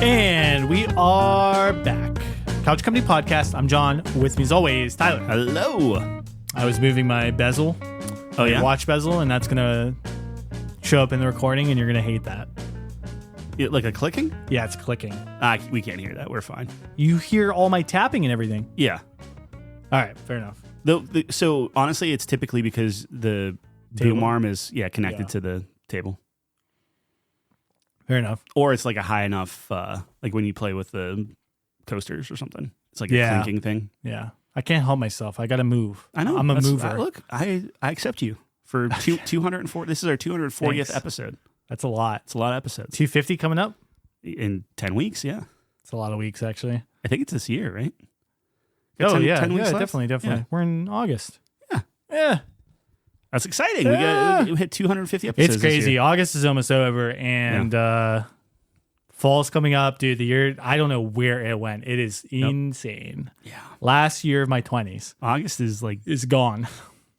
And we are back. Couch Company Podcast. I'm John. With me as always, Tyler. Hello. I was moving my bezel. Oh, yeah? Watch bezel, and that's going to show up in the recording, and you're going to hate that. Like a clicking? Yeah, it's clicking. We can't hear that. We're fine. You hear all my tapping and everything. Yeah. All right, fair enough. So honestly, it's typically because the boom arm is connected to the table. Fair enough. Or it's like a high enough, like when you play with the coasters or something. It's like a clinking thing. Yeah. I can't help myself. I got to move. I know. I'm a mover. Look, I accept you for 204. This is our 240th episode. That's a lot. It's a lot of episodes. 250 coming up? In 10 weeks, yeah. It's a lot of weeks, actually. I think it's this year, right? Got 10 weeks left? definitely. Yeah. We're in August. Yeah. That's exciting. We hit 250 episodes. It's crazy. August is almost over, and fall's coming up, dude. The year, I don't know where it went. It is insane. Yeah. Last year of my 20s. August is gone.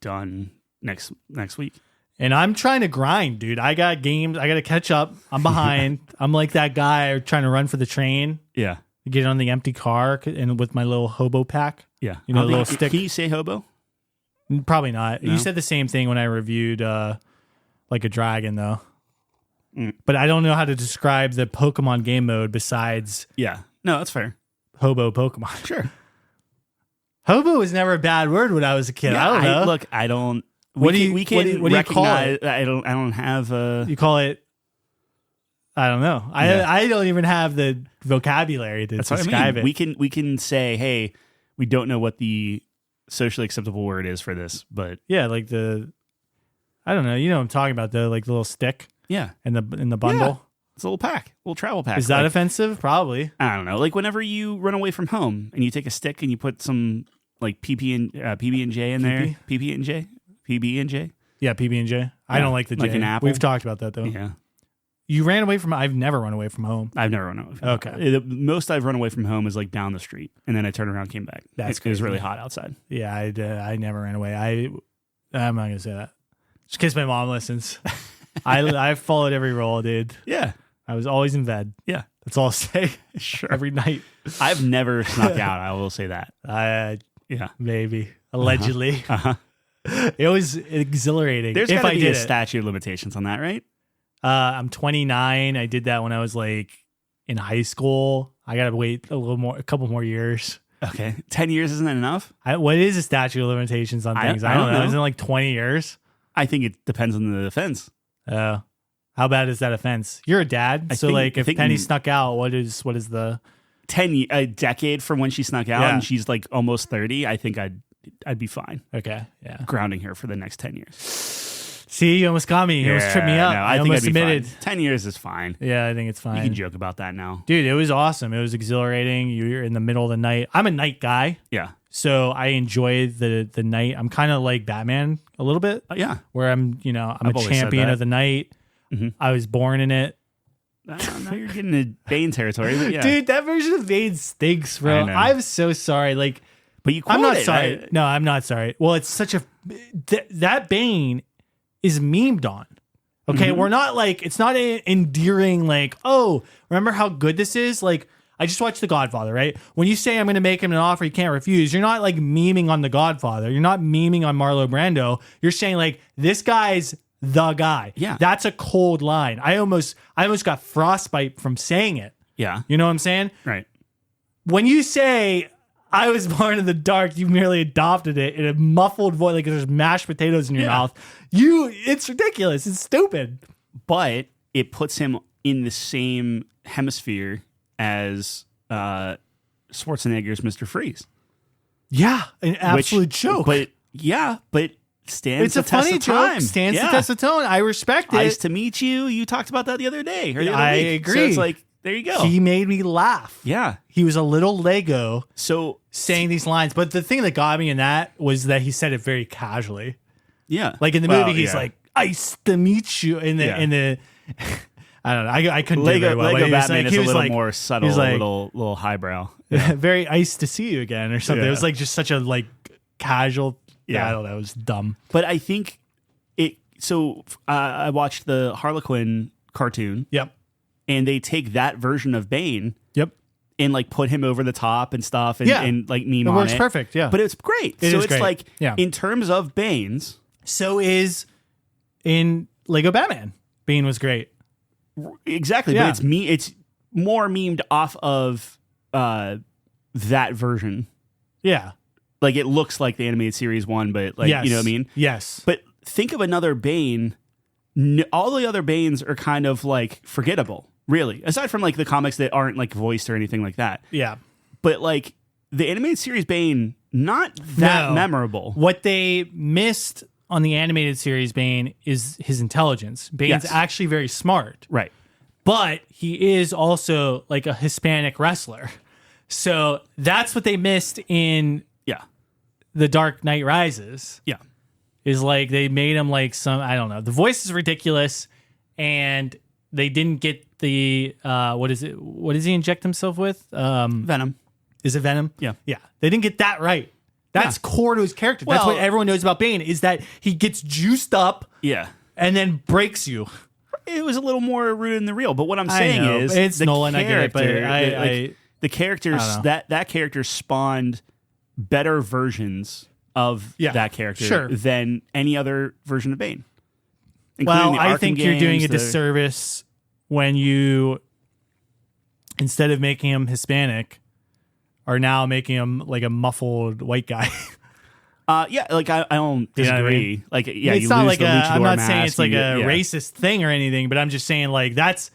Done next week. And I'm trying to grind, dude. I got games. I got to catch up. I'm behind. I'm like that guy trying to run for the train. Yeah. Get on the empty car and with my little hobo pack. Yeah. You know, the little stick. Can you say hobo? Probably not. No? You said the same thing when I reviewed like a dragon, though. Mm. But I don't know how to describe the Pokemon game mode besides Yeah. No, that's fair. hobo Pokemon. Sure. Hobo was never a bad word when I was a kid. Yeah, I don't know. Look, I don't. What do you call it? I don't have a. You call it. I don't know. I don't even have the vocabulary to describe it. We can say, hey, we don't know what the socially acceptable word is for this, but yeah, like I don't know. You know what I'm talking about, though, like the little stick. Yeah, in the bundle. Yeah. It's a little travel pack. Is that offensive? Probably. I don't know. Like whenever you run away from home and you take a stick and you put some like PB and J in there. PB and J. Yeah, PB and J. Yeah, I don't like the J. like an apple. We've talked about that though. Yeah. You ran away from. I've never run away from home. I've never run away from home. Okay. The most I've run away from home is like down the street, and then I turned around and came back. It was really hot outside. Yeah, I never ran away. I'm not gonna say that. Just in case my mom listens. I followed every rule, dude. Yeah. I was always in bed. Yeah. That's all I'll say. Sure. Every night. I've never snuck out. I will say that. Yeah. Maybe. Allegedly. Uh-huh. It was exhilarating. There's got to be a statute of limitations on that, right? I'm 29. I did that when I was like in high school. I got to wait a couple more years. Okay. 10 years isn't enough? What is a statute of limitations on things? I don't know. Isn't it like 20 years? I think it depends on the offense. How bad is that offense? You're a dad. If Penny snuck out, what is the a decade from when she snuck out and she's like almost 30, I think I'd be fine. Okay. Yeah. Grounding her for the next 10 years. See, you almost got me. You almost tripped me up. No, I think almost admitted. 10 years is fine. Yeah, I think it's fine. You can joke about that now. Dude, it was awesome. It was exhilarating. You're in the middle of the night. I'm a night guy. Yeah. So I enjoy the night. I'm kind of like Batman a little bit. Yeah. Where I'm a champion of the night. Mm-hmm. I was born in it. Now you're getting into Bane territory. But yeah. Dude, that version of Bane stinks, bro. I'm so sorry. Like, but you I'm not sorry. No, I'm not sorry. Well, it's such a that Bane is memed on. Okay, we're not like, it's not endearing. Like, oh, remember how good this is? Like, I just watched The Godfather, right? When you say I'm going to make him an offer he can't refuse, you're not like memeing on The Godfather. You're not memeing on Marlon Brando. You're saying like, this guy's the guy. Yeah. That's a cold line. I almost got frostbite from saying it. Yeah. You know what I'm saying? Right. When you say I was born in the dark, you merely adopted it in a muffled voice, like there's mashed potatoes in your mouth. It's ridiculous. It's stupid. But it puts him in the same hemisphere as Schwarzenegger's Mr. Freeze. Yeah, an absolute joke. But stands the test of time. It's a funny joke. Stands the test of tone. I respect it. Nice to meet you. You talked about that the other day. Or the other I week. agree. So it's like, there you go. He made me laugh. Yeah. He was a little Lego so saying these lines. But the thing that got me in that was that he said it very casually. Yeah. Like in the movie, he's like, nice to meet you. In the I don't know. I couldn't do it very well. Lego Batman is a little more subtle, a little highbrow. Yeah. Very nice to see you again or something. Yeah. It was like just such a like casual. Yeah. I don't know. It was dumb. But I think it. So I watched the Harlequin cartoon. Yep. and they take that version of Bane Yep. and like put him over the top and stuff and, Yeah. and like meme It on works it. perfect. Yeah. But it's great. It so is it's great. like Yeah. in terms of Banes, So is in Lego Batman. Bane was great. exactly. Yeah. But it's more memed off of that version. Yeah. Like it looks like the animated series one, but like Yes. you know what I mean? Yes. But think of another Bane. All the other Banes are kind of like forgettable, really. Aside from like the comics that aren't like voiced or anything like that. Yeah. But like the animated series Bane, not that No. memorable. What they missed on the animated series Bane is his intelligence. Bane's Yes. actually very smart, Right. but he is also like a Hispanic wrestler. So that's what they missed in Yeah. The Dark Knight Rises. Yeah. Is like they made him like some, I don't know. The voice is ridiculous, and they didn't get the what is it? What does he inject himself with? Venom. Is it Venom? Yeah. Yeah. They didn't get that right. That's core to his character. That's Well- what everyone knows about Bane is that he gets juiced up Yeah. and then breaks you. It was a little more rooted in the real. But what I'm I saying know. is It's the Nolan, I get it, but character, the characters I don't know. that character spawned better versions of Yeah, that character sure. than any other version of Bane. Including Well, the I Arkham think you're doing a games, disservice when you, instead of making him Hispanic, are now making him like a muffled white guy. Yeah, like I don't You know what I disagree. mean? Like, yeah, It's you not lose like the a, luchador I'm not mask, saying it's like you- a yeah. racist thing or anything, but I'm just saying like that's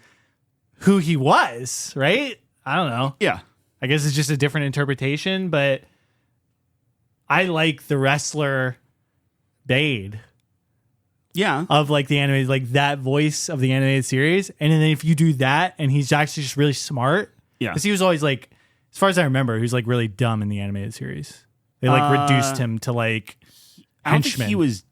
who he was, right? I don't know. Yeah, I guess it's just a different interpretation, but I like the wrestler Bane yeah. of like the animated, like that voice of the animated series. And then if you do that and he's actually just really smart, Yeah. because he was always like, as far as I remember, he was like really dumb in the animated series. They like reduced him to like I don't henchman. think he was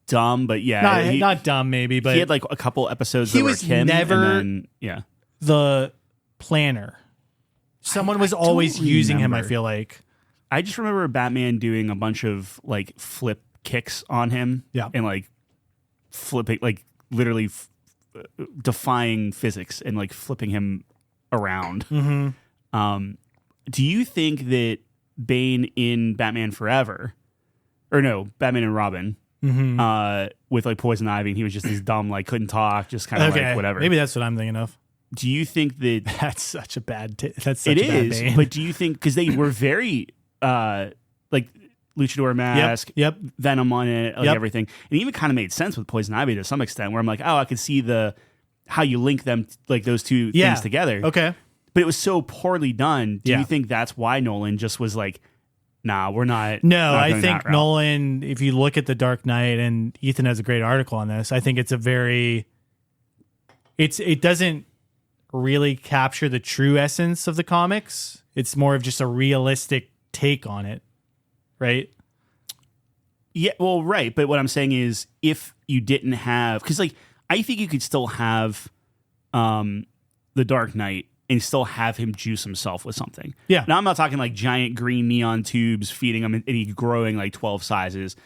dumb, but yeah, not, he, not dumb maybe, but he had like a couple episodes he that were was him, never- and then, yeah. the planner. Someone was I always don't using him, I remember. feel like. I just remember Batman doing a bunch of like flip kicks on him, Yeah. and like flipping, like literally defying physics and like flipping him around. Mm-hmm. Do you think that Bane in Batman Forever, or no, Batman and Robin, Mm-hmm. with like Poison Ivy, and he was just this dumb, like couldn't talk, just kind of Okay, like whatever. maybe that's what I'm thinking of. Do you think that That's such a bad. That's such it a bad is? Bane. But do you think because they were very like luchador mask, Yep. Venom on it, like Yep. everything, and it even kind of made sense with Poison Ivy to some extent, where I'm like, oh, I could see how you link them, like those two Yeah. things together. Okay. But it was so poorly done. Do Yeah. you think that's why Nolan just was like, nah, we're not? No, not I going think that route? Nolan, if you look at The Dark Knight, and Ethan has a great article on this, I think it's a very, it doesn't really capture the true essence of the comics. It's more of just a realistic take on it, right? Yeah, well, right. But what I'm saying is, if you didn't have, because like I think you could still have the Dark Knight and still have him juice himself with something. Yeah. Now I'm not talking like giant green neon tubes feeding him and he's growing like 12 sizes.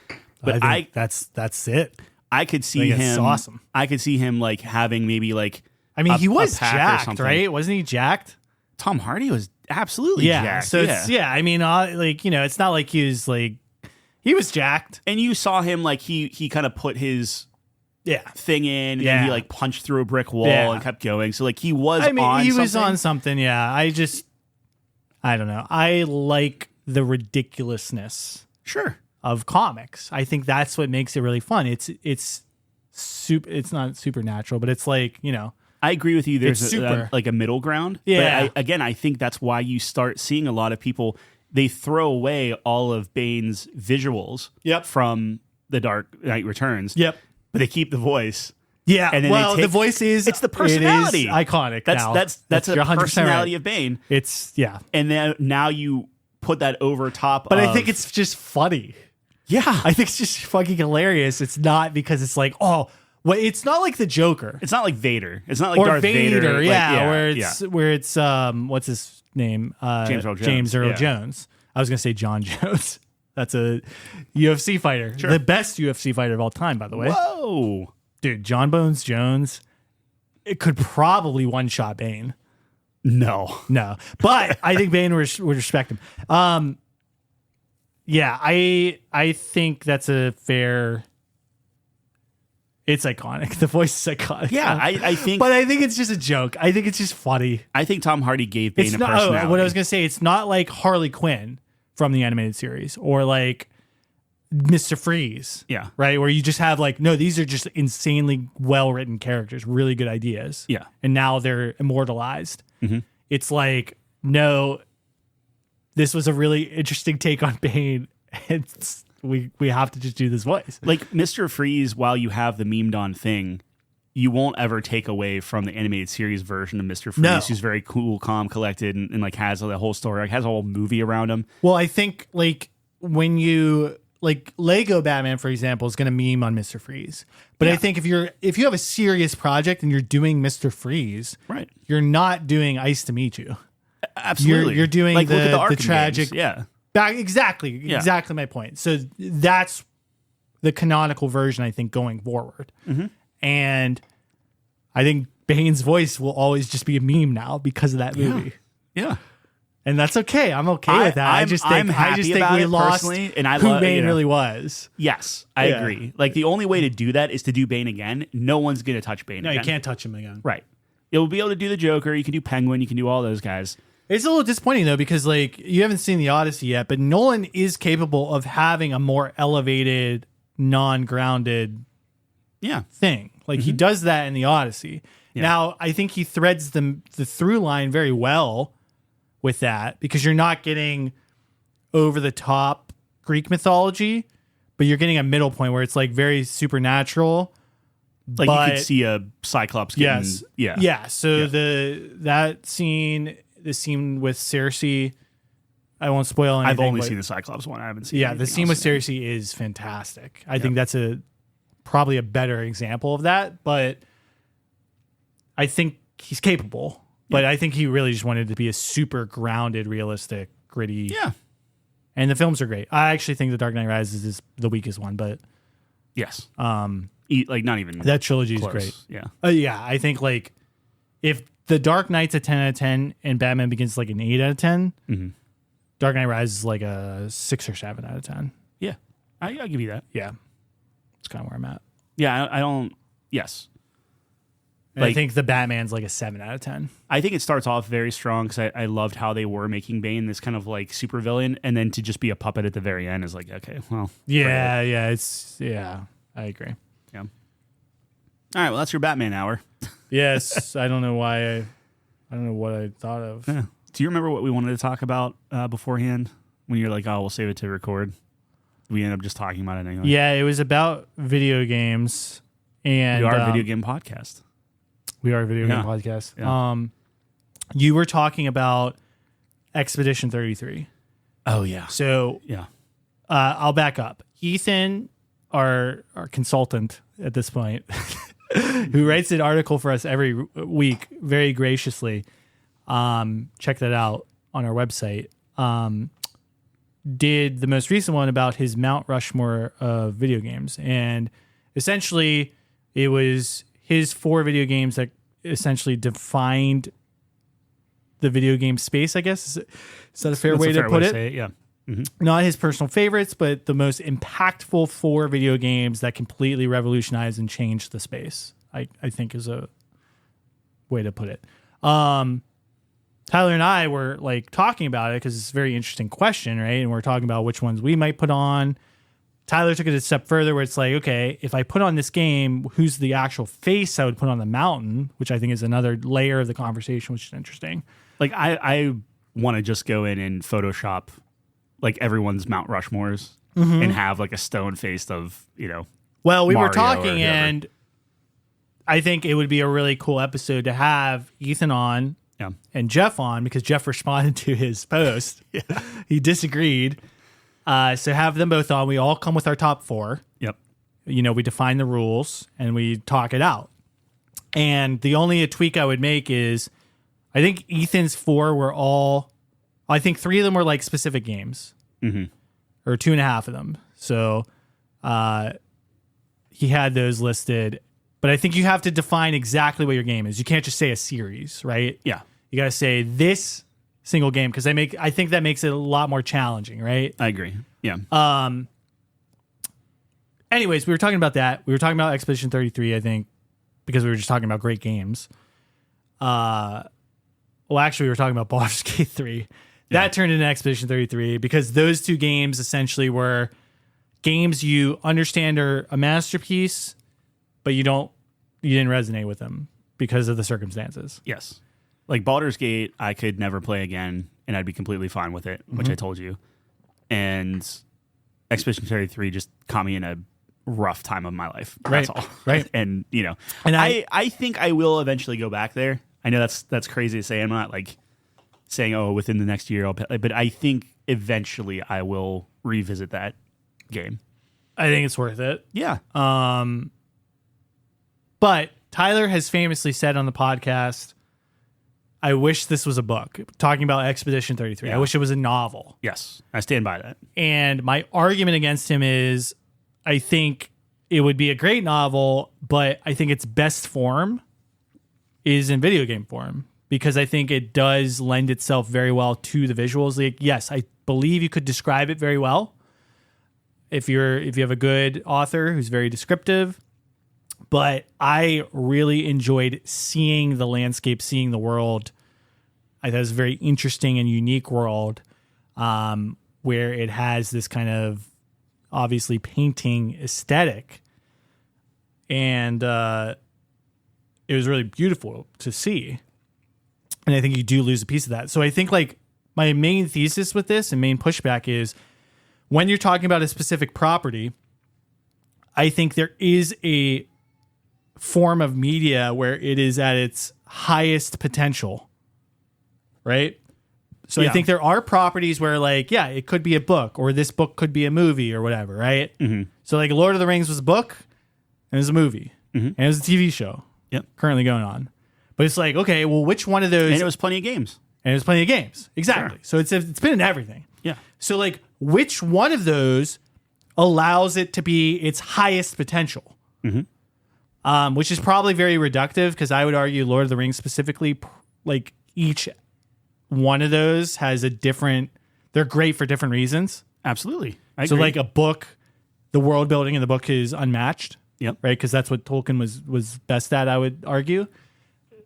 But I think that's it. I could see I think it's him. awesome. I could see him like having maybe like. I mean, he was pack or jacked, something. right? Wasn't he jacked? Tom Hardy was absolutely Yeah. jacked. So it's I mean, like it's not like he was like he was jacked. And you saw him like he kind of put his Yeah. thing in and Yeah. then he like punched through a brick wall Yeah. and kept going. So like he was I mean, on he was something. on something. Yeah. I don't know. I like the ridiculousness Sure. of comics. I think that's what makes it really fun. It's not supernatural, but it's like, I agree with you. There's It's a, super. like a middle ground. Yeah. But I think that's why you start seeing a lot of people, they throw away all of Bane's visuals Yep. from The Dark Knight Returns. Yep. But they keep the voice. Yeah. And then well, they the take- voice is It's the personality. It is iconic. That's a you're 100% personality right. of Bane. It's And then now you put that over top but of, I think it's just funny. yeah. I think it's just fucking hilarious. It's not because it's like, oh, well, it's not like the Joker It's not like Vader. It's not like or Darth Vader. Like, where it's what's his name? James Earl Jones. James Earl Yeah. Jones. I was gonna say John Jones. That's a UFC fighter, the best UFC fighter of all time, by the way. Whoa. Dude, John Bones Jones, it could probably one-shot Bane. No. But I think Bane would respect him. Yeah, I think that's a fair. It's iconic. The voice is iconic. Yeah, I think. But I think it's just a joke. I think it's just funny. I think Tom Hardy gave Bane It's a not. personality. What I was gonna say, it's not like Harley Quinn from the animated series or like Mr. Freeze. Yeah. Right? Where you just have like, no, these are just insanely well written characters, really good ideas. Yeah. And now they're immortalized. Mm-hmm. It's like, no, this was a really interesting take on Bane. We have to just do this voice. Like Mr. Freeze, while you have the memed on thing, you won't ever take away from the animated series version of Mr. Freeze, No. who's very cool, calm, collected, and like has the whole story, like has a whole movie around him. Well, I think like when you like Lego Batman, for example, is going to meme on Mr. Freeze. But Yeah. I think if you have a serious project and you're doing Mr. Freeze, Right. you're not doing Ice to Meet You. Absolutely. You're doing like, look at the Arkham tragic. games. Yeah. Exactly my point. So that's the canonical version, I think, going forward. Mm-hmm. And I think Bane's voice will always just be a meme now because of that movie. Yeah. And that's okay. I'm okay with that. I just think about we it lost personally, and I who love, Bane you know, really was. Yes, I Yeah. agree. Like the only way to do that is to do Bane again. No one's going to touch Bane No, again. you can't touch him again. Right. You'll be able to do the Joker. You can do Penguin. You can do all those guys. It's a little disappointing though, because like you haven't seen the Odyssey yet, but Nolan is capable of having a more elevated, non-grounded Yeah. thing. Like he does that in the Odyssey. Yeah. Now I think he threads the through line very well with that, because you're not getting over the top Greek mythology, but you're getting a middle point where it's like very supernatural. Like But- you could see a Cyclops getting. Yes. Yeah. Yeah. So Yeah. the scene with Cersei, I won't spoil anything. I've only but seen the Cyclops one. I haven't seen. yeah, the anything scene with else. Cersei is fantastic. I think that's probably a better example of that, but I think he's capable. But I think he really just wanted to be a super grounded, realistic, gritty. Yeah. And the films are great. I actually think The Dark Knight Rises is the weakest one, but Yes. Like not even that trilogy is close. great. Yeah. Yeah, I think like if The Dark Knight's a 10 out of 10 and Batman Begins like an 8 out of 10, Mm-hmm. Dark Knight Rises is like a 6 or 7 out of 10. Yeah. I'll give you that. Yeah. It's kind of where I'm at. Yeah. I don't. Yes. And I Like- think the Batman's like a 7 out of 10. I think it starts off very strong because I loved how they were making Bane this kind of like super villain, and then to just be a puppet at the very end is like, okay, well, Yeah, I agree. yeah. All right, well, that's your Batman hour. Yes, I don't know why I don't know what I thought of. Yeah. Do you remember what we wanted to talk about beforehand when you're like, oh, we'll save it to record? We end up just talking about it anyway. Yeah, it was about video games, and We are a video game podcast. We are a video Yeah. game podcast. Yeah. You were talking about Expedition 33. Oh yeah. So Yeah. I'll back up. Ethan, our consultant at this point, who writes an article for us every week, very graciously, check that out on our website, did the most recent one about his Mount Rushmore of video games. And essentially, it was his 4 video games that essentially defined the video game space, I guess. Is that a fair way to put it? Say it? Yeah. Not his personal favorites, but the most impactful 4 video games that completely revolutionized and changed the space, I think is a way to put it. Tyler and I were like talking about it because it's a very interesting question, right? And we're talking about which ones we might put on. Tyler took it a step further where it's like, okay, if I put on this game, who's the actual face I would put on the mountain, which I think is another layer of the conversation, which is interesting. Like I want to just go in and Photoshop like everyone's Mount Rushmores and have like a stone faced of, Well, we Mario were talking, or whoever. and I think it would be a really cool episode to have Ethan on yeah. and Jeff on, because Jeff responded to his post. He disagreed. So have them both on. We all come with our top 4. Yep. We define the rules and we talk it out. And the only tweak I would make is I think Ethan's 4 were all, I think 3 of them were like specific games, or 2.5 of them. So he had those listed. But I think you have to define exactly what your game is. You can't just say a series, right? Yeah, You got to say this single game because I think that makes it a lot more challenging, right? I agree. Yeah. Anyways, we were talking about that. We were talking about Expedition 33, I think, because we were just talking about great games. Well, actually, we were talking about Baldur's Gate 3. That turned into Expedition 33 because those two games essentially were games you understand are a masterpiece, but you didn't resonate with them because of the circumstances. Yes. Like Baldur's Gate, I could never play again, and I'd be completely fine with it, which I told you. And Expedition 33 just caught me in a rough time of my life. That's all. Right. And, And I think I will eventually go back there. I know that's crazy to say. I'm not like saying, oh, within the next year I'll play, but I think eventually I will revisit that game. I think it's worth it. Yeah. But Tyler has famously said on the podcast, I wish this was a book, talking about Expedition 33. Yeah. I wish it was a novel. Yes. I stand by that. And my argument against him is I think it would be a great novel, but I think its best form is in video game form because I think it does lend itself very well to the visuals. Like, yes, I believe you could describe it very well if you have a good author who's very descriptive. But I really enjoyed seeing the landscape, seeing the world. I thought it was a very interesting and unique world where it has this kind of obviously painting aesthetic. And it was really beautiful to see. And I think you do lose a piece of that. So I think like my main thesis with this and main pushback is when you're talking about a specific property, I think there is a form of media where it is at its highest potential, right? So I think there are properties where like, yeah, it could be a book or this book could be a movie or whatever, right? Mm-hmm. So like Lord of the Rings was a book and it was a movie and it was a TV show currently going on. But it's like, okay, well, which one of those? And it was plenty of games. And it was plenty of games. Exactly. Sure. So it's been in everything. Yeah. So like which one of those allows it to be its highest potential? Which is probably very reductive because I would argue Lord of the Rings specifically, like each one of those has a different, they're great for different reasons. Absolutely. So like a book, the world building in the book is unmatched. Yep. Right. Because that's what Tolkien was best at, I would argue.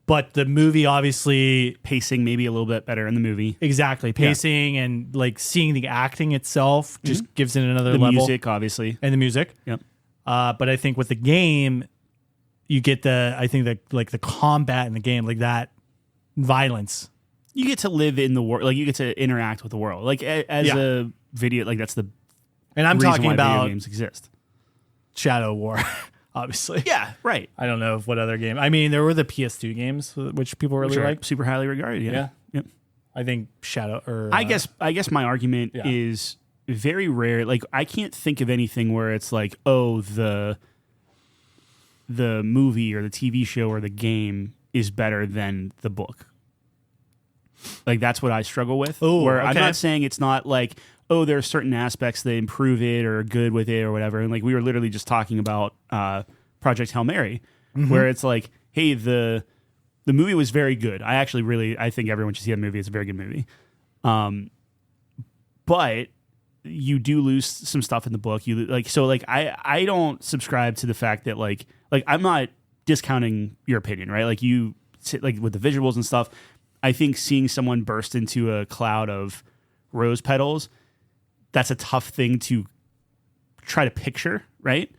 But the movie obviously pacing maybe a little bit better in the movie. Exactly. Pacing and like seeing the acting itself just gives it another level. The music, obviously. And the music. Yep. But I think with the game, you get the combat in the game, like that violence. You get to live in the world, like you get to interact with the world, like as a video, like that's the. And I'm reason talking why about video games exist. Shadow War, obviously. Yeah, right. I don't know what other game. I mean, there were the PS2 games which people really liked. Super highly regarded. Yeah. Yep. I think Shadow or I guess my argument is very rare. Like I can't think of anything where it's like, oh, the movie or the TV show or the game is better than the book. Like that's what I struggle with. Oh, where okay. I'm not saying it's not like, oh, there are certain aspects that improve it or are good with it or whatever. And like we were literally just talking about Project Hail Mary, where it's like, hey, the movie was very good. I think everyone should see that movie. It's a very good movie. But you do lose some stuff in the book. I don't subscribe to the fact that like I'm not discounting your opinion, right? Like you like with the visuals and stuff. I think seeing someone burst into a cloud of rose petals, that's a tough thing to try to picture, right?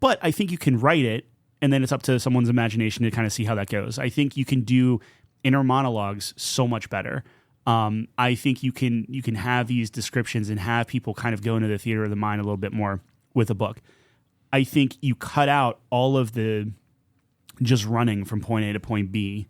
But I think you can write it, and then it's up to someone's imagination to kind of see how that goes. I think you can do inner monologues so much better. I think you can have these descriptions and have people kind of go into the theater of the mind a little bit more with a book. I think you cut out all of the just running from point A to point B,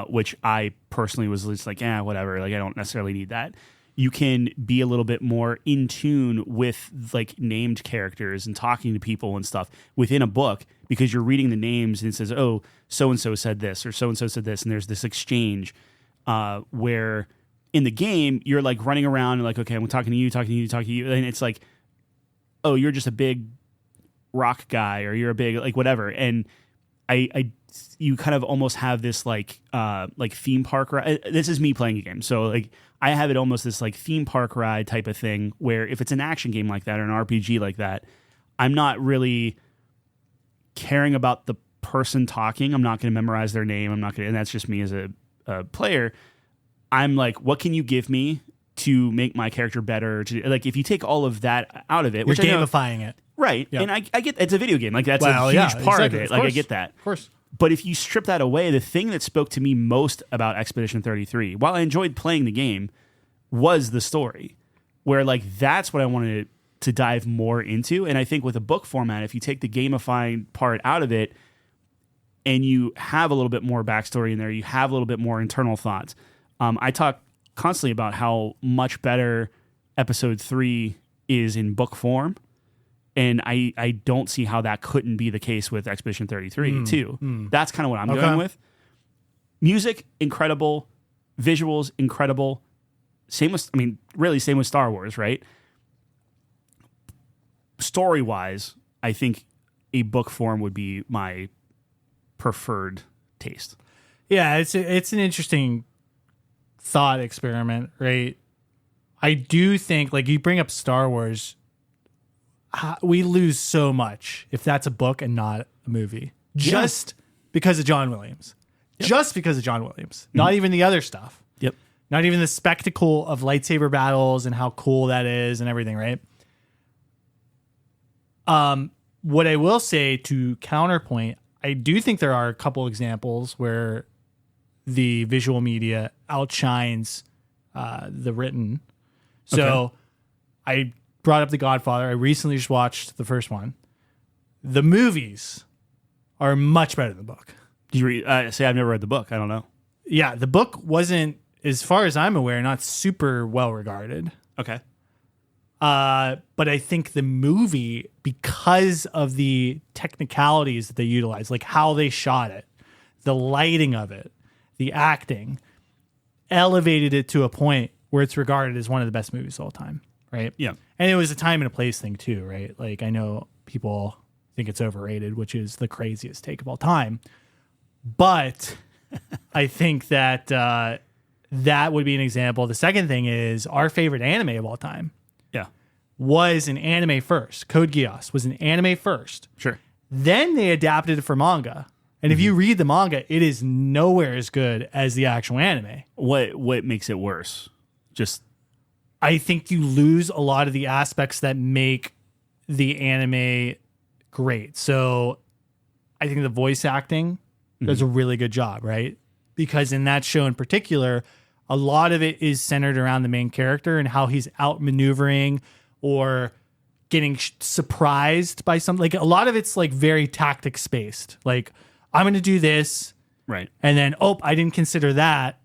which I personally was just like, whatever. Like I don't necessarily need that. You can be a little bit more in tune with like named characters and talking to people and stuff within a book because you're reading the names and it says, oh, so-and-so said this or so-and-so said this. And there's this exchange where in the game, you're like running around and like, okay, I'm talking to you. And it's like, oh, you're just a big rock guy or you're a big, like whatever. And you kind of almost have this like theme park ride. This is me playing a game, so like I have it almost this like theme park ride type of thing where if it's an action game like that or an RPG like that, I'm not really caring about the person talking. I'm not going to memorize their name. I'm not going to, and that's just me as a player. I'm like, what can you give me to make my character better? To like, if you take all of that out of it, You're gamifying it. Right. Yep. And I get it's a video game. Like that's a huge part of it. Like I get that. Of course. But if you strip that away, the thing that spoke to me most about Expedition 33, while I enjoyed playing the game, was the story. Where like that's what I wanted to dive more into. And I think with a book format, if you take the gamifying part out of it and you have a little bit more backstory in there, you have a little bit more internal thoughts. I talk constantly about how much better Episode 3 is in book form. And I don't see how that couldn't be the case with Expedition 33 too. That's kind of what I'm going with. Music, incredible. Visuals, incredible. Same with Star Wars, right? Story-wise, I think a book form would be my preferred taste. Yeah, it's an interesting thought experiment, right? I do think, like, you bring up Star Wars, we lose so much if that's a book and not a movie. Just because of John Williams. Yep. Just because of John Williams. Mm-hmm. Not even the other stuff. Yep. Not even the spectacle of lightsaber battles and how cool that is and everything, right? What I will say to counterpoint, I do think there are a couple examples where the visual media outshines the written. So I brought up The Godfather. I recently just watched the first one. The movies are much better than the book. Did you read, say I've never read the book? I don't know. Yeah, the book wasn't, as far as I'm aware, not super well regarded. Okay. But I think the movie, because of the technicalities that they utilize, like how they shot it, the lighting of it, the acting, elevated it to a point where it's regarded as one of the best movies of all time, right? Yeah. And it was a time and a place thing too, right? Like I know people think it's overrated, which is the craziest take of all time. But I think that that would be an example. The second thing is our favorite anime of all time. Yeah. Was an anime first. Code Geass was an anime first. Sure. Then they adapted it for manga. And if you read the manga, it is nowhere as good as the actual anime. What makes it worse? Just I think you lose a lot of the aspects that make the anime great. So I think the voice acting does a really good job, right? Because in that show in particular, a lot of it is centered around the main character and how he's outmaneuvering or getting surprised by something. Like a lot of it's like very tactics based. Like I'm going to do this. Right. And then, I didn't consider that.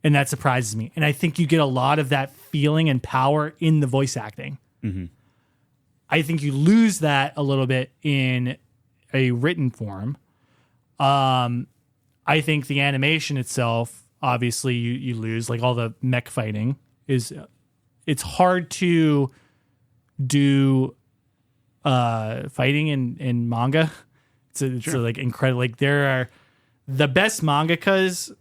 And that surprises me. And I think you get a lot of that feeling and power in the voice acting. Mm-hmm. I think you lose that a little bit in a written form. I think the animation itself, obviously you lose, like all the mech fighting it's hard to do fighting in manga. It's like incredible. Like there are the best mangakas,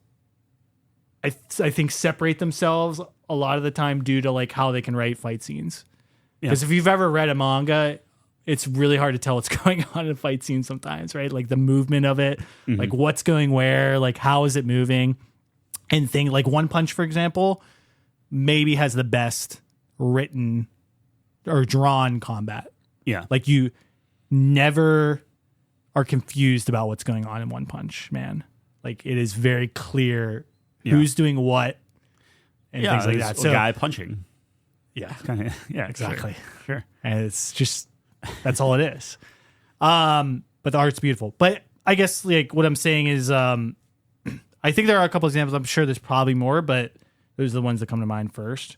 I think separate themselves a lot of the time due to like how they can write fight scenes. Because if you've ever read a manga, it's really hard to tell what's going on in a fight scene sometimes, right? Like the movement of it, like what's going where, like how is it moving, and thing like One Punch, for example, maybe has the best written or drawn combat. Yeah, like you never are confused about what's going on in One Punch Man. Like it is very clear who's doing what and things like that. So a guy punching. Yeah, kind of. Yeah, exactly. Sure. And it's just that's all it is. But the art's beautiful. But I guess like what I'm saying is, I think there are a couple examples. I'm sure there's probably more, but those are the ones that come to mind first.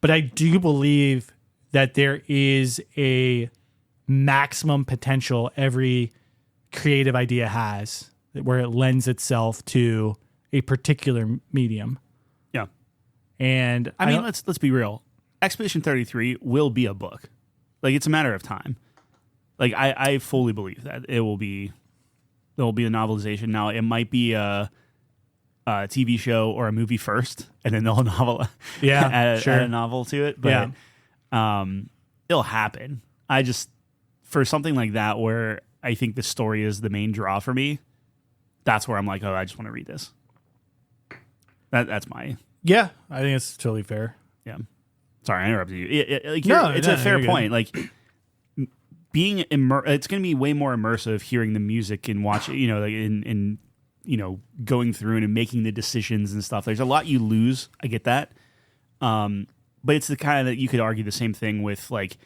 But I do believe that there is a maximum potential every creative idea has, where it lends itself to a particular medium. Yeah. And I mean, let's be real. Expedition 33 will be a book. Like, it's a matter of time. Like, I fully believe that it will be There will be a novelization. Now, it might be a TV show or a movie first, and then they'll novel, add a novel to it. But it'll happen. For something like that, where I think the story is the main draw for me, that's where I'm like, oh, I just want to read this. That's my... Yeah, I think it's totally fair. Yeah. Sorry, I interrupted you. It's a fair point. Like, being it's going to be way more immersive hearing the music and watching, in going through and making the decisions and stuff. There's a lot you lose. I get that. But it's the kind that you could argue the same thing with, like,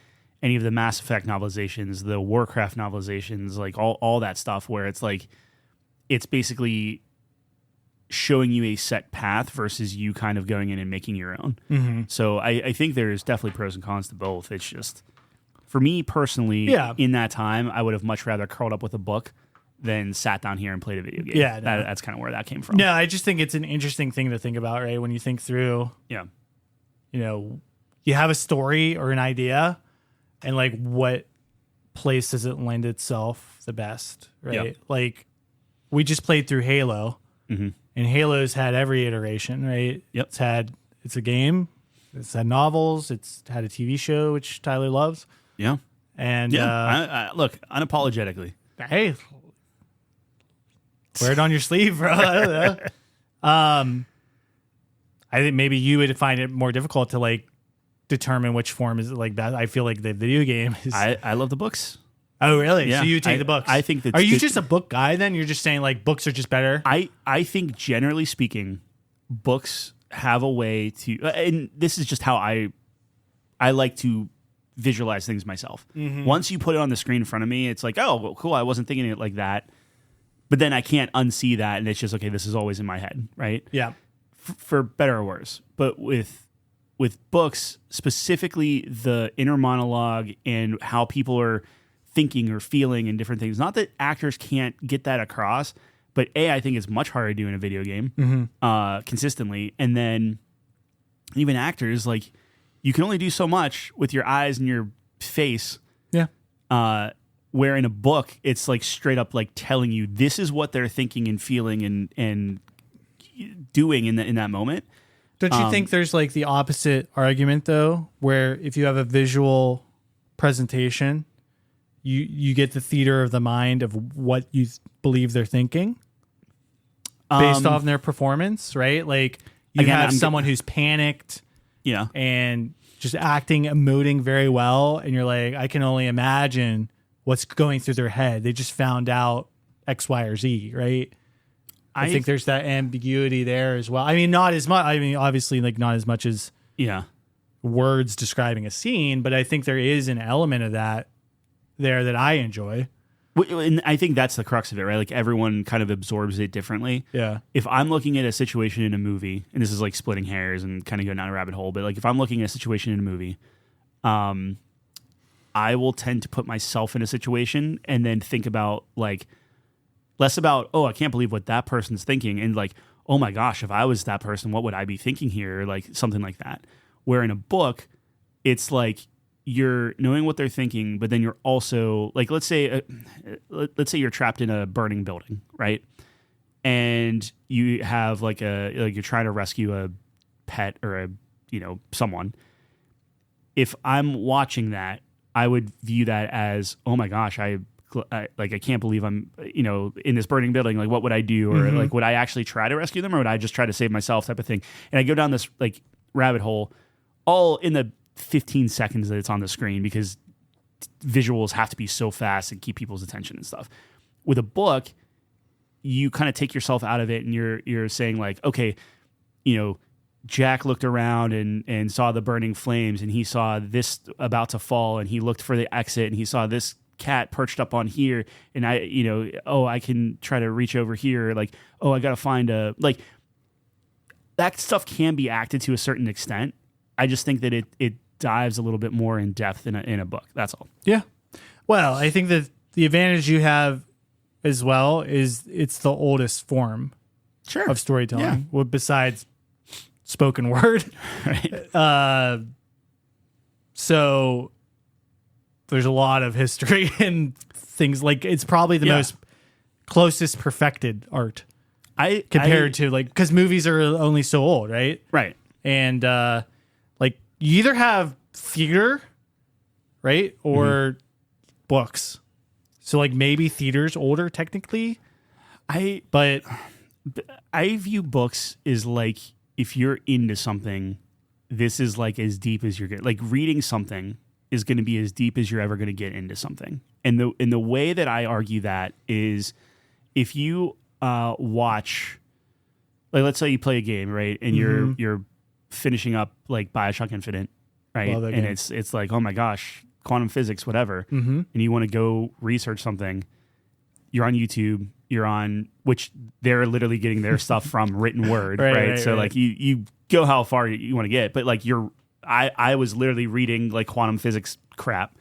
any of the Mass Effect novelizations, the Warcraft novelizations, like all that stuff, where it's like, it's basically showing you a set path versus you kind of going in and making your own. Mm-hmm. So I think there's definitely pros and cons to both. It's just, for me personally, in that time, I would have much rather curled up with a book than sat down here and played a video game. Yeah, that's kind of where that came from. No, I just think it's an interesting thing to think about, right? When you think through, you have a story or an idea, and like, what place does it lend itself the best, right? Yep. Like, we just played through Halo, and Halo's had every iteration, right? Yep. It's a game, it's had novels, it's had a TV show, which Tyler loves. Yeah. And I look, unapologetically. Hey, wear it on your sleeve, bro. I don't know. I think maybe you would find it more difficult to like determine which form is like that. I feel like the video game is. I love the books. Oh, really? Yeah, so you take the books? I think that. Are you just a book guy then? You're just saying like books are just better? I think generally speaking, books have a way to, and this is just how I like to visualize things myself. Mm-hmm. Once you put it on the screen in front of me, it's like, oh, well, cool. I wasn't thinking it like that. But then I can't unsee that, and it's just, okay, this is always in my head, right? Yeah. For better or worse. But with books, specifically the inner monologue and how people are thinking or feeling and different things. Not that actors can't get that across, but I think it's much harder to do in a video game consistently. And then even actors, like, you can only do so much with your eyes and your face. Yeah. Where in a book, it's like straight up like telling you this is what they're thinking and feeling and doing in that moment. Don't you think there's like the opposite argument though, where if you have a visual presentation, you get the theater of the mind of what you believe they're thinking based off their performance, right? Like you have someone who's panicked, and just acting, emoting very well, and you're like, I can only imagine what's going through their head. They just found out X, Y, or Z, right? I think there's that ambiguity there as well. I mean, not as much. I mean, obviously, like not as much as words describing a scene, but I think there is an element of that there that I enjoy. And I think that's the crux of it, right? Like everyone kind of absorbs it differently. Yeah. If I'm looking at a situation in a movie, and this is like splitting hairs and kind of going down a rabbit hole, but like if I'm looking at a situation in a movie, I will tend to put myself in a situation and then think about like less about, oh, I can't believe what that person's thinking, and like, oh my gosh, if I was that person, what would I be thinking here? Like something like that. Where in a book, it's like you're knowing what they're thinking, but then you're also like, let's say you're trapped in a burning building, right? And you have like you're trying to rescue a pet or someone. If I'm watching that, I would view that as, oh my gosh, I can't believe I'm, in this burning building. Like, what would I do? Or like, would I actually try to rescue them, or would I just try to save myself, type of thing? And I go down this like rabbit hole, all in the 15 seconds that it's on the screen, because visuals have to be so fast and keep people's attention and stuff. With a book, you kind of take yourself out of it, and you're saying like, okay, Jack looked around and saw the burning flames, and he saw this about to fall, and he looked for the exit, and he saw this cat perched up on here, and I can try to reach over here, like, oh, I gotta find like, that stuff can be acted to a certain extent. I just think that it dives a little bit more in depth in a book. That's all. Yeah. Well, I think that the advantage you have as well is it's the oldest form of storytelling. Yeah. Well, besides spoken word. Right. So there's a lot of history and things, like it's probably the most closest perfected art I compared to like, because movies are only so old, right? Right. And like you either have theater, right, or books. So like maybe theater's older technically. But I view books as like, if you're into something, this is like as deep as you're getting. Like reading something is going to be as deep as you're ever going to get into something. And the way that I argue that is, if you watch, like let's say you play a game, right, and you're finishing up like BioShock Infinite, right, and game. it's like, oh my gosh, quantum physics, whatever, and you want to go research something, you're on YouTube, which they're literally getting their stuff from written word, right? So like you go how far you want to get, but like I was literally reading like quantum physics crap,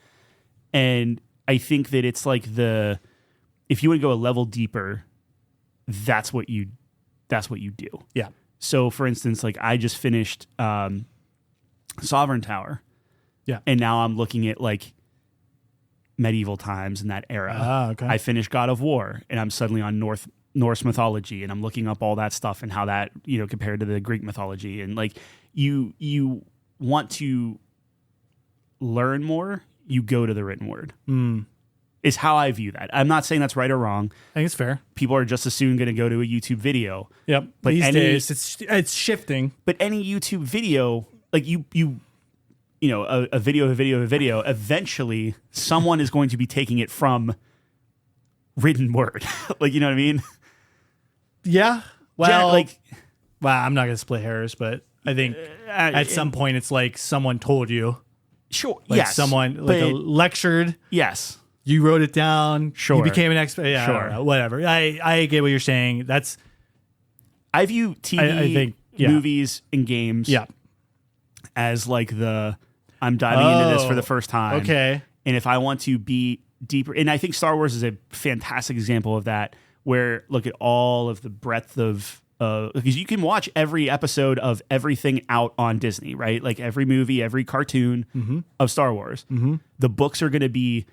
and I think that it's like if you want to go a level deeper, that's what you do. Yeah. So for instance, like I just finished Sovereign Tower. Yeah. And now I'm looking at like medieval times in that era. Okay. I finished God of War, and I'm suddenly on Norse mythology, and I'm looking up all that stuff and how that, compared to the Greek mythology. And like you want to learn more, you go to the written word. Is how I view that. I'm not saying that's right or wrong. I think it's fair. People are just as soon going to go to a YouTube video. Yep. But these days it's shifting. But any YouTube video, like a video, eventually someone is going to be taking it from written word. Like, you know what I mean? Yeah. Well, like, I'm not going to split hairs, but I think at some point it's like someone told you. Sure. Like yes. someone lectured. Yes. You wrote it down. Sure. You became an expert. Yeah. Sure. I don't know, whatever. I get what you're saying. I view TV, I think, movies, and games as like I'm diving into this for the first time. Okay. And if I want to be deeper, and I think Star Wars is a fantastic example of that, where look at all of the breadth of, because you can watch every episode of everything out on Disney, right? Like every movie, every cartoon of Star Wars. The books are going to be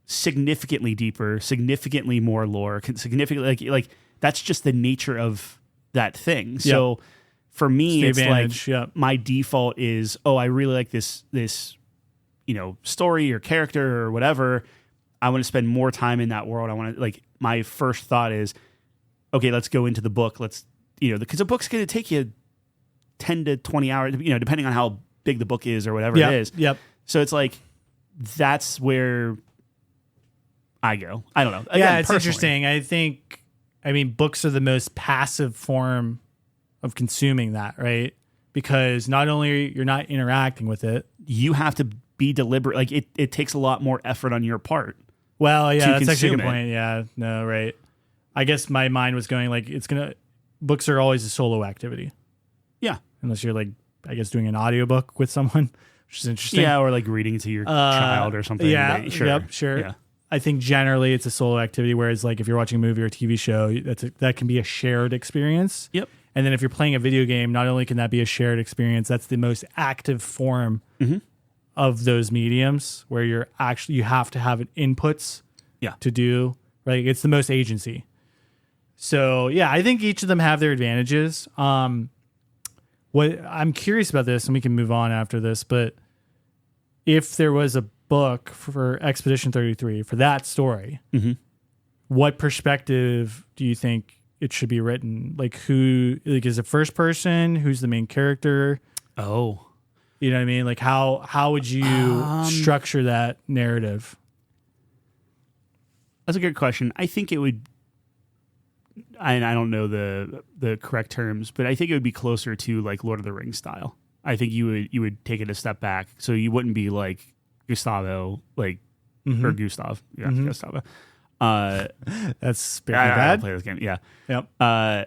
significantly deeper, significantly more lore, significantly like that's just the nature of that thing. So for me, it's like my default is, I really like this story or character or whatever. I want to spend more time in that world. I want to, like, my first thought is, okay, let's go into the book. Let's, because a book's going to take you 10 to 20 hours, depending on how big the book is or whatever it is. Yep. So it's like, that's where I go. I don't know. Again, it's interesting. I mean, books are the most passive form of consuming that, right? Because not only you're not interacting with it, you have to be deliberate. Like it takes a lot more effort on your part. Well, yeah, that's actually a good it. point. Yeah, no, right. I guess my mind was going like, books are always a solo activity. Yeah. Unless you're like, I guess, doing an audiobook with someone, which is interesting. Yeah, or like reading to your child or something. Yeah, sure. Yep, sure. Yeah. I think generally it's a solo activity, whereas like if you're watching a movie or a TV show, that can be a shared experience. Yep. And then if you're playing a video game, not only can that be a shared experience, that's the most active form of those mediums where you have to have inputs to do, right? It's the most agency. So yeah, I think each of them have their advantages. What I'm curious about this, and we can move on after this, but if there was a book for Expedition 33 for that story, what perspective do you think it should be written? Like is it first person? Who's the main character? Oh, you know what I mean? Like how would you structure that narrative? That's a good question. I think it would, and I don't know the correct terms, but I think it would be closer to like Lord of the Rings style. I think you would take it a step back, so you wouldn't be like Gustavo, like or Gustav, Gustavo. That's pretty I bad. Play this game, yeah. Yep. I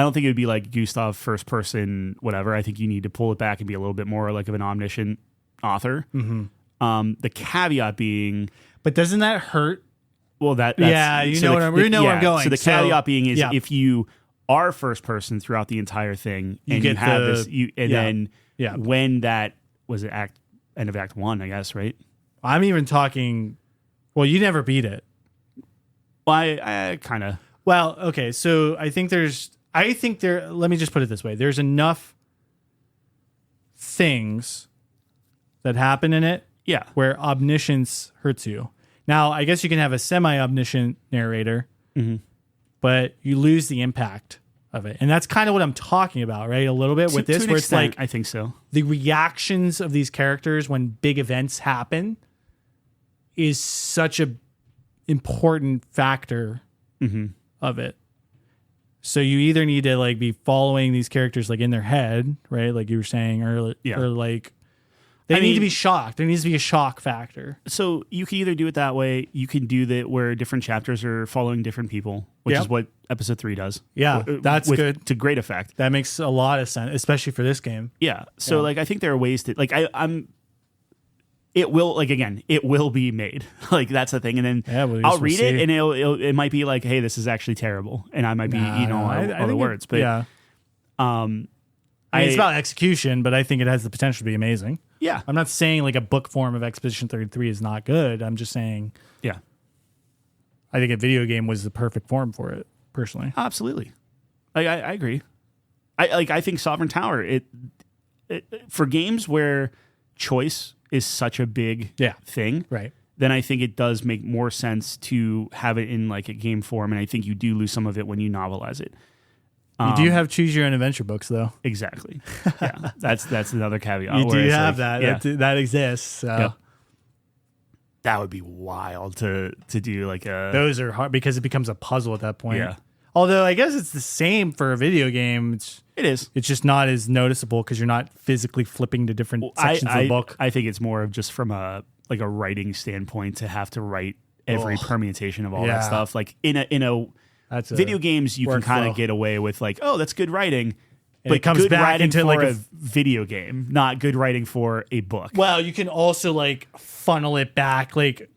don't think it would be like Gustav first person, whatever. I think you need to pull it back and be a little bit more like of an omniscient author. The caveat being, but doesn't that hurt? Well, that's, yeah, you know where I'm going. So the caveat being is if you are first person throughout the entire thing, and you have this, then when that was end of Act 1, I guess, right? I'm even talking. Well, you never beat it. Well, I kind of. Well, okay. So I think let me just put it this way. There's enough things that happen in it Yeah. where omniscience hurts you. Now, I guess you can have a semi-omniscient narrator, but you lose the impact of it. And that's kind of what I'm talking about, right? A little bit with this, to an where extent, it's like I think so. the reactions of these characters when big events happen is such a important factor of it. So you either need to like be following these characters like in their head, right? Like you were saying earlier, or like they need to be shocked. There needs to be a shock factor. So you can either do it that way. You can do that where different chapters are following different people, which is what episode 3 does. Yeah, that's good. To great effect. That makes a lot of sense, especially for this game. Yeah. So like I think there are ways to like it will like again it will be made like that's the thing, and then I'll read it and it might be like, hey, this is actually terrible, and I might be all the words, but it's about execution, but I think it has the potential to be amazing. Yeah, I'm not saying like a book form of Expedition 33 is not good. I'm just saying, I think a video game was the perfect form for it, personally. Absolutely, I agree. I think Sovereign Tower it for games where choice is such a big thing, right? Then I think it does make more sense to have it in like a game form, and I think you do lose some of it when you novelize it. You do have choose your own adventure books, though. Exactly. Yeah, that's another caveat. You do have that. That exists. So. That would be wild to do like a. Those are hard because it becomes a puzzle at that point. Yeah. Although I guess it's the same for a video game. It is. It's just not as noticeable because you're not physically flipping to different sections of the book. I think it's more of just from a writing standpoint to have to write every permutation of all that stuff. Like in a video games, you can kind of get away with like, oh, that's good writing. But it comes back into like a video game, not good writing for a book. Well, you can also like funnel it back, like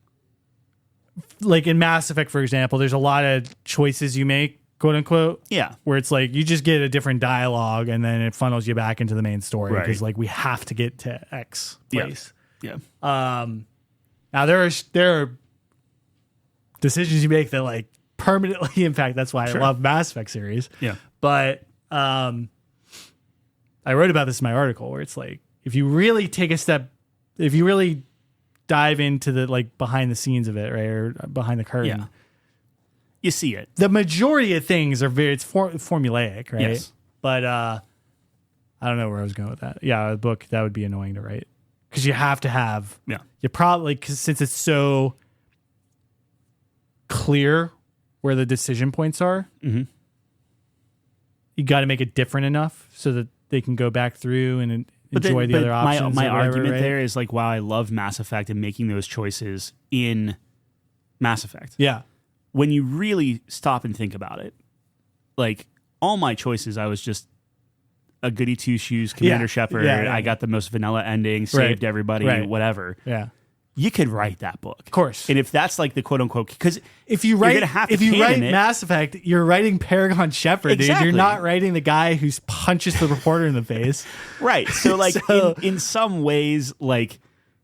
in Mass Effect, for example. There's a lot of choices you make, quote unquote. Yeah, where it's like you just get a different dialogue, and then it funnels you back into the main story because like we have to get to X place. Yeah. Now there are decisions you make that like permanently impact. That's why I love Mass Effect series. Yeah, but I wrote about this in my article where it's like if you really take a step, if you really dive into the like behind the scenes of it, right, or behind the curtain, you see it. The majority of things are formulaic, right? Yes. But I don't know where I was going with that. Yeah, a book that would be annoying to write because you have to have. Yeah. You probably since it's so clear where the decision points are. Mm-hmm. You got to make it different enough so that they can go back through and enjoy the other options. My argument there is like, wow, I love Mass Effect and making those choices in Mass Effect. Yeah. When you really stop and think about it, like all my choices, I was just a goody two shoes Commander Shepard. I got the most vanilla ending, saved everybody, whatever. Yeah. You could write that book, of course, and if that's like the quote unquote, because if you write Mass Effect, you're writing Paragon Shepard, dude. You're not writing the guy who punches the reporter in the face, right? So like in some ways, like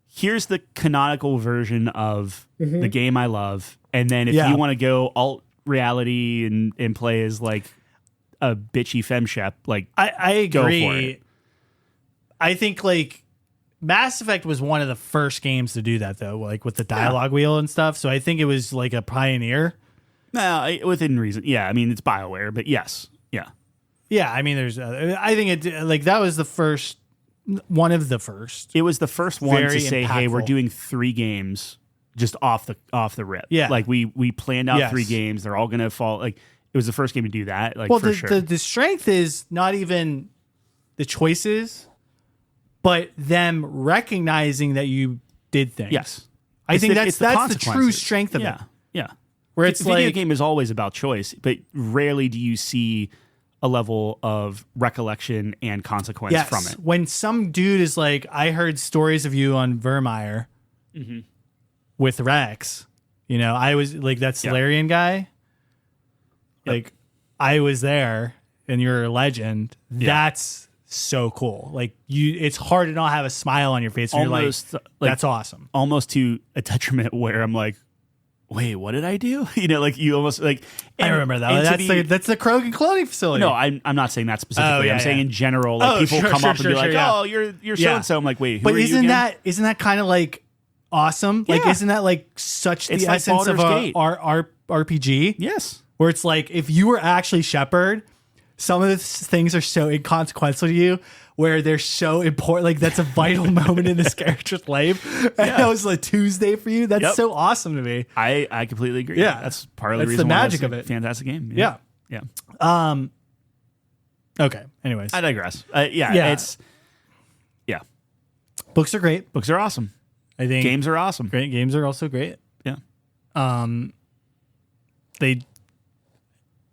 here's the canonical version of the game I love, and then if you want to go alt reality and play as like a bitchy femshep, like I agree. Go for it. I think like Mass Effect was one of the first games to do that, though, like with the dialogue wheel and stuff. So I think it was like a pioneer. No, within reason. Yeah, I mean, it's BioWare, but yes. Yeah. Yeah, I mean, I think it, like, that was the first, one of the first. It was the first one to say, impactful. Hey, we're doing 3 games just off the rip. Yeah. Like, we planned out 3 games. They're all going to fall. Like, it was the first game to do that. Like, well, for sure. The strength is not even the choices, but them recognizing that you did things. Yes. I think that's the true strength of it. Yeah. Where it's video game is always about choice, but rarely do you see a level of recollection and consequence from it. When some dude is like, I heard stories of you on Vermeer with Rex, you know, I was like, that Solarian guy. Like, I was there and you're a legend. That's so cool. Like it's hard to not have a smile on your face when you're like, that's awesome. Almost to a detriment where I'm like, wait, what did I do? Like you almost like. I remember that. That's the Krogan cloning facility. No, I'm not saying that specifically. I'm saying in general, like people come up and be like, "Oh, you're so and so." I'm like, wait, who are you again? Isn't that kind of like awesome? Like, isn't that like such the essence of our RPG? Yes, where it's like if you were actually Shepard, some of the things are so inconsequential to you, where they're so important. Like that's a vital moment in this character's life. And that was a Tuesday for you. That's so awesome to me. I completely agree. Yeah, that's part of the reason. The why magic of it. Fantastic game. Yeah. Okay. Anyways, I digress. It's books are great. Books are awesome. I think games are awesome. Great games are also great. Yeah. They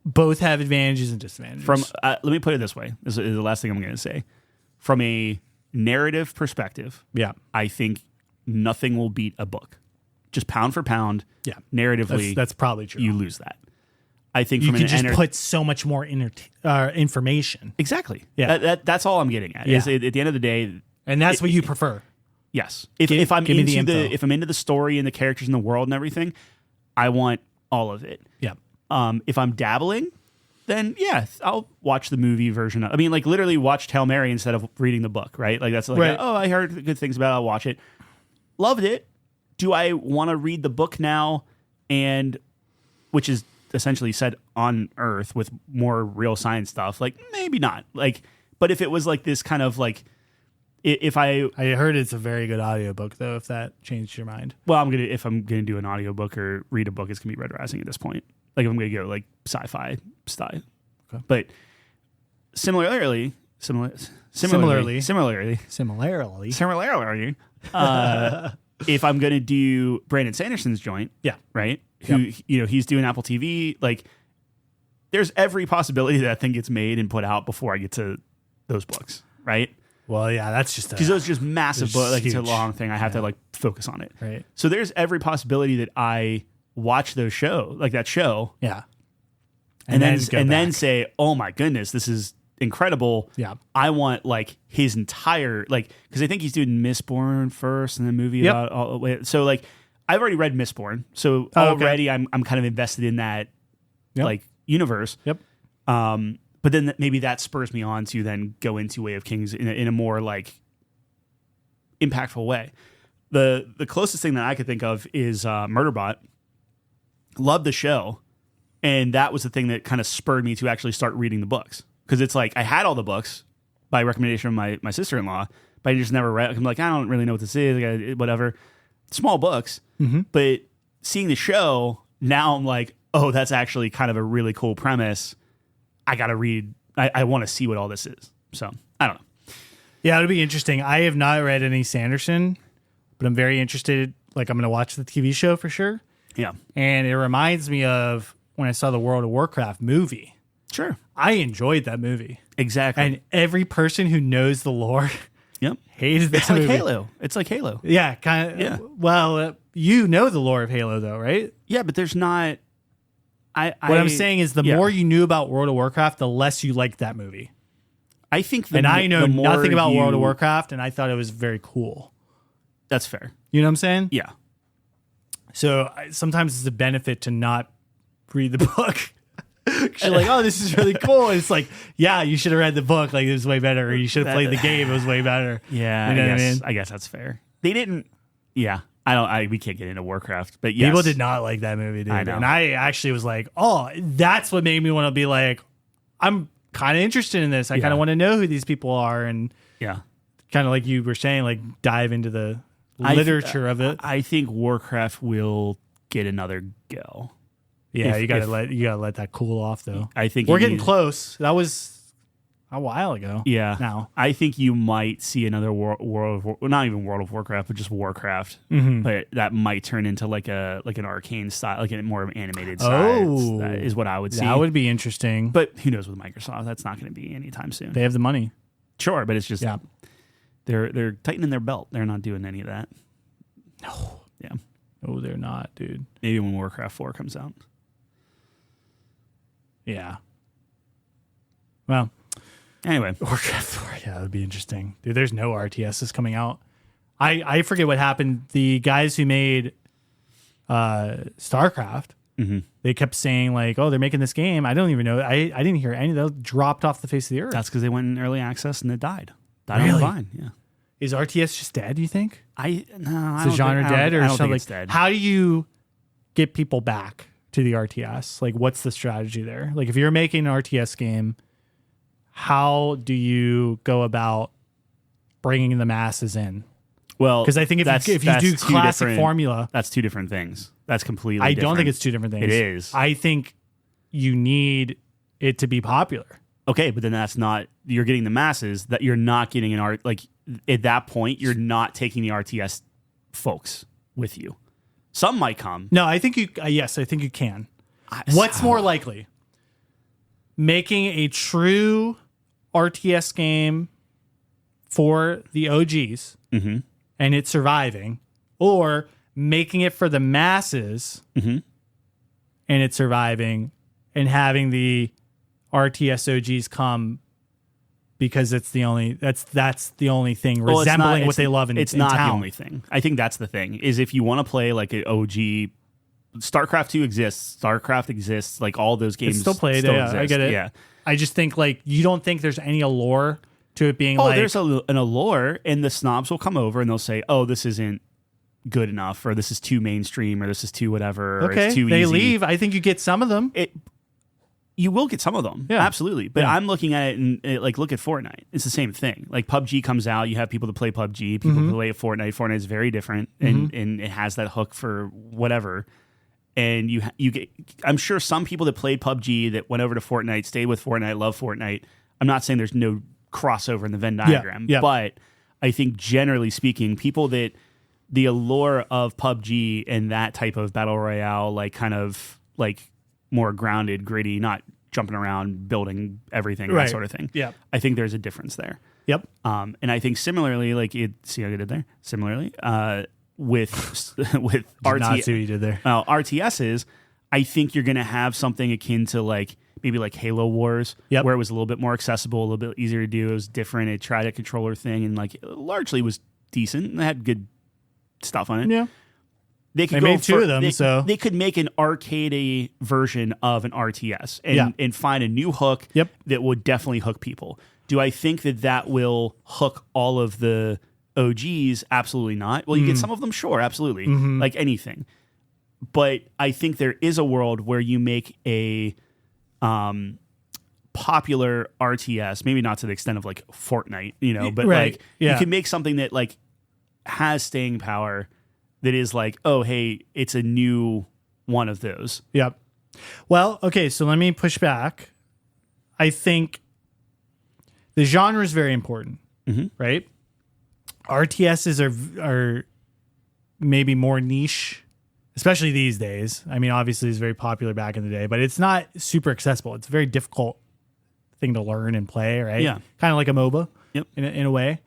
both have advantages and disadvantages. Let me put it this way. This is the last thing I'm going to say. From a narrative perspective, I think nothing will beat a book. Just pound for pound, narratively, that's probably true. You lose that. I think you can just put so much more information. Exactly. Yeah, that's all I'm getting at. Is at the end of the day, and that's what you prefer. Yes. If I'm into the story and the characters in the world and everything, I want all of it. Yeah. If I'm dabbling, then I'll watch the movie version. I mean, like literally watch Hail Mary instead of reading the book, right? Like that's like, right. I heard good things about it. I'll watch it. Loved it. Do I want to read the book now? And which is essentially set on Earth with more real science stuff. Like maybe not. Like, but if it was like this kind of like, if I heard it's a very good audiobook though, if that changed your mind. Well, if I'm gonna do an audiobook or read a book, it's gonna be Red Rising at this point. Like if I'm gonna go like sci-fi style. Okay. But similarly, if I'm gonna do Brandon Sanderson's joint, right? Who he's doing Apple TV, like there's every possibility that thing gets made and put out before I get to those books, right? Well, yeah, that's just because those are just massive books. Like huge. It's a long thing. I have to like focus on it. Right. So there's every possibility that I watch that show. Yeah. And then say, oh my goodness, this is incredible. Yeah. I want like his entire because I think he's doing Mistborn first and the movie about all. So like I've already read Mistborn, so already I'm kind of invested in that like universe. Yep. But then maybe that spurs me on to then go into Way of Kings in a more like impactful way. The closest thing that I could think of is Murderbot. Loved the show, and that was the thing that kind of spurred me to actually start reading the books. Because it's like I had all the books by recommendation of my sister-in-law, but I just never read. I'm like, I don't really know what this is, whatever. Small books, but seeing the show, now I'm like, oh, that's actually kind of a really cool premise. I got to read. I want to see what all this is. So I don't know. Yeah, it'll be interesting. I have not read any Sanderson, but I'm very interested. Like I'm going to watch the TV show for sure. Yeah. And it reminds me of when I saw the World of Warcraft movie. Sure. I enjoyed that movie. Exactly. And every person who knows the lore hated that movie. It's like Halo. Yeah, kind of. Yeah. Well, you know the lore of Halo though, right? Yeah, but there's not... What I'm saying is the more you knew about World of Warcraft, the less you liked that movie. I think I know nothing about World of Warcraft, and I thought it was very cool. That's fair. You know what I'm saying? Yeah. So sometimes it's a benefit to not read the book. You're like, oh, this is really cool. And it's like, yeah, you should have read the book. Like, it was way better. Or you should have played the game. It was way better. Yeah, you know what I mean? I guess that's fair. They didn't. Yeah, we can't get into Warcraft, but yes. People did not like that movie, dude. I know. And I actually was like, oh, that's what made me want to be like, I'm kind of interested in this. I kind of want to know who these people are, and kind of like you were saying, like dive into the literature of it. I think Warcraft will get another go. Yeah, you gotta let that cool off though. I think we're getting close. That was a while ago. Yeah. Now I think you might see another not even World of Warcraft, but just Warcraft. But that might turn into like an arcane style, like a more animated style. That is what I would see. That would be interesting. But who knows with Microsoft? That's not going to be anytime soon. They have the money. Sure, but it's just they're tightening their belt. They're not doing any of that. No. Yeah. No, they're not, dude. Maybe when Warcraft 4 comes out. Yeah. Well, anyway, Warcraft 4, that would be interesting. Dude, there's no RTSs coming out. I forget what happened. The guys who made StarCraft. They kept saying like, "Oh, they're making this game." I don't even know. I didn't hear any. They dropped off the face of the earth. That's because they went in early access and it died. Died Really? on the vine. Yeah. Is RTS just dead? Do you think? I Is the genre dead, or I don't something? think Like, it's dead. how do you get people back to the RTS? Like, what's the strategy there? Like, if you're making an RTS game, how do you go about bringing the masses in? Well, Because I think if you do two classic different- formula, that's two different things. That's completely. I different. don't think it's two different things. It is. I think you need it to be popular. Okay, but then that's not. You're getting the masses. That you're not getting an art. Like at that point, you're not taking the RTS folks with you. Some might come. No, I think you. Yes, I think you can. What's more likely? Making a true RTS game for the OGs and it surviving, or making it for the masses and it surviving, and having the RTS OGs come because it's the only that's the only thing resembling what they love in it's in not town. the only thing. I think that's the thing is if you want to play like an OG. StarCraft 2 exists. StarCraft exists. Like all those games It's still played. Still Yeah, exist. I get it. Yeah. I just think like you don't think there's any allure to it being Oh, like there's an allure, and the snobs will come over and they'll say, "Oh, this isn't good enough, or this is too mainstream, or this is too whatever, or okay. it's too They easy." leave. I think you get some of them. You will get some of them, Yeah. absolutely. But Yeah. I'm looking at it and like look at Fortnite. It's the same thing. Like PUBG comes out, you have people that play PUBG, people who play Fortnite. Fortnite is very different, and it has that hook for whatever. And you get. I'm sure some people that played PUBG that went over to Fortnite, stayed with Fortnite, love Fortnite. I'm not saying there's no crossover in the Venn diagram, yeah. but I think generally speaking, people that the allure of PUBG and that type of battle royale, like kind of like more grounded, gritty, not jumping around, building everything, Right. that sort of thing. Yeah. I think there's a difference there. Yep. And I think similarly, like see how I did there? Similarly, with Not see what you did there. RTSs, I think you're going to have something akin to like maybe like Halo Wars, Yep. where it was a little bit more accessible, a little bit easier to do. It was different. It tried a controller thing and like largely was decent. It had good stuff on it. Yeah. They could They go made two of them, so- they could make an arcade version of an RTS and, Yeah. and find a new hook Yep. that would definitely hook people. Do I think that will hook all of the OGs? Absolutely not. Well, you get some of them, sure, absolutely, like anything. But I think there is a world where you make a popular RTS, maybe not to the extent of like Fortnite, but Right. like Yeah. you can make something that like has staying power. That is like, oh, hey, it's a new one of those. Yep. Well, okay, so let me push back. I think the genre is very important, right? RTSs are maybe more niche, especially these days. I mean, obviously, it's very popular back in the day, but it's not super accessible. It's a very difficult thing to learn and play, right? Yeah. Kind of like a MOBA Yep. in a way.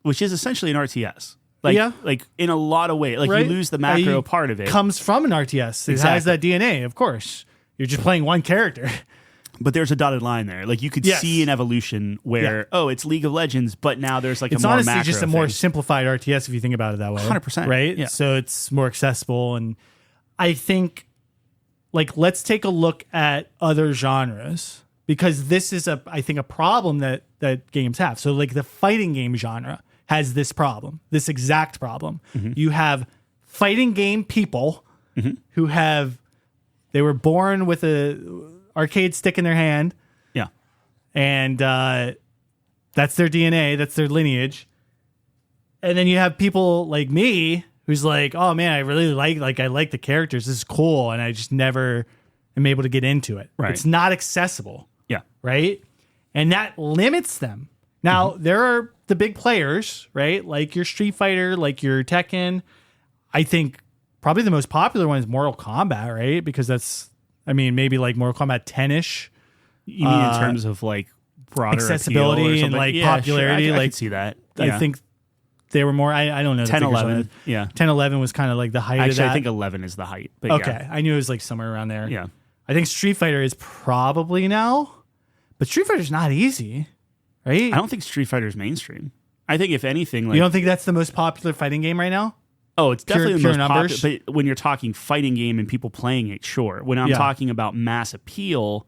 Which is essentially an RTS. Like, Yeah. like in a lot of ways. Like Right? you lose the macro You- part of it. Comes from an RTS. It has that DNA, of course. You're just playing one character. But there's a dotted line there. Like you could Yes. see an evolution where, it's League of Legends, but now there's like It's a more honestly macro just a more thing. simplified RTS if you think about it that way. 100%, Right? yeah. So it's more accessible. And I think, like, let's take a look at other genres because this is, I think, a problem that games have. So, like, the fighting game genre has this problem, this exact problem. You have fighting game people who they were born with a arcade stick in their hand, Yeah. and that's their DNA, that's their lineage. And then you have people like me who's like, oh man, I really I like the characters, this is cool, and I just never am able to get into it. Right. It's not accessible, Yeah. right? And that limits them. Now, there are the big players, right? Like your Street Fighter, like your Tekken. I think probably the most popular one is Mortal Kombat, right? Because that's, I mean, maybe like Mortal Kombat 10-ish. You mean in terms of like broader accessibility appeal or and, something? like, Yeah, popularity, Sure. I like, could see that. I Yeah. think they were more, I don't know. the 10, figures on 11. it. Yeah. 10, 11 was kind of like the height of Actually, that. I think 11 is the height. But Okay. Yeah. I knew it was like somewhere around there. Yeah. I think Street Fighter is probably now, but Street Fighter's not easy, right? I don't think Street Fighter is mainstream. I think if anything, like You don't think that's the most popular fighting game right now? Oh, it's definitely pure the most numbers? popular. But when you're talking fighting game and people playing it, sure. When I'm talking about mass appeal,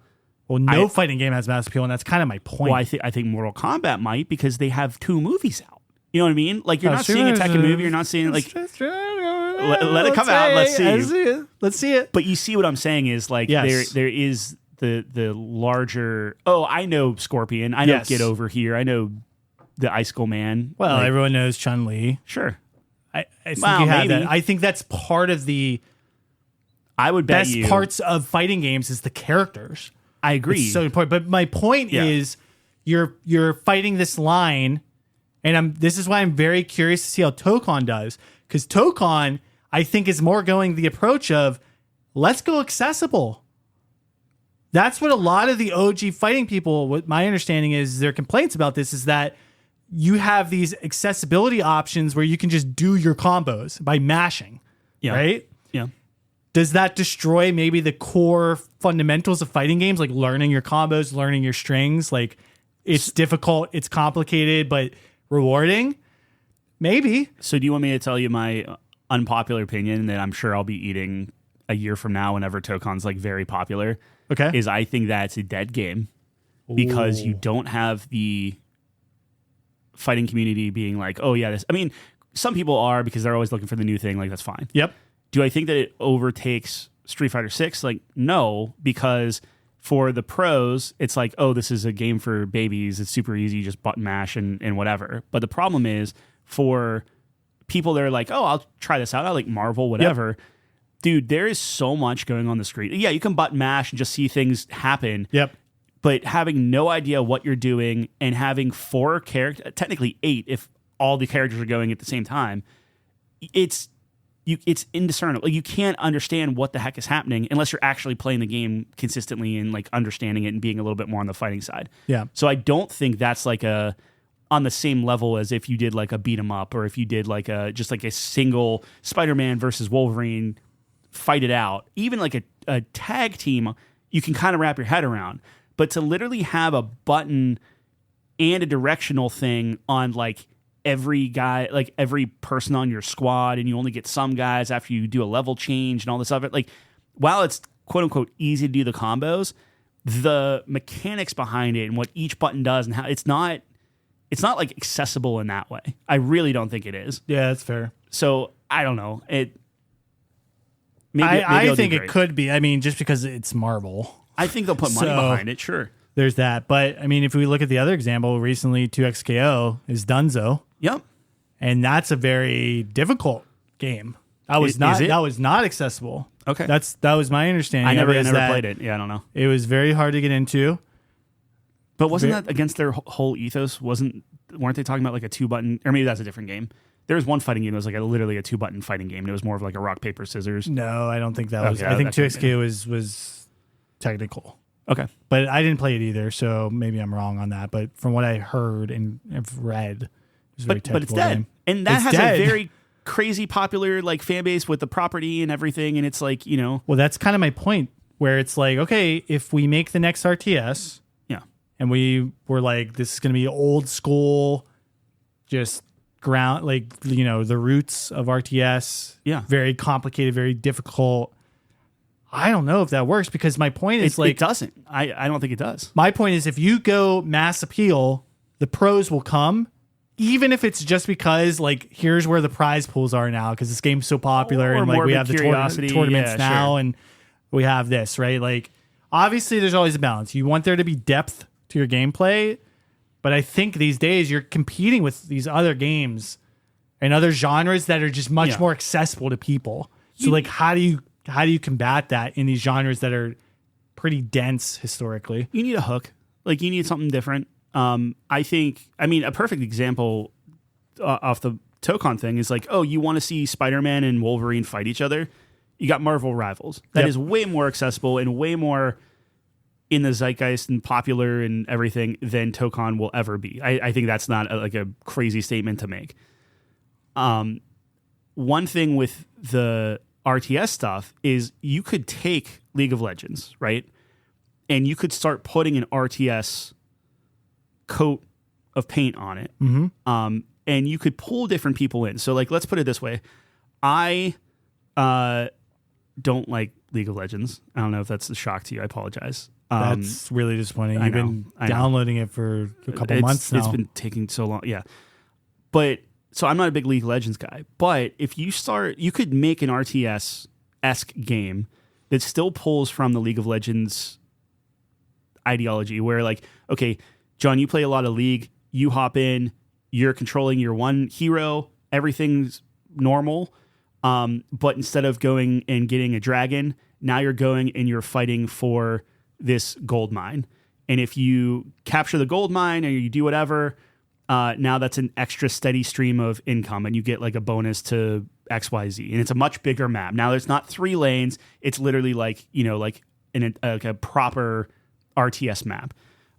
Well, no fighting game has mass appeal, and that's kind of my point. well, I think Mortal Kombat might because they have 2 movies out. You know what I mean? Like you're not seeing a Tekken movie, you're not seeing like let it come out. Let's see. Let's see it. But you see what I'm saying is like there is the larger. Oh, I know Scorpion. I know Get Over Here. I know the Icicle Man. Well, like, everyone knows Chun-Li. Sure. I think you have that. I think that's part of the I would bet best parts of fighting games is the characters. I agree. It's so important. But my point is you're fighting this line, and this is why I'm very curious to see how Tokon does. Because Tokon, I think, is more going the approach of let's go accessible. That's what a lot of the OG fighting people, what my understanding is, their complaints about this is that you have these accessibility options where you can just do your combos by mashing, right? Yeah. Does that destroy maybe the core fundamentals of fighting games, like learning your combos, learning your strings? Like it's difficult, it's complicated, but rewarding? Maybe. So do you want me to tell you my unpopular opinion that I'm sure I'll be eating a year from now whenever Tokon's like very popular? Okay. Is I think that's a dead game because you don't have the fighting community being like, oh yeah, this. I mean, some people are because they're always looking for the new thing. Like that's fine. Yep. Do I think that it overtakes Street Fighter 6? Like no, because for the pros, it's like, oh, this is a game for babies. It's super easy, you just button mash and whatever. But the problem is for people that are like, oh, I'll try this out. I like Marvel, whatever. Yep. Dude, there is so much going on the screen. Yeah, you can button mash and just see things happen. Yep. But having no idea what you're doing and having 4 characters, technically 8 if all the characters are going at the same time, it's indiscernible. Like, you can't understand what the heck is happening unless you're actually playing the game consistently and like understanding it and being a little bit more on the fighting side. Yeah. So I don't think that's like on the same level as if you did like a beat 'em up or if you did like a single Spider-Man versus Wolverine, fight it out. Even like a tag team, you can kind of wrap your head around. But to literally have a button and a directional thing on like every guy, like every person on your squad, and you only get some guys after you do a level change and all this other, like while it's quote unquote easy to do the combos, the mechanics behind it and what each button does and how it's not like accessible in that way. I really don't think it is. Yeah, that's fair. So I don't know. I think it could be. I mean, just because it's Marvel. I think they'll put money behind it, sure. There's that. But, I mean, if we look at the other example, recently 2XKO is Dunzo. Yep. And that's a very difficult game. That was not accessible. Okay. That was my understanding. I never played it. Yeah, I don't know. It was very hard to get into. But wasn't that against their whole ethos? Weren't they talking about like a 2-button, or maybe that's a different game? There was one fighting game that was like literally a 2-button fighting game, and it was more of like a rock, paper, scissors. No, I don't think that was. I think 2XKO was technical. Okay. But I didn't play it either, so maybe I'm wrong on that. But from what I heard and have read, it was very technical. But it's dead. Game. And that has a very crazy popular like fan base with the property and everything, and it's like, you know. Well, that's kind of my point, where it's like, okay, if we make the next RTS, and we were like, this is going to be old school, just ground, like, you know, the roots of RTS. Yeah. Very complicated, very difficult. I don't know if that works, because my point is it doesn't. I don't think it does. My point is, if you go mass appeal, the pros will come, even if it's just because like, here's where the prize pools are now, because this game's so popular, and like we have the tournaments now, and we have this, right? Like, obviously there's always a balance. You want there to be depth to your gameplay, but I think these days you're competing with these other games and other genres that are just much more accessible to people. So like, how do you combat that in these genres that are pretty dense historically? You need a hook. Like, you need something different. I mean, a perfect example off the Tokon thing is like, oh, you want to see Spider-Man and Wolverine fight each other? You got Marvel Rivals. That is way more accessible and way more in the zeitgeist and popular and everything than Tokon will ever be. I think that's not a crazy statement to make. One thing with the RTS stuff is you could take League of Legends, right? And you could start putting an RTS coat of paint on it. Mm-hmm. And you could pull different people in. So like, let's put it this way. I don't like League of Legends. I don't know if that's a shock to you. I apologize. That's really disappointing. I You've know, been I know. downloading it for a couple months now. It's been taking so long. Yeah. But so I'm not a big League of Legends guy. But if you could make an RTS-esque game that still pulls from the League of Legends ideology where like, okay, John, you play a lot of League. You hop in. You're controlling your one hero. Everything's normal. But instead of going and getting a dragon, now you're going and you're fighting for this gold mine. And if you capture the gold mine or you do whatever, now that's an extra steady stream of income and you get like a bonus to XYZ. And it's a much bigger map. Now there's not 3 lanes. It's literally like, like a proper RTS map.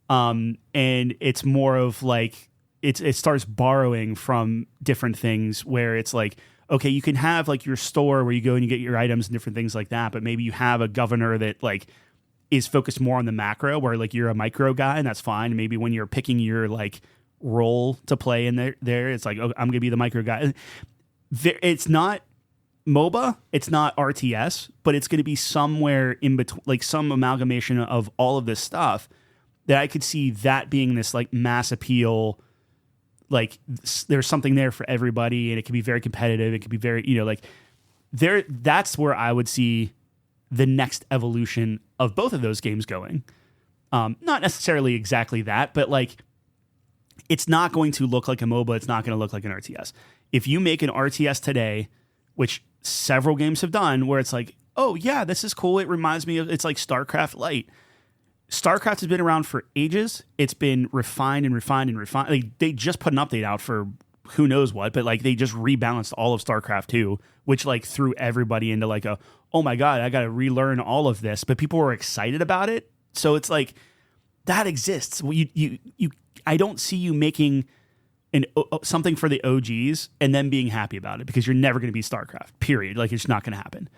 And it's more of like, it starts borrowing from different things where it's like, okay, you can have like your store where you go and you get your items and different things like that, but maybe you have a governor that like is focused more on the macro where like you're a micro guy and that's fine. And maybe when you're picking your like role to play in there, it's like, oh, I'm going to be the micro guy. It's not MOBA, it's not RTS, but it's going to be somewhere in between, like some amalgamation of all of this stuff that I could see that being this like mass appeal. Like there's something there for everybody and it can be very competitive. It can be very, like that's where I would see the next evolution of both of those games going. Not necessarily exactly that, but like it's not going to look like a MOBA. It's not going to look like an RTS. If you make an RTS today, which several games have done, where it's like, oh yeah, this is cool. It reminds me of, it's like StarCraft Lite. StarCraft has been around for ages. It's been refined and refined and refined. Like, they just put an update out for who knows what, but like they just rebalanced all of StarCraft 2, which like threw everybody into like oh my God, I got to relearn all of this. But people were excited about it. So it's like, that exists. I don't see you making something for the OGs and then being happy about it because you're never going to be StarCraft, period. Like, it's not going to happen.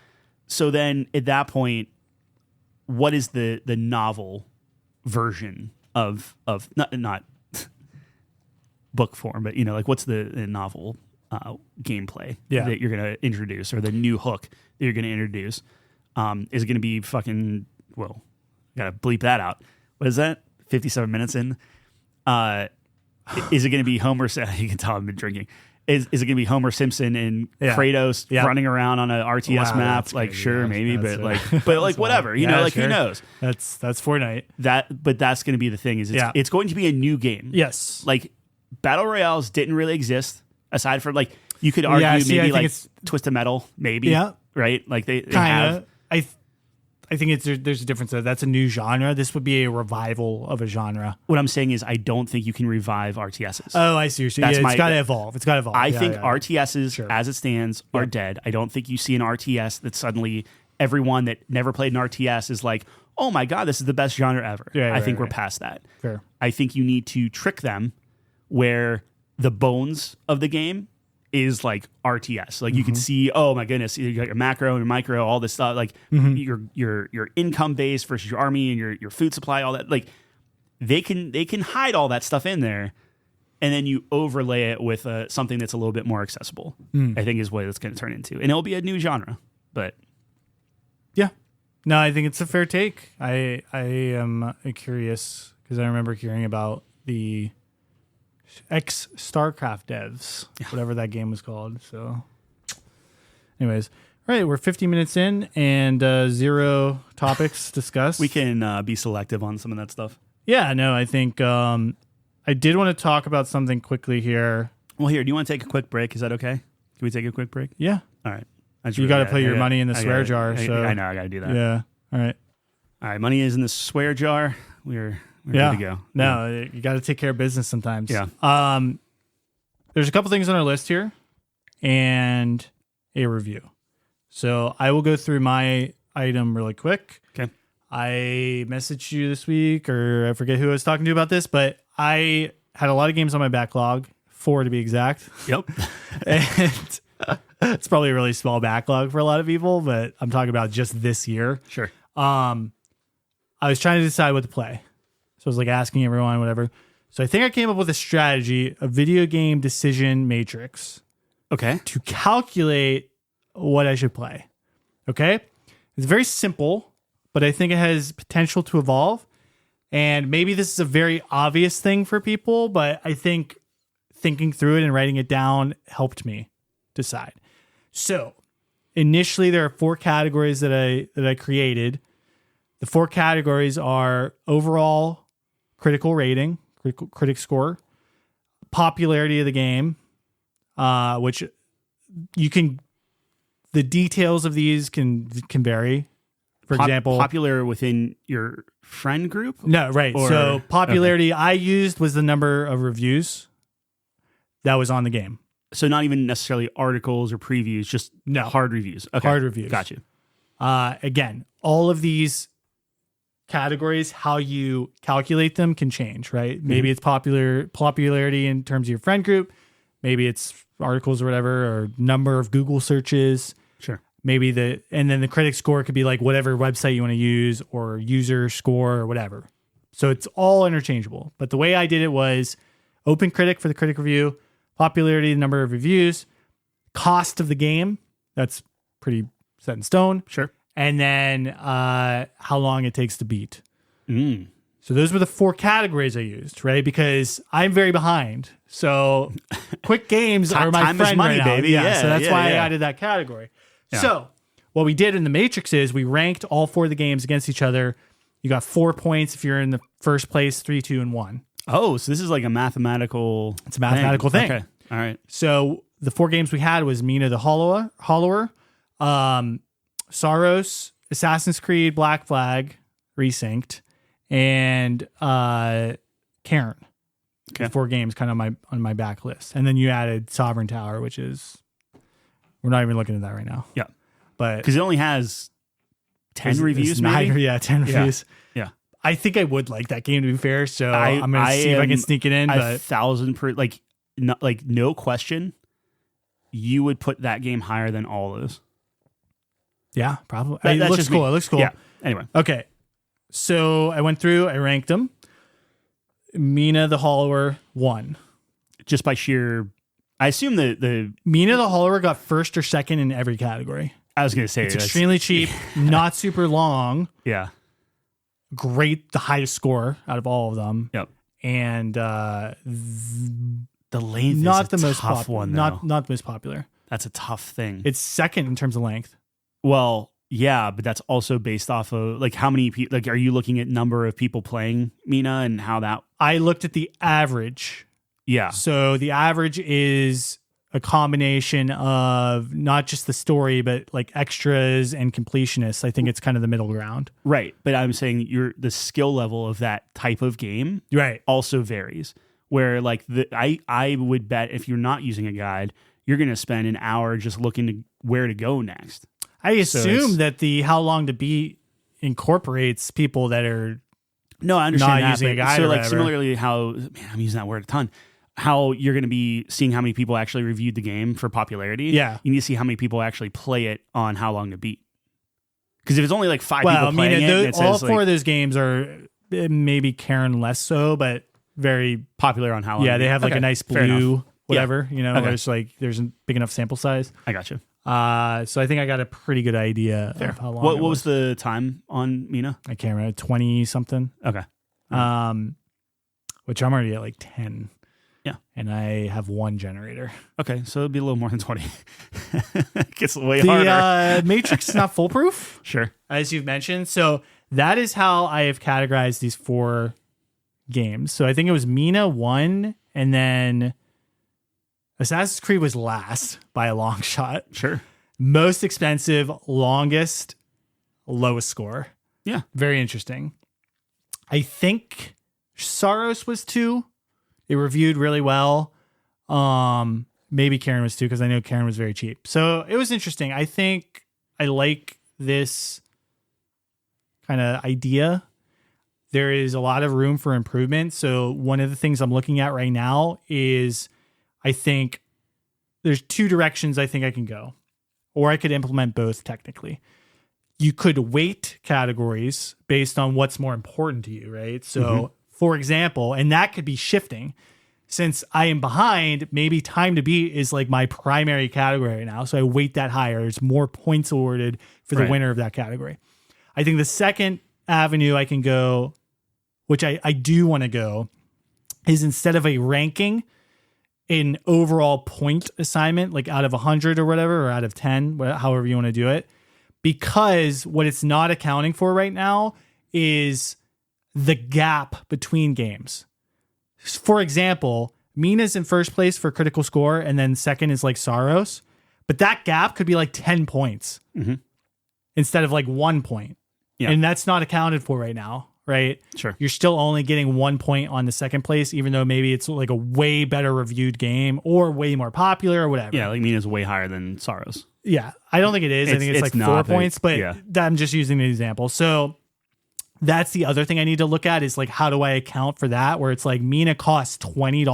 So then at that point, what is the novel version of not book form, but like what's the novel gameplay that you're going to introduce, or the new hook that you're going to introduce? Is it going to be fucking, well, gotta bleep that out. What is that? 57 minutes in. Is it going to be Homer? You can tell I've been drinking. Is it going to be Homer Simpson and Kratos running around on an RTS map? Like, sure, maybe, but like whatever. Who knows? That's Fortnite. But that's going to be the thing. It's going to be a new game. Yes. Like, battle royales didn't really exist aside from like, you could argue maybe like Twisted Metal, maybe. Yeah. Right. Like they have. I think there's a difference there. That's a new genre. This would be a revival of a genre. What I'm saying is I don't think you can revive RTSs. Oh, I see. It's got to evolve. I think RTSs, as it stands, are dead. I don't think you see an RTS that suddenly everyone that never played an RTS is like, oh my God, this is the best genre ever. I think we're past that. Fair. I think you need to trick them where the bones of the game is like RTS. Like, you can see, oh my goodness, you got your macro and your micro, all this stuff, like your income base versus your army and your food supply, all that. Like, they can hide all that stuff in there, and then you overlay it with something that's a little bit more accessible. I think is what it's going to turn into, and it'll be a new genre. But yeah, no, I think it's a fair take. I am curious because I remember hearing about the ex-StarCraft devs, whatever that game was called. So anyways, all right, we're 50 minutes in and 0 topics discussed. We can be selective on some of that stuff. Yeah, no, I think I did want to talk about something quickly here. Well, here, do you want to take a quick break? Is that okay? Can we take a quick break? Yeah. All right. You got to put your money in the swear jar. So I know, I got to do that. Yeah. All right, money is in the swear jar. We're good to go. No, you got to take care of business sometimes. Yeah. There's a couple things on our list here and a review. So I will go through my item really quick. Okay. I messaged you this week, or I forget who I was talking to about this, but I had a lot of games on my backlog, 4 to be exact. Yep. And it's probably a really small backlog for a lot of people, but I'm talking about just this year. Sure. I was trying to decide what to play. So I was like asking everyone, whatever. So I think I came up with a strategy, a video game decision matrix. Okay. To calculate what I should play. Okay? It's very simple, but I think it has potential to evolve. And maybe this is a very obvious thing for people, but I think thinking through it and writing it down helped me decide. So initially there are 4 categories that I created. The 4 categories are overall critical rating, critic score, popularity of the game, which the details of these can vary. For example, popular within your friend group? No, right. So popularity I used was the number of reviews that was on the game. So not even necessarily articles or previews, just hard reviews. Okay. Hard reviews. Got you. Again, all of these categories, how you calculate them can change, right? Maybe it's popularity in terms of your friend group. Maybe it's articles or whatever, or number of Google searches. Sure. Maybe and then the critic score could be like whatever website you want to use, or user score or whatever. So it's all interchangeable. But the way I did it was open critic for the critic review, popularity, the number of reviews, cost of the game. That's pretty set in stone. Sure. And then how long it takes to beat. Mm. So those were the 4 categories I used, right? Because I'm very behind. So quick games are my time friend is money, right now. baby. Yeah, so that's why I yeah. added that category. Yeah. So what we did in the Matrix is we ranked all 4 of the games against each other. You got 4 points if you're in the first place, 3, 2, and 1. Oh, so this is like a mathematical It's a mathematical thing. Okay. All right. So the 4 games we had was Mina the Hollower, Saros, Assassin's Creed, Black Flag, Resynced, and Karen. Okay. 4 games kind of on my back list. And then you added Sovereign Tower, which is, we're not even looking at that right now. Yeah. But because it only has 10 reviews, maybe? 10 reviews. Yeah. I think I would like that game, to be fair. So I'm going to see if I can sneak it in. But 1,000%, no question, you would put that game higher than all those. Yeah, probably. That's it looks just cool. me. It looks cool. Yeah. Anyway. Okay. So I went through, I ranked them. Mina the Hollower won. Just by sheer, I assume the Mina the Hollower got first or second in every category. I was going to say it's extremely cheap, not super long. Yeah. Great, the highest score out of all of them. Yep. And the length not is the most tough popular. one. Not the most popular. That's a tough thing. It's second in terms of length. Well, yeah, but that's also based off of how many people. Are you looking at number of people playing Mina and how that? I looked at the average. Yeah. So the average is a combination of not just the story, but like extras and completionists. I think it's kind of the middle ground. Right. But I'm saying the skill level of that type of game right. also varies. Where I would bet if you're not using a guide, you're going to spend an hour just looking to where to go next. I assume that the how long to beat incorporates people that are no, I understand not that, using a guide. So or whatever. Similarly, I'm using that word a ton. How you're going to be seeing how many people actually reviewed the game for popularity. Yeah, you need to see how many people actually play it on how long to beat. Because if it's only 5 people playing it all 4 of those games are maybe Karen less so, but very popular on how long. Yeah, they have a nice blue whatever, Okay. where it's there's a big enough sample size. I got you. So I think I got a pretty good idea of how long. What was the time on Mina? I can't remember, 20 something. Okay. Which I'm already at 10. Yeah. And I have 1 generator. Okay, so it'd be a little more than 20. It gets way harder. The Matrix is not foolproof. Sure. As you've mentioned. So that is how I have categorized these 4 games. So I think it was Mina 1, and then Assassin's Creed was last by a long shot. Sure. Most expensive, longest, lowest score. Yeah. Very interesting. I think Saros was 2. It reviewed really well. Maybe Karen was 2 because I know Karen was very cheap. So it was interesting. I think I like this kind of idea. There is a lot of room for improvement. So one of the things I'm looking at right now is I think there's 2 directions I think I can go, or I could implement both technically. You could weight categories based on what's more important to you, right? So, for example, and that could be shifting. since I am behind, maybe time to beat is like my primary category right now. So I weight that higher. There's more points awarded for the winner of that category. I think the second avenue I can go, which I do want to go, is instead of a ranking, an overall point assignment, like out of 100 or whatever, or out of 10, however you want to do it. Because what it's not accounting for right now is the gap between games. For example, Mina's in first place for critical score, and then second is like Saros. But that gap could be like 10 points instead of like 1 point. Yeah. And that's not accounted for right now, right? Sure. You're still only getting 1 point on the second place, even though maybe it's like a way better reviewed game or way more popular or whatever. Yeah, like Mina's way higher than Saros. Yeah, I don't think it is. I think it's like 4 points, but yeah. I'm just using an example. So that's the other thing I need to look at is like, how do I account for that? Where it's like Mina costs $20,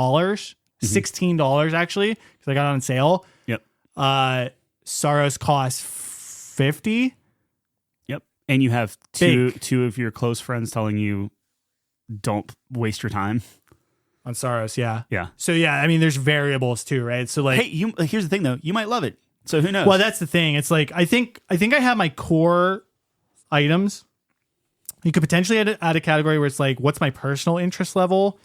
$16 actually, because I got it on sale. Yep. Saros costs $50. Yep. And you have two of your close friends telling you, don't waste your time. On Saros, yeah. Yeah. So yeah, I mean, there's variables too, right? So like, hey, here's the thing though, you might love it. So who knows? Well, that's the thing. It's like I think I have my core items. You could potentially add a category where it's like, what's my personal interest level?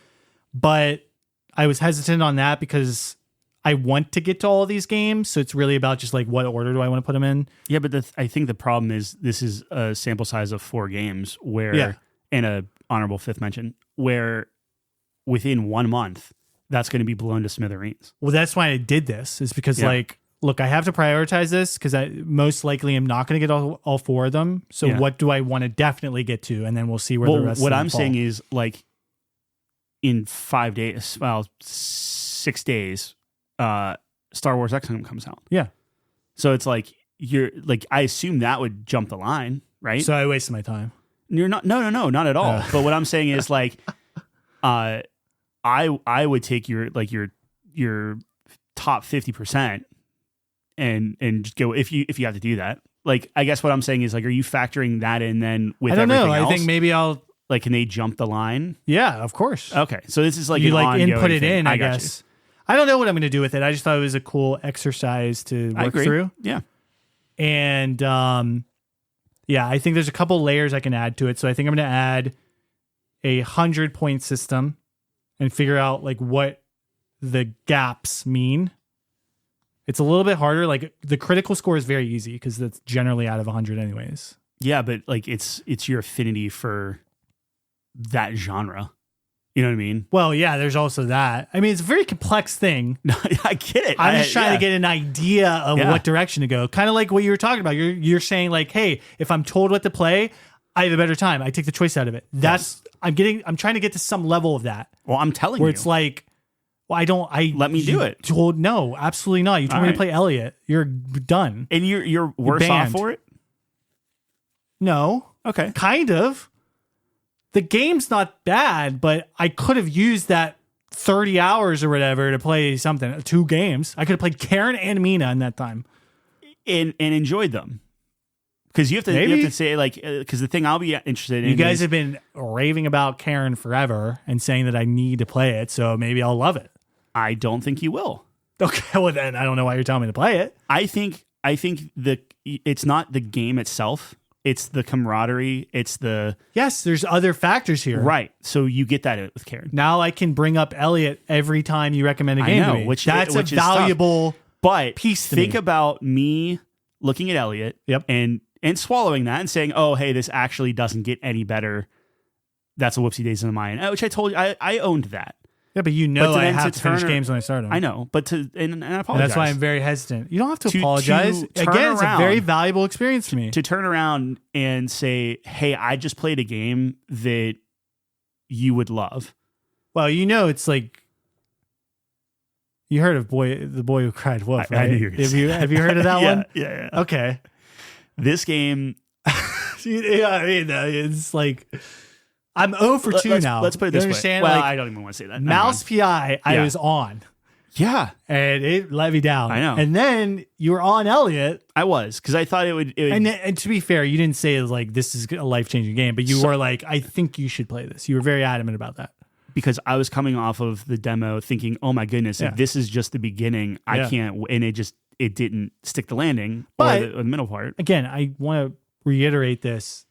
But I was hesitant on that because I want to get to all of these games. So it's really about just like, what order do I want to put them in? Yeah, but I think the problem is this is a sample size of 4 games where, and a honorable fifth mention, where within 1 month, that's going to be blown to smithereens. Well, that's why I did this, is because like, look, I have to prioritize this because I most likely am not going to get all 4 of them. So what do I want to definitely get to? And then we'll see where the rest what of them I'm fall. saying is like in 5 days, 6 days, Star Wars XCOM comes out. Yeah. So it's like, I assume that would jump the line, right? So I wasted my time. You're not, no, not at all. But what I'm saying is like, I would take your top 50% and just go, if you have to do that. Like, I guess what I'm saying is like, are you factoring that in then with everything else? I don't know. I think maybe I'll like, can they jump the line? Yeah, of course. Okay. So this is like, you an like input it thing. in, I guess. I don't know what I'm going to do with it. I just thought it was a cool exercise to work through. Yeah. And I think there's a couple layers I can add to it. So I think I'm going to add a 100-point system and figure out like what the gaps mean. It's a little bit harder. Like the critical score is very easy because that's generally out of 100 anyways. Yeah, but like it's your affinity for that genre. You know what I mean? Well, yeah, there's also that. I mean, it's a very complex thing. I get it. I'm just trying to get an idea of what direction to go. Kind of like what you were talking about. You're saying like, hey, if I'm told what to play, I have a better time. I take the choice out of it. I'm trying to get to some level of that. Well, I'm telling you. Where it's like, well, let me do it. No, absolutely not. You told me to play Elliot. You're done. And you're worse off for it? No. Okay. Kind of. The game's not bad, but I could have used that 30 hours or whatever to play 2 games. I could have played Karen and Mina in that time. And enjoyed them. Because you have to say, like, because the thing I'll be interested in. You guys have been raving about Karen forever and saying that I need to play it, so maybe I'll love it. I don't think you will. Okay, well then I don't know why you're telling me to play it. I think it's not the game itself. It's the camaraderie. It's the... Yes, there's other factors here. Right. So you get that with Karen. Now I can bring up Elliot every time you recommend a game to me. That's a valuable piece to me. Think about me looking at Elliot and swallowing that and saying, oh, hey, this actually doesn't get any better. That's a whoopsie daisy on my end. Which I told you, I owned that. Yeah, but I have to finish games when I start them. I know, but and I apologize. And that's why I'm very hesitant. You don't have to apologize. Again, it's a very valuable experience for me. To turn around and say, hey, I just played a game that you would love. Well, it's like, you heard of the boy who cried wolf, right? I knew you were gonna say have you heard of that one? Yeah. Okay. This game... it's like... I'm 0 for 2 now. Let's put it this way. Well, I don't even want to say that. Mouse PI, I was on. Yeah. And it let me down. I know. And then you were on Elliot. I was, because I thought it would... And to be fair, you didn't say like, this is a life-changing game, but you were like, I think you should play this. You were very adamant about that. because I was coming off of the demo thinking, oh my goodness, if this is just the beginning, I can't, and it didn't stick the landing but, or the middle part. Again, I want to reiterate this.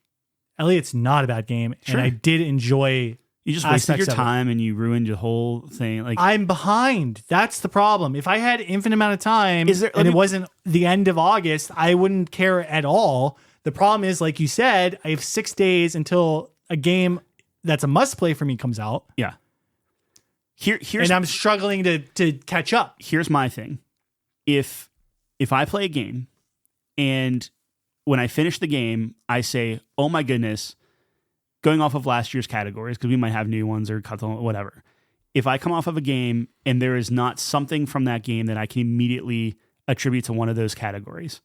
Elliot's not a bad game, and I did enjoy. You just wasted your time and you ruined your whole thing. Like, I'm behind. That's the problem. If I had infinite amount of time and it wasn't the end of August, I wouldn't care at all. The problem is, like you said, I have 6 days until a game that's a must play for me comes out. Yeah. Here's and I'm struggling to catch up. Here's my thing. If I play a game and when I finish the game, I say, oh my goodness, going off of last year's categories, because we might have new ones or whatever. If I come off of a game and there is not something from that game that I can immediately attribute to one of those categories,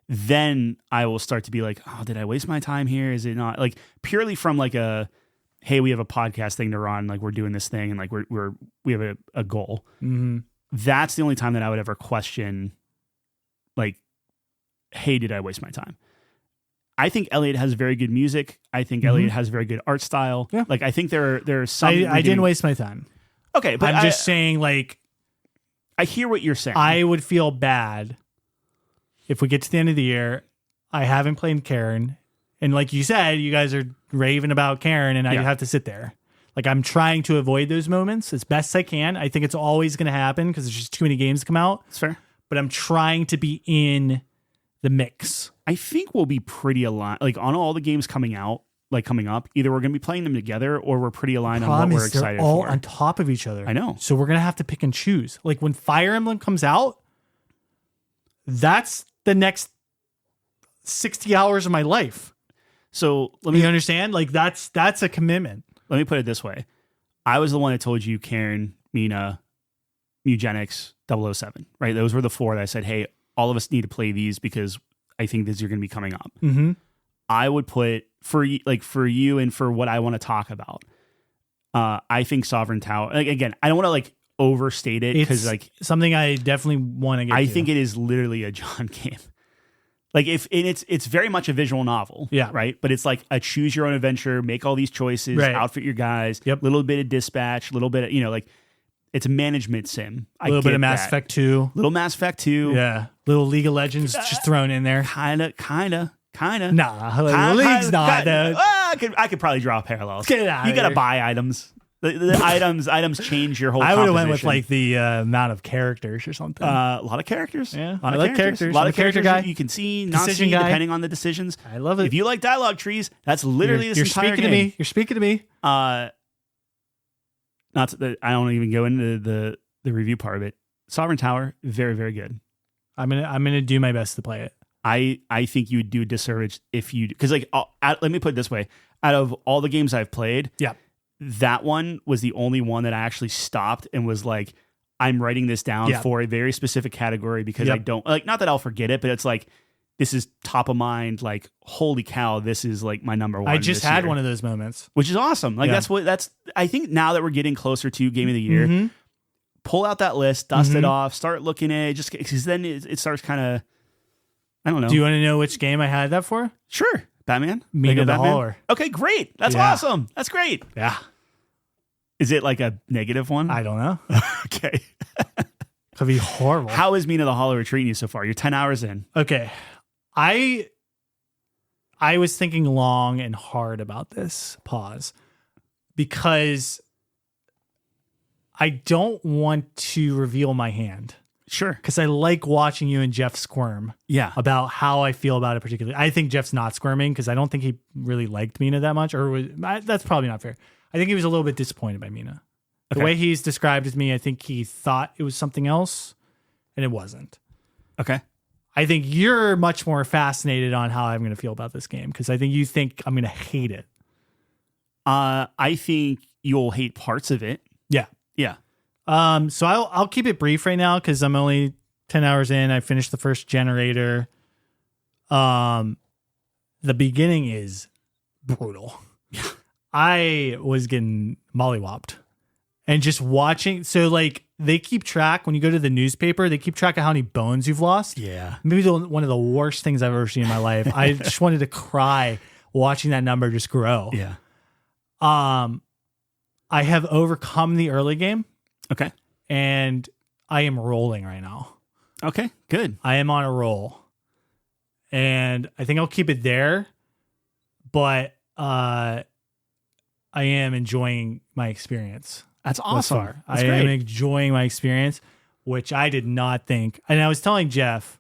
then I will start to be like, oh, did I waste my time here? Is it not like purely from like hey, we have a podcast thing to run, like we're doing this thing and like we have a goal. Mm-hmm. That's the only time that I would ever question, like, hey, did I waste my time? I think Elliot has very good music. I think Elliot has very good art style. Yeah. Like, I think there are some. I didn't waste my time. Okay, but I'm just saying, like, I hear what you're saying. I would feel bad if we get to the end of the year. I haven't played Karen, and like you said, you guys are raving about Karen, and I have to sit there. Like, I'm trying to avoid those moments as best I can. I think it's always going to happen because there's just too many games to come out. That's fair. But I'm trying to be in the mix. I think we'll be pretty aligned. Like, on all the games coming out, like coming up, either we're going to be playing them together or we're pretty aligned on what we're excited they're all for. on top of each other. I know. So we're going to have to pick and choose. Like, when Fire Emblem comes out, that's the next 60 hours of my life. So you understand? Like, that's a commitment. Let me put it this way. I was the one that told you Karen, Mina, Mugenics, 007, right? Those were the 4 that I said, hey, all of us need to play these because I think these are going to be coming up. Mm-hmm. I would put for you and for what I want to talk about. I think Sovereign Tower, like, again, I don't want to like overstate it because like something I definitely want to get. I think it is literally a John game. Like, it's very much a visual novel, right? But it's like a choose your own adventure, make all these choices, outfit your guys, little bit of dispatch, little bit of, like, it's a management sim. A little bit of Mass Effect 2. Little Mass Effect 2. Yeah. Little League of Legends just thrown in there. Kinda. Nah, League's not. I could probably draw parallels. Get out you got to here. buy items. The items change your whole I would have composition. went with like the amount of characters or something. A lot of characters. Yeah, I like characters. A lot I'm of a character characters guy. you can see, not Decision see, guy. depending on the decisions. I love it. If you like dialogue trees, that's literally this entire speaking game. to me. You're speaking to me. Not that I don't even go into the review part of it. Sovereign Tower, very, very good. I'm gonna do my best to play it. I think you would do a disservice if you, because like let me put it this way: out of all the games I've played, that one was the only one that I actually stopped and was like, I'm writing this down for a very specific category because I don't like, not that I'll forget it, but it's like, this is top of mind. Like, holy cow, this is like my number one. I just had one of those moments, which is awesome. Like that's I think now that we're getting closer to Game of the Year, pull out that list, dust it off, start looking at it, just because then it starts kind of, I don't know. Do you want to know which game I had that for? Sure. Batman? Mina the Batman? Hauler. Okay, great. That's awesome. That's great. Yeah. Is it like a negative one? I don't know. Okay. Could be horrible. How is Mina the Hauler treating you so far? You're 10 hours in. Okay. I was thinking long and hard about this pause because I don't want to reveal my hand. Sure. Because I like watching you and Jeff squirm. Yeah. About how I feel about it particularly. I think Jeff's not squirming because I don't think he really liked Mina that much. That's probably not fair. I think he was a little bit disappointed by Mina. The way he's described it to me, I think he thought it was something else, and it wasn't. Okay. I think you're much more fascinated on how I'm going to feel about this game because I think you think I'm going to hate it. I think you'll hate parts of it. Yeah. Yeah. So I'll keep it brief right now because I'm only 10 hours in. I finished the first generator. The beginning is brutal. I was getting mollywopped and just watching. So like they keep track when you go to the newspaper, they keep track of how many bones you've lost. Yeah. Maybe one of the worst things I've ever seen in my life. I just wanted to cry watching that number just grow. Yeah. I have overcome the early game Okay. and I am rolling right now. Okay. Good. I am on a roll. And I think I'll keep it there, but I am enjoying my experience. That's thus awesome. far. That's I great. am enjoying my experience, which I did not think. And I was telling Jeff,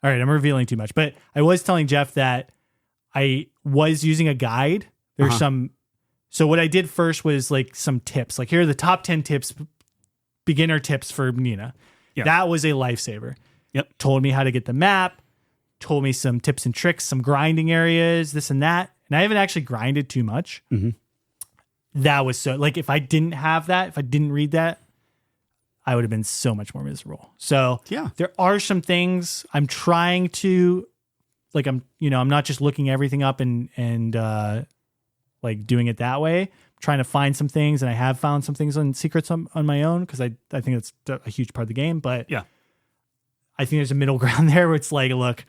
all right, I'm revealing too much, but I was telling Jeff that I was using a guide. There's some. So what I did first was like some tips. Like here are the top 10 tips, beginner tips for Nina. Yeah. That was a lifesaver. Yep. Told me how to get the map. Told me some tips and tricks, some grinding areas, this and that. And I haven't actually grinded too much. Mm-hmm. That was so, like, if I didn't have that, if I didn't read that, I would have been so much more miserable. So Yeah. there are some things I'm trying to, like, I'm not just looking everything up and like doing it that way. I'm trying to find some things, and I have found some things on secrets on my own, because I think it's a huge part of the game. But Yeah. I think there's a middle ground there where it's like, look,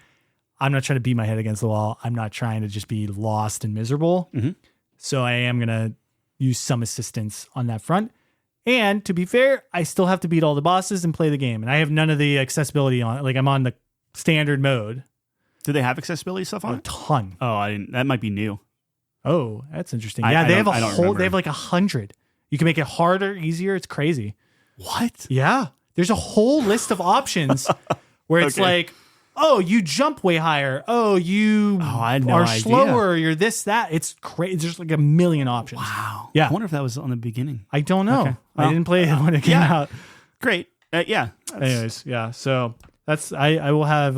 I'm not trying to beat my head against the wall. I'm not trying to just be lost and miserable. Mm-hmm. So I am going to use some assistance on that front. And to be fair, I still have to beat all the bosses and play the game. And I have none of the accessibility on. Like, I'm on the standard mode. Do they have accessibility stuff on A it? ton. Oh, I didn't. That might be new. Oh, that's interesting. I Yeah, they have a don't whole. remember. They have like 100. You can make it harder, easier. It's crazy. What? Yeah, there's a whole list of options where it's Okay. like, oh, you jump way higher. Oh, you I had no are idea. slower. You're this, that. It's crazy. There's like a million options. Wow. Yeah. I wonder if that was on the beginning. I don't know. Okay. I Well, didn't play it when it came yeah. out. Great. Yeah. That's- Anyways, yeah. So that's I will have.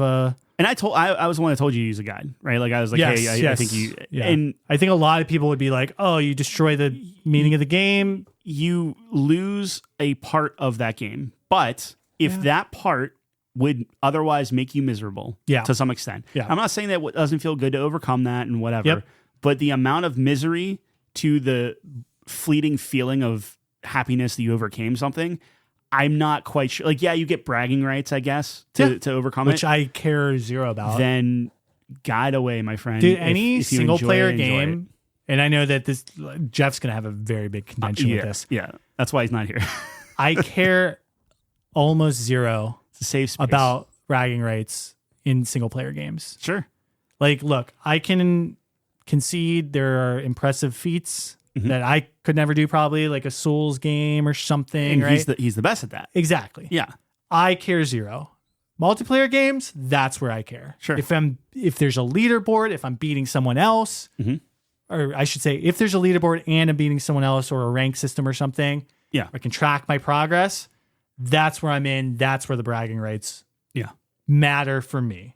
And I was the one that told you to use a guide, right? Like I was like, Yes, hey, I yes. think you Yeah. and I think a lot of people would be like, oh, you destroy the meaning of the game. you lose a part of that game. But if that part would otherwise make you miserable to some extent. Yeah. I'm not saying that it doesn't feel good to overcome that and whatever, Yep. but the amount of misery to the fleeting feeling of happiness that you overcame something, I'm not quite sure. Like, yeah, you get bragging rights, I guess, to overcome Which it. I care zero about. Then guide away, my friend. Dude, If- any if you single enjoy player it, enjoy game, and I know that this Jeff's gonna have a very big contention with this. Yeah, that's why he's not here. I care almost zero It's a safe space. about bragging rights in single player games. Sure. Like, look, I can concede there are impressive feats Mm-hmm. that I could never do, probably like a Souls game or something, And right? he's the best at that. Exactly. Yeah. I care zero. Multiplayer games, that's where I care. Sure. If there's a leaderboard, if I'm beating someone else, Mm-hmm. or I should say, if there's a leaderboard and I'm beating someone else, or a rank system or something, Yeah. I can track my progress. That's where I'm in. That's where the bragging rights Yeah. matter for me.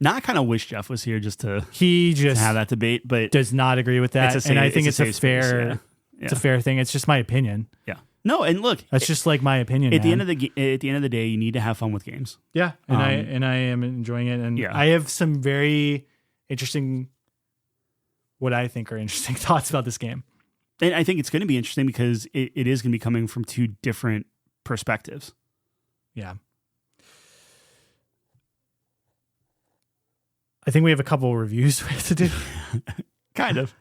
Now I kind of wish Jeff was here just to He just have that debate, but does not agree with that, It's a safe- and I think it's it's a a safe space, fair, yeah. it's a Yeah. fair thing. It's just my opinion. yeah. No, and look, That's just like my opinion. at the man. end of the day, you need to have fun with games. Yeah, and I am enjoying it, and Yeah. I have some very interesting, what I think are interesting thoughts about this game. And I think it's going to be interesting because it is going to be coming from two different perspectives. Yeah, I think we have a couple of reviews we have to do. Kind of.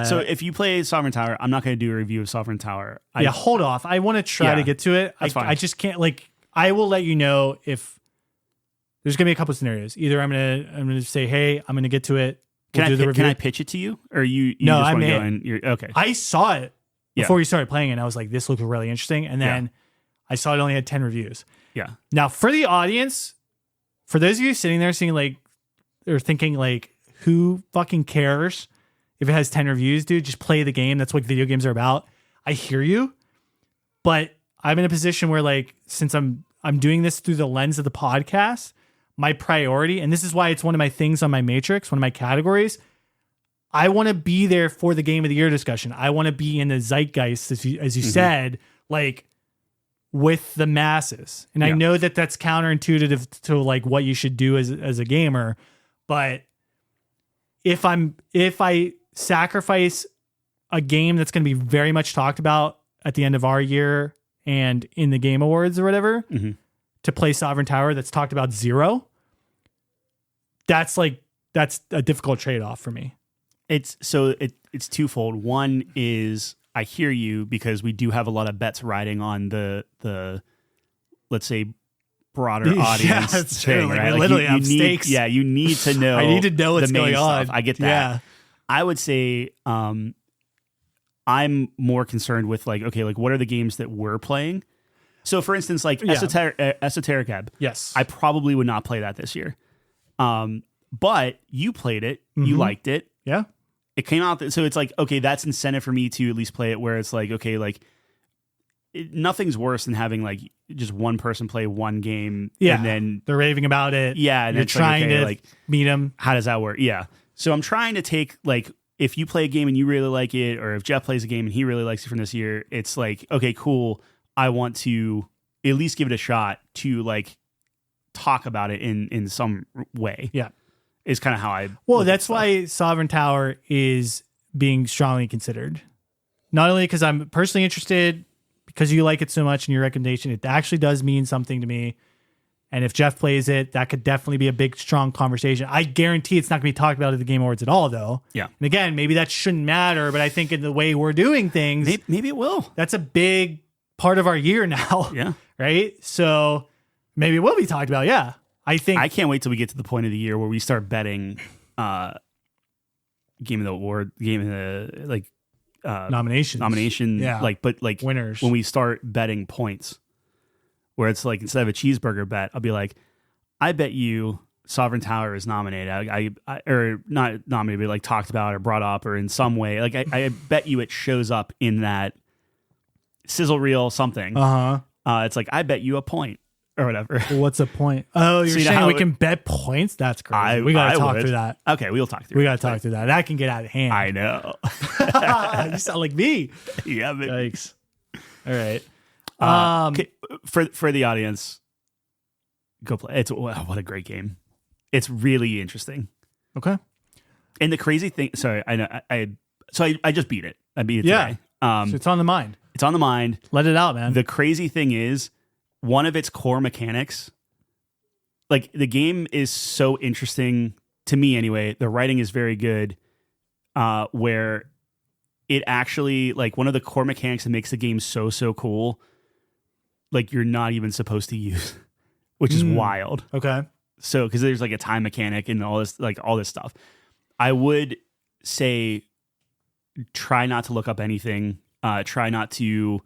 So if you play Sovereign Tower, I'm not going to do a review of Sovereign Tower. Hold off. I want to try Yeah, to get to it. that's fine. I just can't. Like, I will let you know if there's gonna be a couple of scenarios. Either I'm gonna say, hey, I'm gonna get to it. We'll do the review. Can I pitch it to you, or you No, just I'm want to go in. and you're okay? I saw it Yeah. before we started playing, and I was like, this looks really interesting. And then I saw it only had 10 reviews. Yeah. Now, for the audience, for those of you sitting there seeing like, or thinking like, who fucking cares if it has 10 reviews, dude? Just play the game. That's what video games are about. I hear you, but I'm in a position where, like, since I'm doing this through the lens of the podcast, my priority, and this is why it's one of my things on my matrix, one of my categories, I want to be there for the game of the year discussion. I want to be in the zeitgeist, as you said, like, with the masses. And I Yeah. know that that's counterintuitive to like what you should do as a gamer, but if I sacrifice a game that's going to be very much talked about at the end of our year and in the Game Awards or whatever, to play Sovereign Tower that's talked about zero, that's a difficult trade-off for me. It's twofold. One is I hear you, because we do have a lot of bets riding on the let's say broader audience it's thing, true. Like, right? we literally have need, stakes. Yeah, you need to know. I need to know what's the main going on. stuff. I get that. Yeah. I would say I'm more concerned with like, okay, like what are the games that we're playing? So for instance, like Esoteric Ebb. Yes. I probably would not play that this year. But you played it, you liked it. Yeah. It came out, so it's like, okay, that's incentive for me to at least play it, where it's like, okay, like nothing's worse than having like just one person play one game. Yeah. And then they're raving about it. yeah. And you're it's trying like, okay, to like, meet them. how does that work? Yeah. So I'm trying to take like, if you play a game and you really like it, or if Jeff plays a game and he really likes it from this year, it's like, okay, cool. I want to at least give it a shot to like talk about it in some way. Yeah. Is kind of how I. Well, that's why Sovereign Tower is being strongly considered. Not only because I'm personally interested, because you like it so much in your recommendation, it actually does mean something to me. And if Jeff plays it, that could definitely be a big, strong conversation. I guarantee it's not going to be talked about at the Game Awards at all, though. Yeah. And again, maybe that shouldn't matter, but I think in the way we're doing things, maybe it will. that's a big part of our year now. Yeah. Right? So maybe it will be talked about. Yeah. I can't wait till we get to the point of the year where we start betting game of the like nomination. Yeah. Like, but like Winners. when we start betting points, where it's like, instead of a cheeseburger bet, I'll be like, I bet you Sovereign Tower is nominated. I or not nominated, but like talked about or brought up or in some way. Like I bet you it shows up in that sizzle reel something. It's like, I bet you a point or whatever. What's the point? Oh, you're saying we can bet points? That's crazy. We got to talk through that. Okay, we'll talk through We got to talk through that. That can get out of hand. I know. You sound like me. Yeah, but Yikes. All right. For the audience, go play. It's what a great game. It's really interesting. Okay. And the crazy thing, sorry, I know I just beat it. I beat it today. So it's on the mind. It's on the mind. Let it out, man. The crazy thing is, one of its core mechanics, like the game is so interesting to me anyway. The writing is very good, where it actually, like, one of the core mechanics that makes the game so cool, like, you're not even supposed to use, which is wild. Okay. So, because there's like a time mechanic and all this stuff. I would say try not to look up anything. Try not to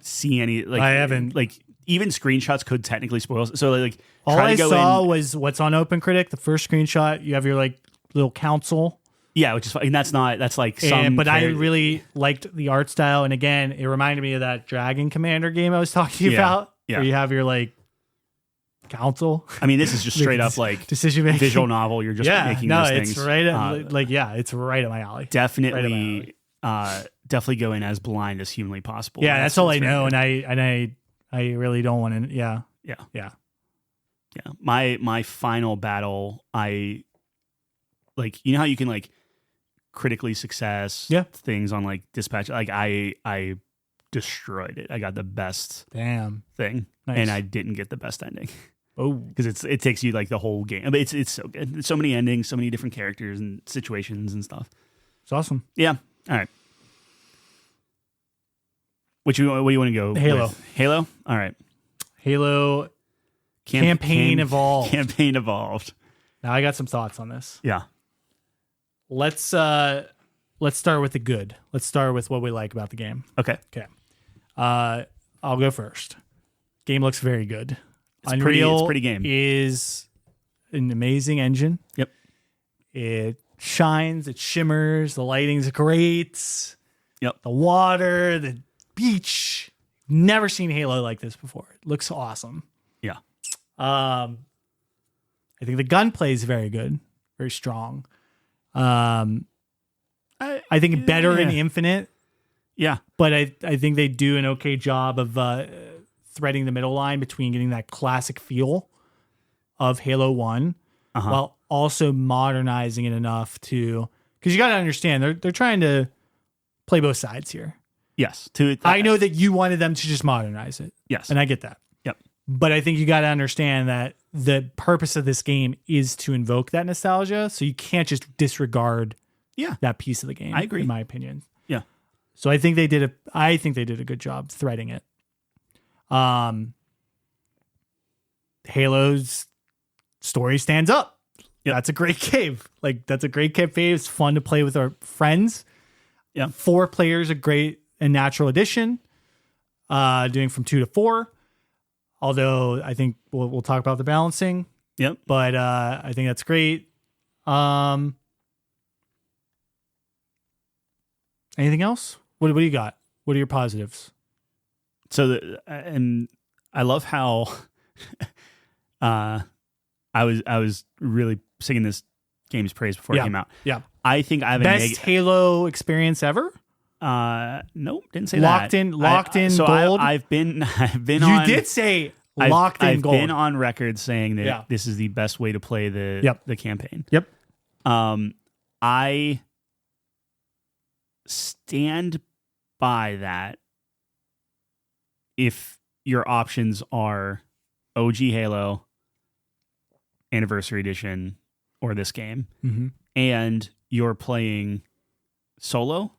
see any, like, I haven't, like, even screenshots could technically spoil. So like all I saw was what's on OpenCritic. The first screenshot, you have your like little council. Yeah, which is fine. And that's like some. But I really liked the art style, and again, it reminded me of that Dragon Commander game I was talking about. Yeah. Where you have your like council. I mean, this is just straight up like decision making, visual novel. You're just making those things. It's right at, it's right at my alley. Definitely, definitely go in as blind as humanly possible. Yeah, that's all I know, and I really don't want to. Yeah. My final battle, I like, you know how you can like critically success things on like Dispatch. Like I destroyed it. I got the best thing, and I didn't get the best ending. Oh, because it takes you like the whole game. I mean, it's so good. There's so many endings, so many different characters and situations and stuff. It's awesome. Yeah. All right. What do you want to go? Halo. With? Halo. All right. Halo. Campaign evolved. Campaign evolved. Now I got some thoughts on this. Yeah. Let's start with the good. Let's start with what we like about the game. Okay. I'll go first. Game looks very good. It's Unreal pretty game. Is an amazing engine. Yep. It shines, it shimmers, the lighting's great. Yep. The water, the beach. Never seen Halo like this before. It looks awesome. Yeah. I think the gunplay is very good, very strong. I think better in Infinite. Yeah. But I think they do an okay job of threading the middle line between getting that classic feel of Halo 1 while also modernizing it enough to, because you got to understand they're trying to play both sides here. Yes. I know that you wanted them to just modernize it. Yes. And I get that. Yep. But I think you got to understand that the purpose of this game is to invoke that nostalgia. So you can't just disregard Yeah. that piece of the game. I agree. In my opinion. Yeah. So I think they did a good job threading it. Halo's story stands up. Yep. That's a great game. Like, that's a great campaign. It's fun to play with our friends. Yeah. 4 players, a great and natural addition. Doing from 2 to 4. Although I think we'll talk about the balancing. Yep. But I think that's great. Anything else? What do you got? What are your positives? So, and I love how I was really singing this game's praise before it came out. Yeah. I think I have best Halo experience ever. Nope, didn't say locked that. Locked in so gold. I've been You on. did say locked in gold. I've been on record saying that this is the best way to play the campaign. Yep. I stand by that. If your options are OG Halo, Anniversary Edition, or this game, and you're playing solo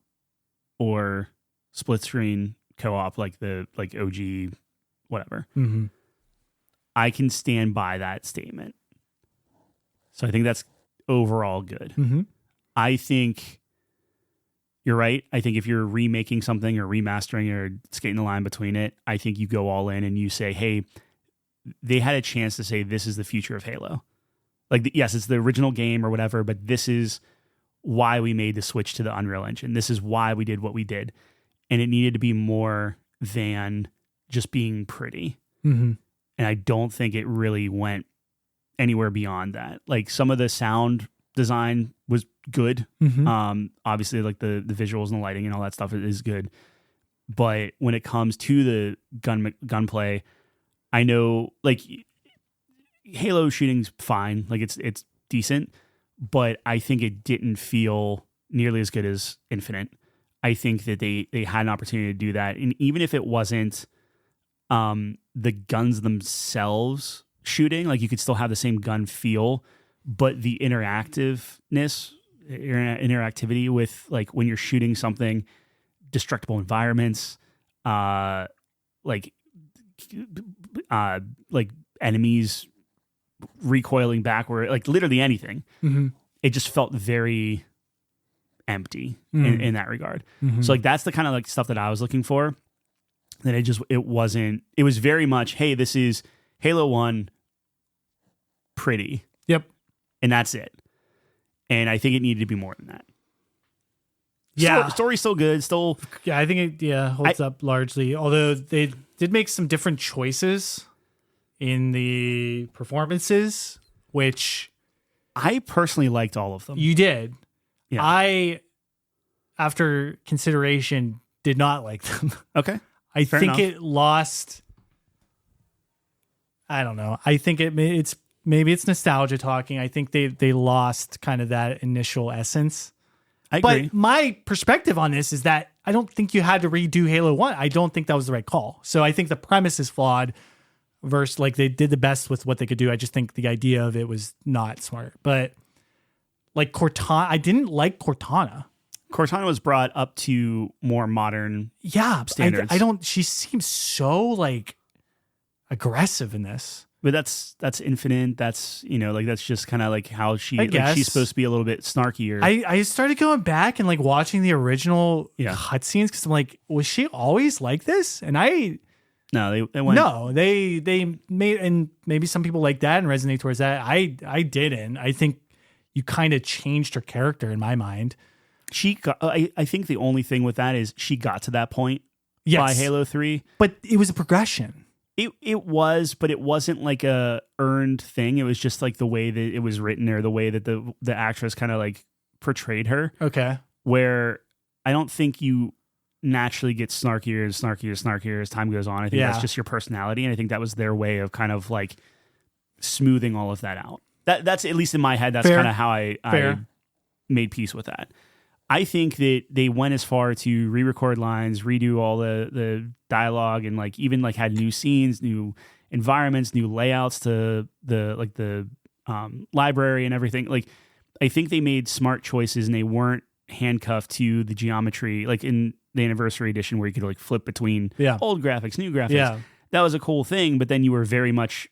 or split screen co-op like OG whatever, I can stand by that statement. So I think that's overall good. I think you're right. I think if you're remaking something or remastering or skating the line between it, I think you go all in and you say, hey, they had a chance to say this is the future of Halo. Like, yes, it's the original game or whatever, but this is why we made the switch to the Unreal Engine. This is why we did what we did. And it needed to be more than just being pretty. And I don't think it really went anywhere beyond that. Like, some of the sound design was good. Obviously, like the visuals and the lighting and all that stuff is good. But when it comes to the gunplay, I know like Halo shooting's fine. Like it's decent, but I think it didn't feel nearly as good as Infinite. I think that they had an opportunity to do that. And even if it wasn't the guns themselves shooting, like you could still have the same gun feel, but the interactivity with like when you're shooting something, destructible environments, like enemies recoiling backward, like literally anything. It just felt very empty in that regard. So like that's the kind of like stuff that I was looking for. That it was very much, hey, this is Halo 1 pretty. Yep. And that's it. And I think it needed to be more than that. Yeah. Story's still good. Still. Yeah, I think it holds up largely. Although they did make some different choices in the performances, which I personally liked all of them. You did. Yeah. I, after consideration, did not like them. Okay. I Fair think enough. it lost. I don't know. I think it's maybe it's nostalgia talking. I think they lost kind of that initial essence. I agree. But my perspective on this is that I don't think you had to redo Halo 1. I don't think that was the right call. So I think the premise is flawed versus like they did the best with what they could do. I just think the idea of it was not smart. But like Cortana, I didn't like Cortana. Cortana was brought up to more modern standards. I don't, she seems so like aggressive in this. But that's Infinite. That's, like that's just kind of like how I guess. she's supposed to be a little bit snarkier. I started going back and like watching the original cutscenes because I'm like, was she always like this? And no, they went. No, they made, and maybe some people like that and resonate towards that. I didn't. I think you kind of changed her character in my mind. I think the only thing with that is she got to that point by Halo 3. But it was a progression. It was, but it wasn't like a earned thing. It was just like the way that it was written or the way that the actress kind of like portrayed her. Okay. Where I don't think you naturally get snarkier and snarkier and snarkier as time goes on. I think that's just your personality. And I think that was their way of kind of like smoothing all of that out. That's at least in my head. That's kind of how I made peace with that. I think that they went as far to re-record lines, redo all the dialogue, and like even like had new scenes, new environments, new layouts to the library and everything. Like I think they made smart choices, and they weren't handcuffed to the geometry, like in the Anniversary Edition, where you could like flip between old graphics, new graphics. Yeah. That was a cool thing, but then you were very much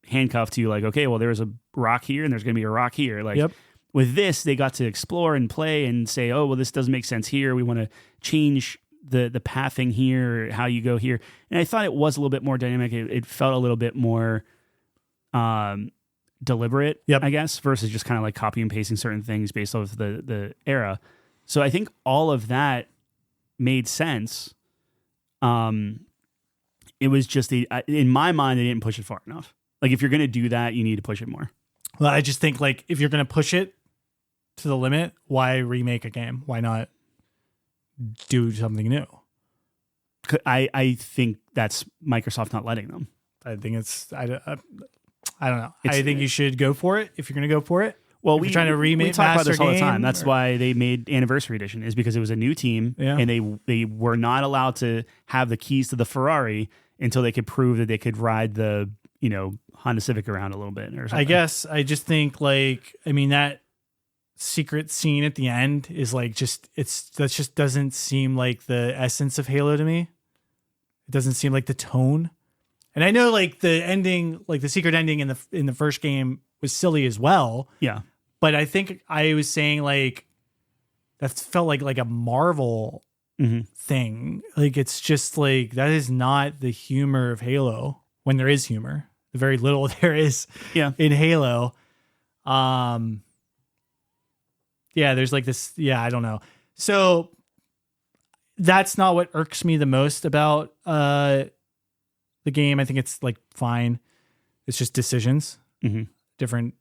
handcuffed to like, okay, well, there's a rock here and there's going to be a rock here. Like with this, they got to explore and play and say, oh, well, this doesn't make sense here. We want to change the pathing here, how you go here. And I thought it was a little bit more dynamic. It felt a little bit more deliberate, I guess, versus just kind of like copy and pasting certain things based off the era. So I think all of that made sense. It was just in my mind, they didn't push it far enough. Like if you're going to do that, you need to push it more. Well, I just think like if you're going to push it to the limit, why remake a game? Why not do something new? I think that's Microsoft not letting them. I think it's I don't know. I think you should go for it if you're going to go for it. Well, we're trying to remake, we talk about this all the time. game, That's why they made Anniversary Edition, is because it was a new team, and they were not allowed to have the keys to the Ferrari until they could prove that they could ride the Honda Civic around a little bit or something. I guess I just think that secret scene at the end is like that just doesn't seem like the essence of Halo to me. It doesn't seem like the tone. And I know like the ending, like the secret ending in the first game was silly as well. Yeah. But I think I was saying like that felt like a Marvel thing. Like it's just like that is not the humor of Halo when there is humor. The very little there is in Halo. There's like this. Yeah, I don't know. So that's not what irks me the most about the game. I think it's like fine. It's just decisions. Different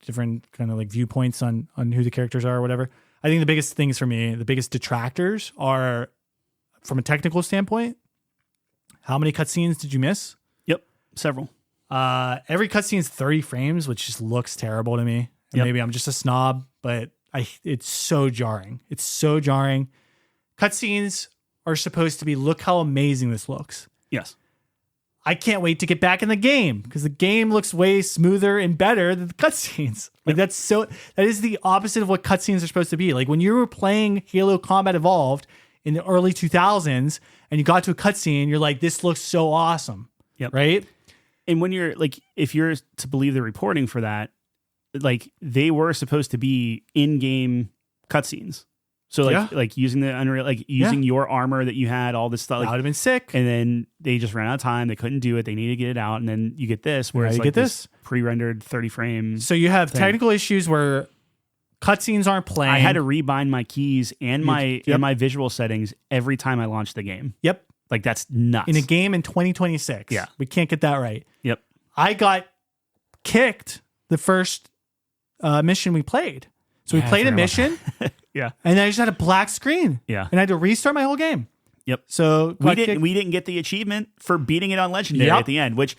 kind of like viewpoints on who the characters are or whatever. I think the biggest things for me, the biggest detractors are from a technical standpoint. How many cutscenes did you miss? Yep, several. Every cutscene is 30 frames, which just looks terrible to me. And maybe I'm just a snob, but it's so jarring. It's so jarring. Cutscenes are supposed to be, look how amazing this looks. Yes. I can't wait to get back in the game because the game looks way smoother and better than the cutscenes. Like that is the opposite of what cutscenes are supposed to be. Like when you were playing Halo Combat Evolved in the early 2000s and you got to a cutscene, you're like, this looks so awesome. Yep. Right? And when you're like, if you're to believe the reporting for that, like they were supposed to be in-game cutscenes. So like using the Unreal, like using your armor that you had, all this stuff. Like, that would have been sick. And then they just ran out of time. They couldn't do it. They needed to get it out. And then you get this where it's like this pre-rendered 30 frames. So you have technical issues where cutscenes aren't playing. I had to rebind my keys and my visual settings every time I launched the game. Yep. Like that's nuts. In a game in 2026. Yeah. We can't get that right. Yep. I got kicked the first mission we played. So we played a mission. Yeah. And then I just had a black screen. Yeah. And I had to restart my whole game. Yep. So we didn't get the achievement for beating it on Legendary at the end, which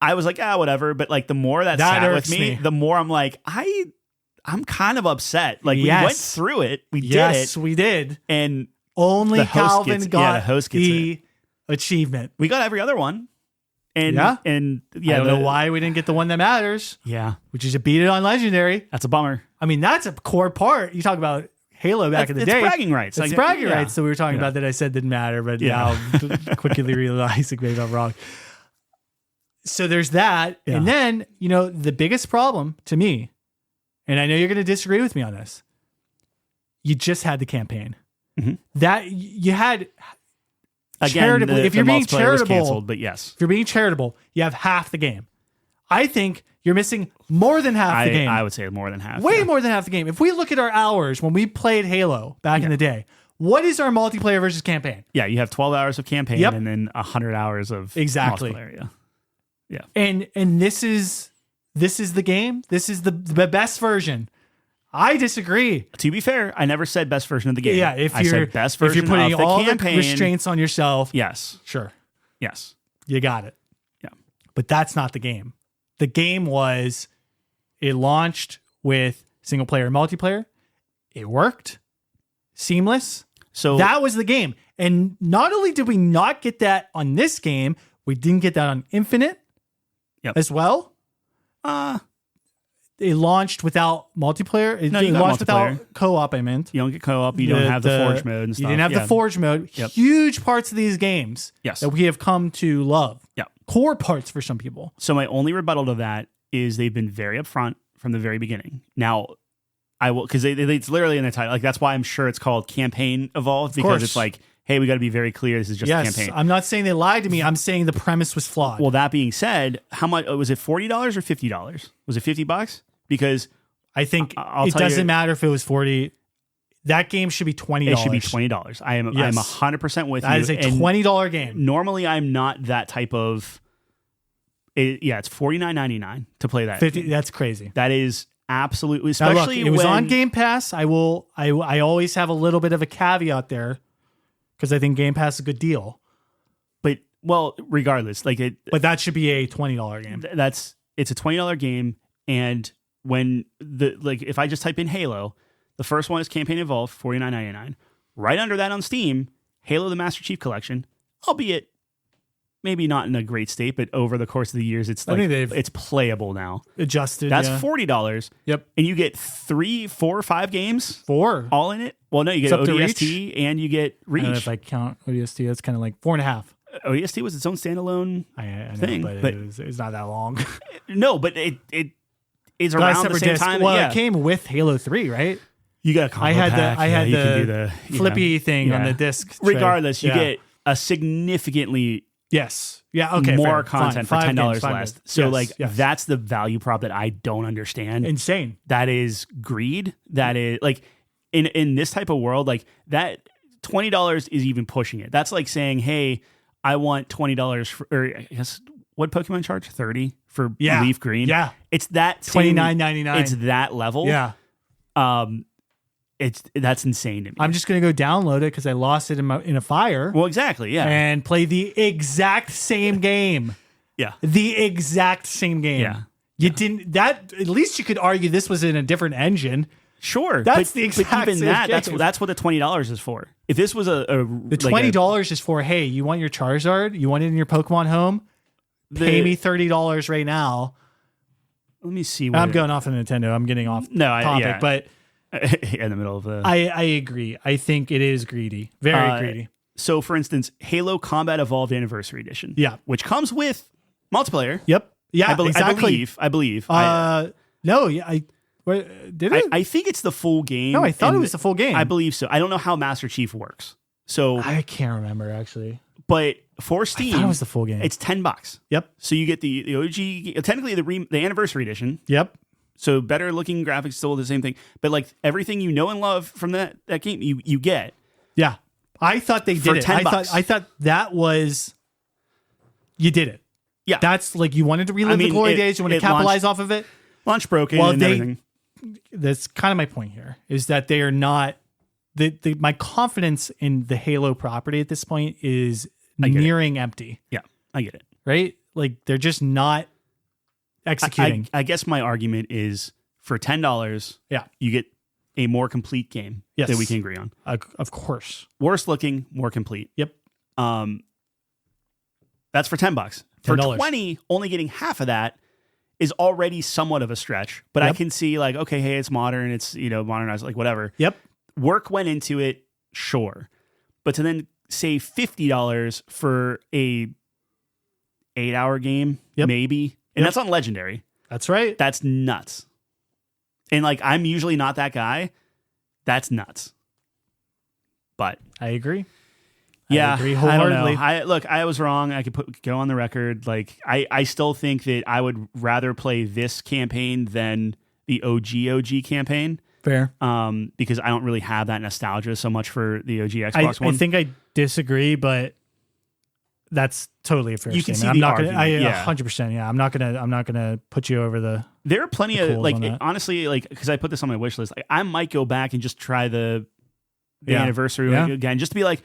I was like, whatever. But like the more that sat with me, the more I'm like, I'm kind of upset. Like we went through it. We did it. Yes, we did. And only Calvin got the host gets the achievement. We got every other one. And I don't know why we didn't get the one that matters. Yeah. Which is to beat it on Legendary. That's a bummer. I mean, that's a core part. You talk about Halo back in the day. It's bragging rights. It's bragging rights. So we were talking about that I said didn't matter, but now quickly realizing maybe I'm wrong. So there's that. Yeah. And then, the biggest problem to me, and I know you're going to disagree with me on this, you just had the campaign. That you had... Again, if you're being charitable, canceled, but yes. If you're being charitable, you have half the game. I think you're missing more than half the game. I would say more than half. Way more than half the game. If we look at our hours when we played Halo back in the day, what is our multiplayer versus campaign? Yeah, you have 12 hours of campaign and then 100 hours of multiplayer. Yeah. And this is the game. This is the best version. I disagree. To be fair, I never said best version of the game. Yeah, I said best version if you're putting of the all campaign, the restraints on yourself, yes, sure, yes, you got it. Yeah, but that's not the game. The game was it launched with single player and multiplayer. It worked, seamless. So that was the game. And not only did we not get that on this game, we didn't get that on Infinite as well. it launched without multiplayer. It you got launched multiplayer. without co-op. I meant You don't get co-op. You don't have the Forge mode and stuff. You didn't have the Forge mode. Yep. Huge parts of these games Yes. that we have come to love. Yeah. Core parts for some people. So my only rebuttal to that is they've been very upfront from the very beginning. Now, I will, because it's literally in the title. Like, that's why I'm sure it's called Campaign Evolved, because it's like, hey, we got to be very clear. This is just a campaign. I'm not saying they lied to me. I'm saying the premise was flawed. Well, that being said, how much was it? $40 or $50? Was it $50? Because I think I'll it tell you- doesn't matter if it was 40. That game should be $20. it should be $20. I'm 100% with you. That is a $20 game. Normally, I'm not that type of. It's $49.99 to play that. 50. That's crazy. That is absolutely, Now, look, especially it was when, on Game Pass. I always have a little bit of a caveat because I think Game Pass is a good deal. But well, regardless, like it. But that should be a $20 game. It's a $20 game, and when if I just type in Halo, the first one is Campaign Evolved, $49.99. Right under that on Steam, Halo: The Master Chief Collection, albeit maybe not in a great state, but over the course of the years, it's it's playable now. Adjusted. That's $40. Yep. And you get 3, 4, 5 games 4 all in it. Well, no, you get It's up to ODST and you get Reach. I don't know if I count ODST. That's kind of like 4.5. ODST was its own standalone I know, thing, but it's not that long. No, but it is But around the same disc. time. Well, yeah. it came with Halo 3, right? You got a combo I had pack. the You can do flippy thing on the disc. tray. Regardless, you Yeah. get a significantly Yes. Yeah. Okay. more fair. content Fine. for Five $10 games, 5 less. games. So Yes. that's the value prop that I don't understand. Insane. That is greed. That is like in this type of world, like that $20 is even pushing it. That's like saying, hey, I want $20 for, or I guess what Pokemon charge? 30 for Leaf Green. Yeah. It's that $29.99. It's that level. Yeah. That's insane to me. I'm just gonna go download it because I lost it in a fire. Well, exactly. Yeah. And play the exact same game. Yeah. The exact same game. Yeah. You didn't that at least you could argue this was in a different engine. Sure. That's the exact but even same that, game. that's what the $20 is for. If this was The $20 is for, hey, you want your Charizard? You want it in your Pokemon home? Pay me $30 right now. Let me see. I'm going off of Nintendo. I'm getting off topic, but in the middle of the. I agree. I think it is greedy. Very greedy. So, for instance, Halo Combat Evolved Anniversary Edition. Yeah. Which comes with multiplayer. Yep. Yeah, exactly. I believe. No, yeah, did it? I think it's the full game. No, I thought it was the full game. I believe so. I don't know how Master Chief works. So I can't remember actually. But for Steam, I thought it was the full game. It's $10. Yep. So you get the OG, technically the Anniversary Edition. Yep. So better looking graphics, still the same thing. But like everything you know and love from that game, you get. Yeah. I thought they did For it. $10. I thought that was you did it. Yeah. That's like you wanted to relive the glory days, you want to capitalize off of it. Launch broken and everything. That's kind of my point here, is that they are not my confidence in the Halo property at this point is nearing empty. Yeah, I get it. Right? Like they're just not executing. I guess my argument is for $10, you get a more complete game that we can agree on. Of course. Worse looking, more complete. Yep. That's for $10. For $20, only getting half of that is already somewhat of a stretch. But I can see like, okay, hey, it's modern, it's modernized, like whatever. Yep. Work went into it, sure. But to then save $50 for a 8-hour game, maybe. And that's on Legendary. That's right. That's nuts. And like I'm usually not that guy. That's nuts. But I agree. Yeah, I agree wholeheartedly. I don't know. I was wrong. I could go on the record. Like I still think that I would rather play this campaign than the OG campaign. Fair. Because I don't really have that nostalgia so much for the OG Xbox One. I think I disagree, but that's totally a fair You can statement. see I'm the not argument. gonna 100%. Yeah, I'm not gonna put you over the. There are plenty of like on honestly like because I put this on my wish list. Like, I might go back and just try the anniversary again, just to be like,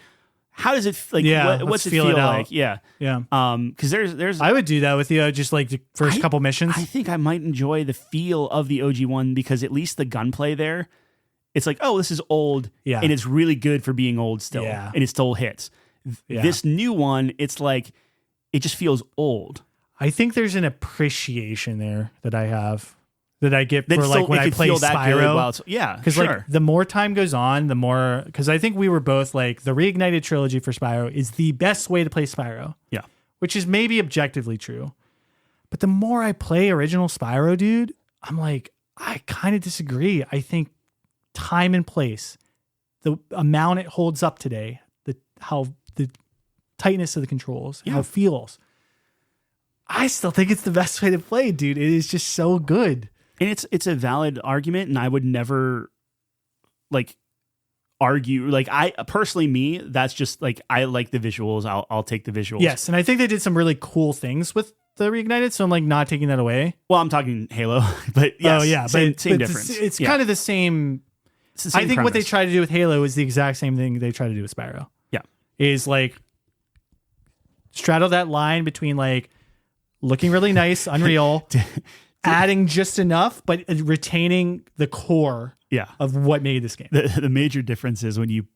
how does it like? What's it feel like? Yeah. Because there's I would do that with you, just like the first couple missions. I think I might enjoy the feel of the OG one because at least the gunplay there, it's like, oh, this is old, and it's really good for being old still, and it still hits. This new one, it's like it just feels old. I think there's an appreciation there that I have that I get That for still- like when it I could play feel that good Spyro. while it's- yeah, Because sure. like the more time goes on, the more, because I think we were both like the Reignited trilogy for Spyro is the best way to play Spyro, Yeah. which is maybe objectively true. But the more I play original Spyro, dude, I'm like, I kind of disagree. I think time and place, the amount it holds up today, how the tightness of the controls, how it feels. I still think it's the best way to play, dude. It is just so good. And it's a valid argument, and I would never like argue. Like I personally, me, that's just like I like the visuals. I'll take the visuals. Yes, and I think they did some really cool things with the Reignited, so I'm like not taking that away. Well, I'm talking Halo, but yes, Oh yeah, same but difference. It's Yeah. kind of the same. It's the same I think what they premise. try to do with Halo is the exact same thing they try to do with Spyro. Yeah. Is like straddle that line between like looking really nice, unreal, adding just enough, but retaining the core Yeah. of what made this game. The major difference is when you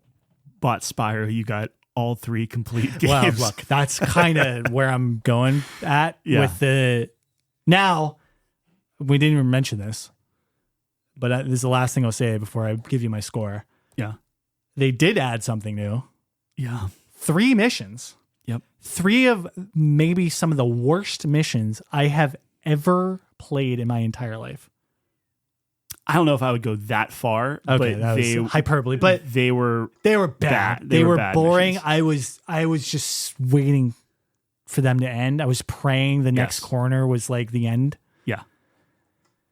bought Spyro, you got all 3 complete games. Well, look, that's kind of where I'm going at with the. Now, we didn't even mention this, but this is the last thing I'll say before I give you my score. Yeah. They did add something new. Yeah. 3 missions. Yep. 3 of maybe some of the worst missions I have ever played in my entire life. I don't know if I would go that far, Okay, but that was they hyperbole, but they were bad. bad. They were bad boring. missions. I was just waiting for them to end. I was praying the next Yes. corner was like the end. Yeah.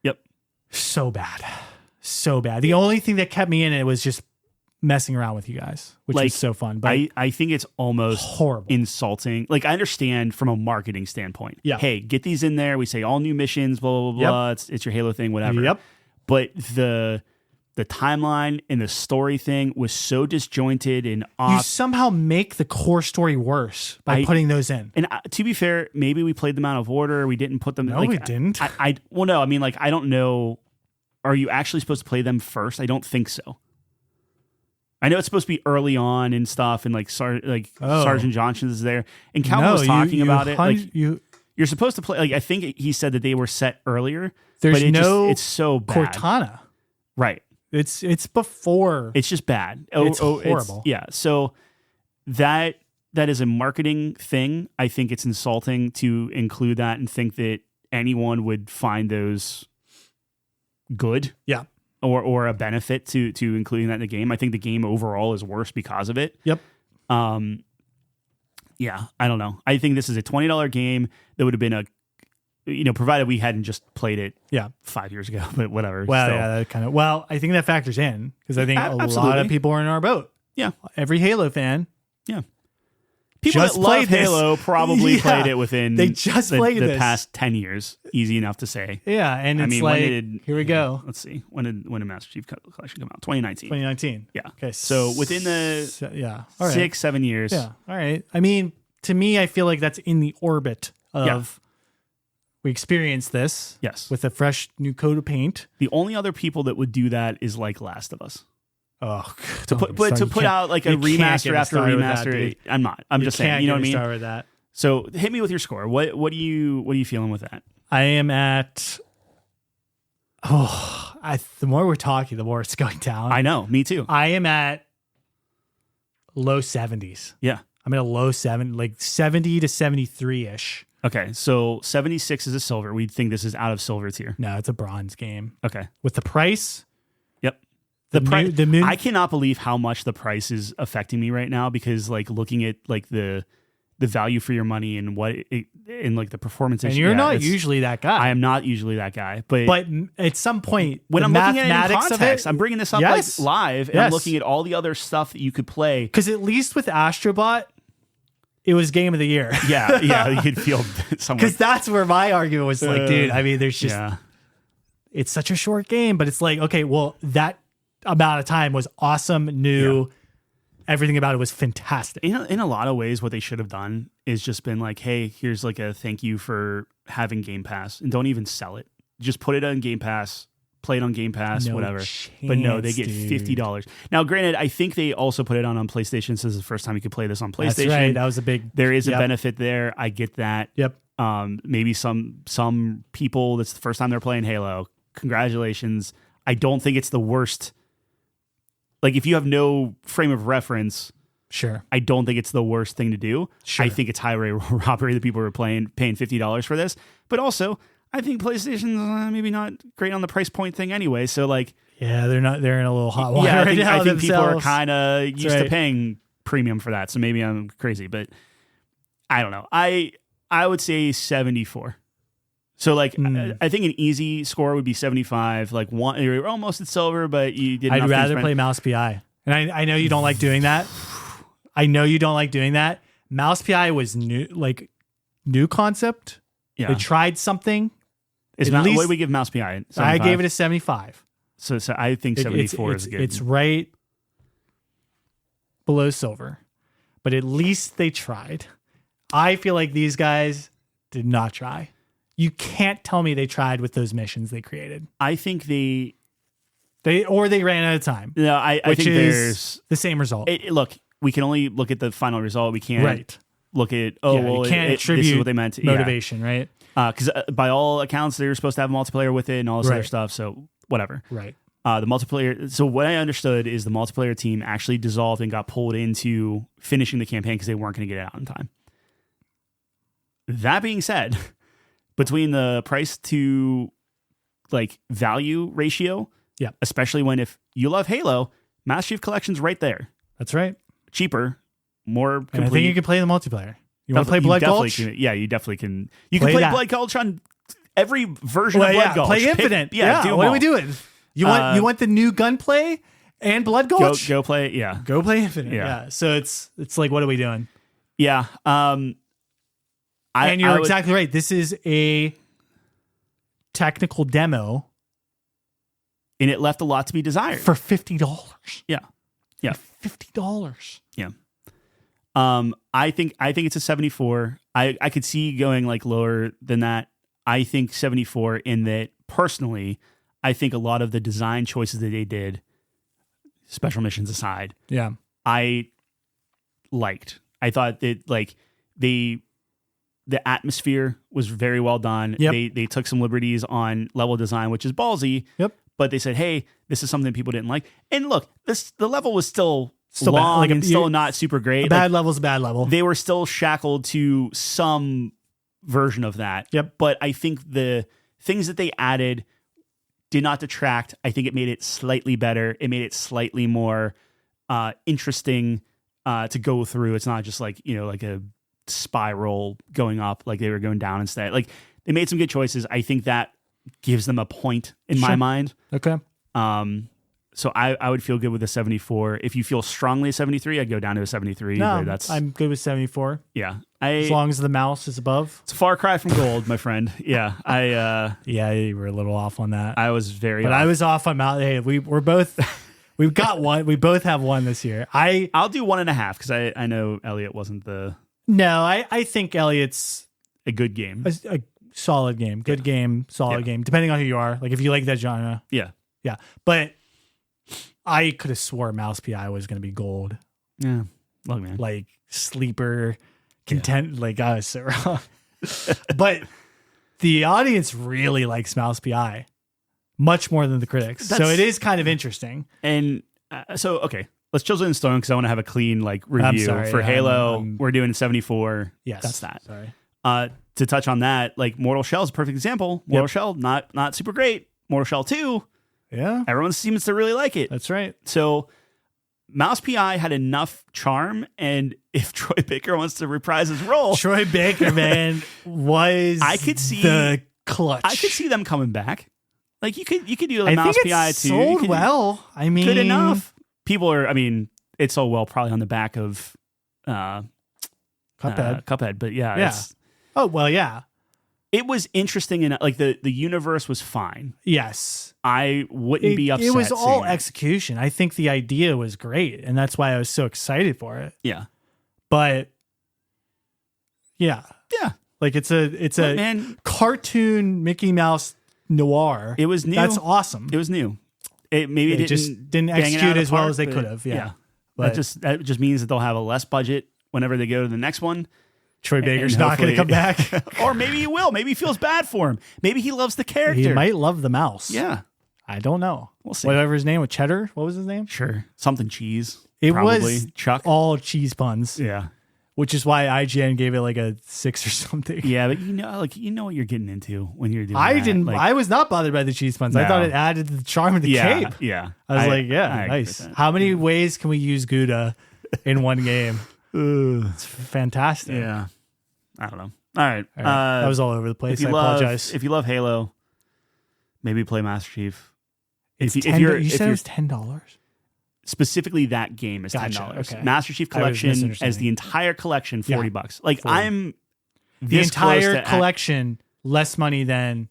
Yep. So bad. So bad. The only thing that kept me in it was just messing around with you guys, which Like, was so fun. But I think it's almost horrible. insulting. Like I understand from a marketing standpoint. Yeah. Hey, get these in there. We say all new missions, blah, blah, blah, Yep. blah. It's your Halo thing, whatever. Yep. But the timeline and the story thing was so disjointed and You off. somehow make the core story worse by putting those in. And to be fair, maybe we played them out of order. We didn't put them. No, like, we didn't. Well, no. I mean, like, I don't know. Are you actually supposed to play them first? I don't think so. I know it's supposed to be early on and stuff, and like Sergeant Johnson is there, and Calvin was talking about it. Like you're supposed to play. Like I think he said that they were set earlier. There's but no it's so bad. Cortana. Right. It's before. It's just bad. It's horrible. Yeah. So that is a marketing thing. I think it's insulting to include that and think that anyone would find those good. Yeah. Or a benefit to including that in the game. I think the game overall is worse because of it. Yep. Yeah, I don't know. I think this is a $20 game that would have been provided we hadn't just played it 5 years ago, but whatever. Well, still. yeah, that kind of. Well, I think that factors in because I think a lot Absolutely. of people are in our boat. Yeah. Every Halo fan. Yeah. People Just that love played this. Halo probably Yeah. played it within They just played the this. past 10 years. Easy enough to say. Yeah, and it's when like did- here we go, Let's see. When did Master Chief Collection come out? 2019. 2019. Yeah. Okay. So within the all right. 6-7 years. Yeah. All right. I mean, to me, I feel like that's in the orbit of we experienced this. Yes. With a fresh new coat of paint. The only other people that would do that is like Last of Us. Oh, To put out like a remaster after a remaster. I'm not. I'm just saying. You know what I mean? Start with that. So hit me with your score. What are you feeling with that? I am at. The more we're talking, the more it's going down. I know. Me too. I am at low 70s. Yeah. I'm at a low 70 to 73 ish. Okay. So 76 is a silver. We think this is out of silver tier. No, it's a bronze game. Okay. With the price. Yep. The moon. I cannot believe how much the price is affecting me right now because like looking at like the value for your money and and like the performance. And you're not usually that guy. I am not usually that guy, but at some point when the I'm looking at it in mathematics of context, it, I'm bringing this up yes. like live and I'm looking at all the other stuff that you could play. Because at least with Astrobot, it was game of the year. Yeah, you could feel somewhat. Because that's where my argument was like, dude, I mean, there's just, it's such a short game, but it's like, okay, well, that amount of time was awesome, new, everything about it was fantastic. In a lot of ways, what they should have done is just been like, hey, here's like a thank you for having Game Pass, and don't even sell it. Just put it on Game Pass, play it on Game Pass, whatever. But no, they get $50. Now, granted, I think they also put it on PlayStation, so this is the first time you could play this on PlayStation. That's right. That was a big. There is a benefit there. I get that. Yep. Maybe some people, that's the first time they're playing Halo. congratulations. I don't think it's the worst. Like, if you have no frame of reference, Sure. I don't think it's the worst thing to do. Sure. I think it's highway robbery that people are paying $50 for this. But also, I think PlayStation's maybe not great on the price point thing anyway. So, like, yeah, they're in a little hot water I right now. think people are themselves. kind of used to right. paying premium for that. So maybe I'm crazy, but I don't know. I would say 74. So, like, I think an easy score would be 75. Like, you're almost at silver, but you did. I'd rather play Mouse PI, and I know you don't like doing that. I know you don't like doing that. Mouse PI was new concept. Yeah, they tried something. What do we give Mouse PI? 75? I gave it a 75. So I think 74 is good. It's right below silver, but at least they tried. I feel like these guys did not try. You can't tell me they tried with those missions they created. I think they ran out of time. No, I think there's the same result. Look, we can only look at the final result. We can't look at you can't attribute this is what they meant. Motivation, right? Because by all accounts, they were supposed to have multiplayer with it and all this other stuff. So whatever. Right. The multiplayer. So what I understood is the multiplayer team actually dissolved and got pulled into finishing the campaign because they weren't going to get it out in time. That being said, between the price to like value ratio, especially when if you love Halo, Master Chief Collection's right there. That's right. Cheaper, more complete. And I think you can play the multiplayer. You want to play Blood Gulch? You definitely can. You can play Blood Gulch on every version of Blood Gulch. Play Infinite. What are we doing? You want the new gunplay and Blood Gulch? Go play. Yeah. Go play Infinite. Yeah. So it's like, what are we doing? Yeah. And you're exactly right. This is a technical demo. And it left a lot to be desired. For $50. Yeah. Yeah. $50. Yeah. I think it's a 74. I could see going like lower than that. I think 74 in that personally, I think a lot of the design choices that they did, special missions aside, I liked. I thought that like the atmosphere was very well done. Yep. They took some liberties on level design, which is ballsy. Yep. But they said, hey, this is something that people didn't like. And look, the level was still long bad. and still not super great. A bad level's a bad level. They were still shackled to some version of that. Yep. But I think the things that they added did not detract. I think it made it slightly better. It made it slightly more interesting to go through. It's not just like, like a spiral going up, like they were going down instead. Like they made some good choices. I think that gives them a point in my mind. Okay. So I would feel good with a 74. If you feel strongly a 73, I'd go down to a 73. No, but I'm good with 74. Yeah. As long as the mouse is above. It's a far cry from gold, my friend. Yeah. Yeah, you were a little off on that. I was very But off. I was off on Mount. Hey, we're both we've got one. We both have one this year. I'll do 1.5 because I know Elliot wasn't I think Elliot's a good game. A solid game. Good game, solid game, depending on who you are. Like if you like that genre. Yeah. Yeah. But I could have swore Mouse PI was going to be gold. Yeah. Look, man. Like sleeper content. Like I was so wrong. But the audience really likes Mouse PI much more than the critics. So it is kind of interesting. And okay, let's chisel in stone because I want to have a clean like review for Halo. We're doing 74. Yes. That's that. Sorry. To touch on that, like Mortal Shell is a perfect example. Mortal Shell, not super great. Mortal Shell 2. Yeah. Everyone seems to really like it. That's right. So Mouse PI had enough charm, and if Troy Baker wants to reprise his role, Troy Baker, man, was I could see the clutch. I could see them coming back. Like you could do like Mouse think PI it's too. Sold well. I mean, good enough. People are. I mean, it sold well probably on the back of Cuphead, but yeah. Oh well, yeah. It was interesting, and like the universe was fine. Yes, I wouldn't be upset. It was all execution. I think the idea was great, and that's why I was so excited for it. Yeah, but yeah, like it's a cartoon Mickey Mouse noir. It was new. That's awesome. It was new. It maybe just didn't execute as well as they could have. Yeah, but that just means that they'll have a less budget whenever they go to the next one. Troy Baker's not going to come back. Or maybe he will. Maybe he feels bad for him. Maybe he loves the character. He might love the mouse. Yeah. I don't know. We'll see. Whatever his name was, Cheddar. What was his name? Sure. Something cheese. It probably. was Chuck. all cheese puns. Yeah. Which is why IGN gave it like a 6 or something. Yeah, but you know what you're getting into when you're doing I that. didn't. Like, I was not bothered by the cheese puns. I No. thought it added to the charm of the cape. Yeah. I was like, I yeah, agree nice. with that. How many ways can we use Gouda in one game? It's fantastic. Yeah. I don't know. All right. All right. That was all over the place. I apologize. If you love Halo, maybe play Master Chief. It's if $10 you're you said it was $10. Specifically, that game is Gotcha, $10. okay. Master Chief I was Collection misunderstanding. as the entire collection, $40. Like 40. I'm The this close entire to collection, less money than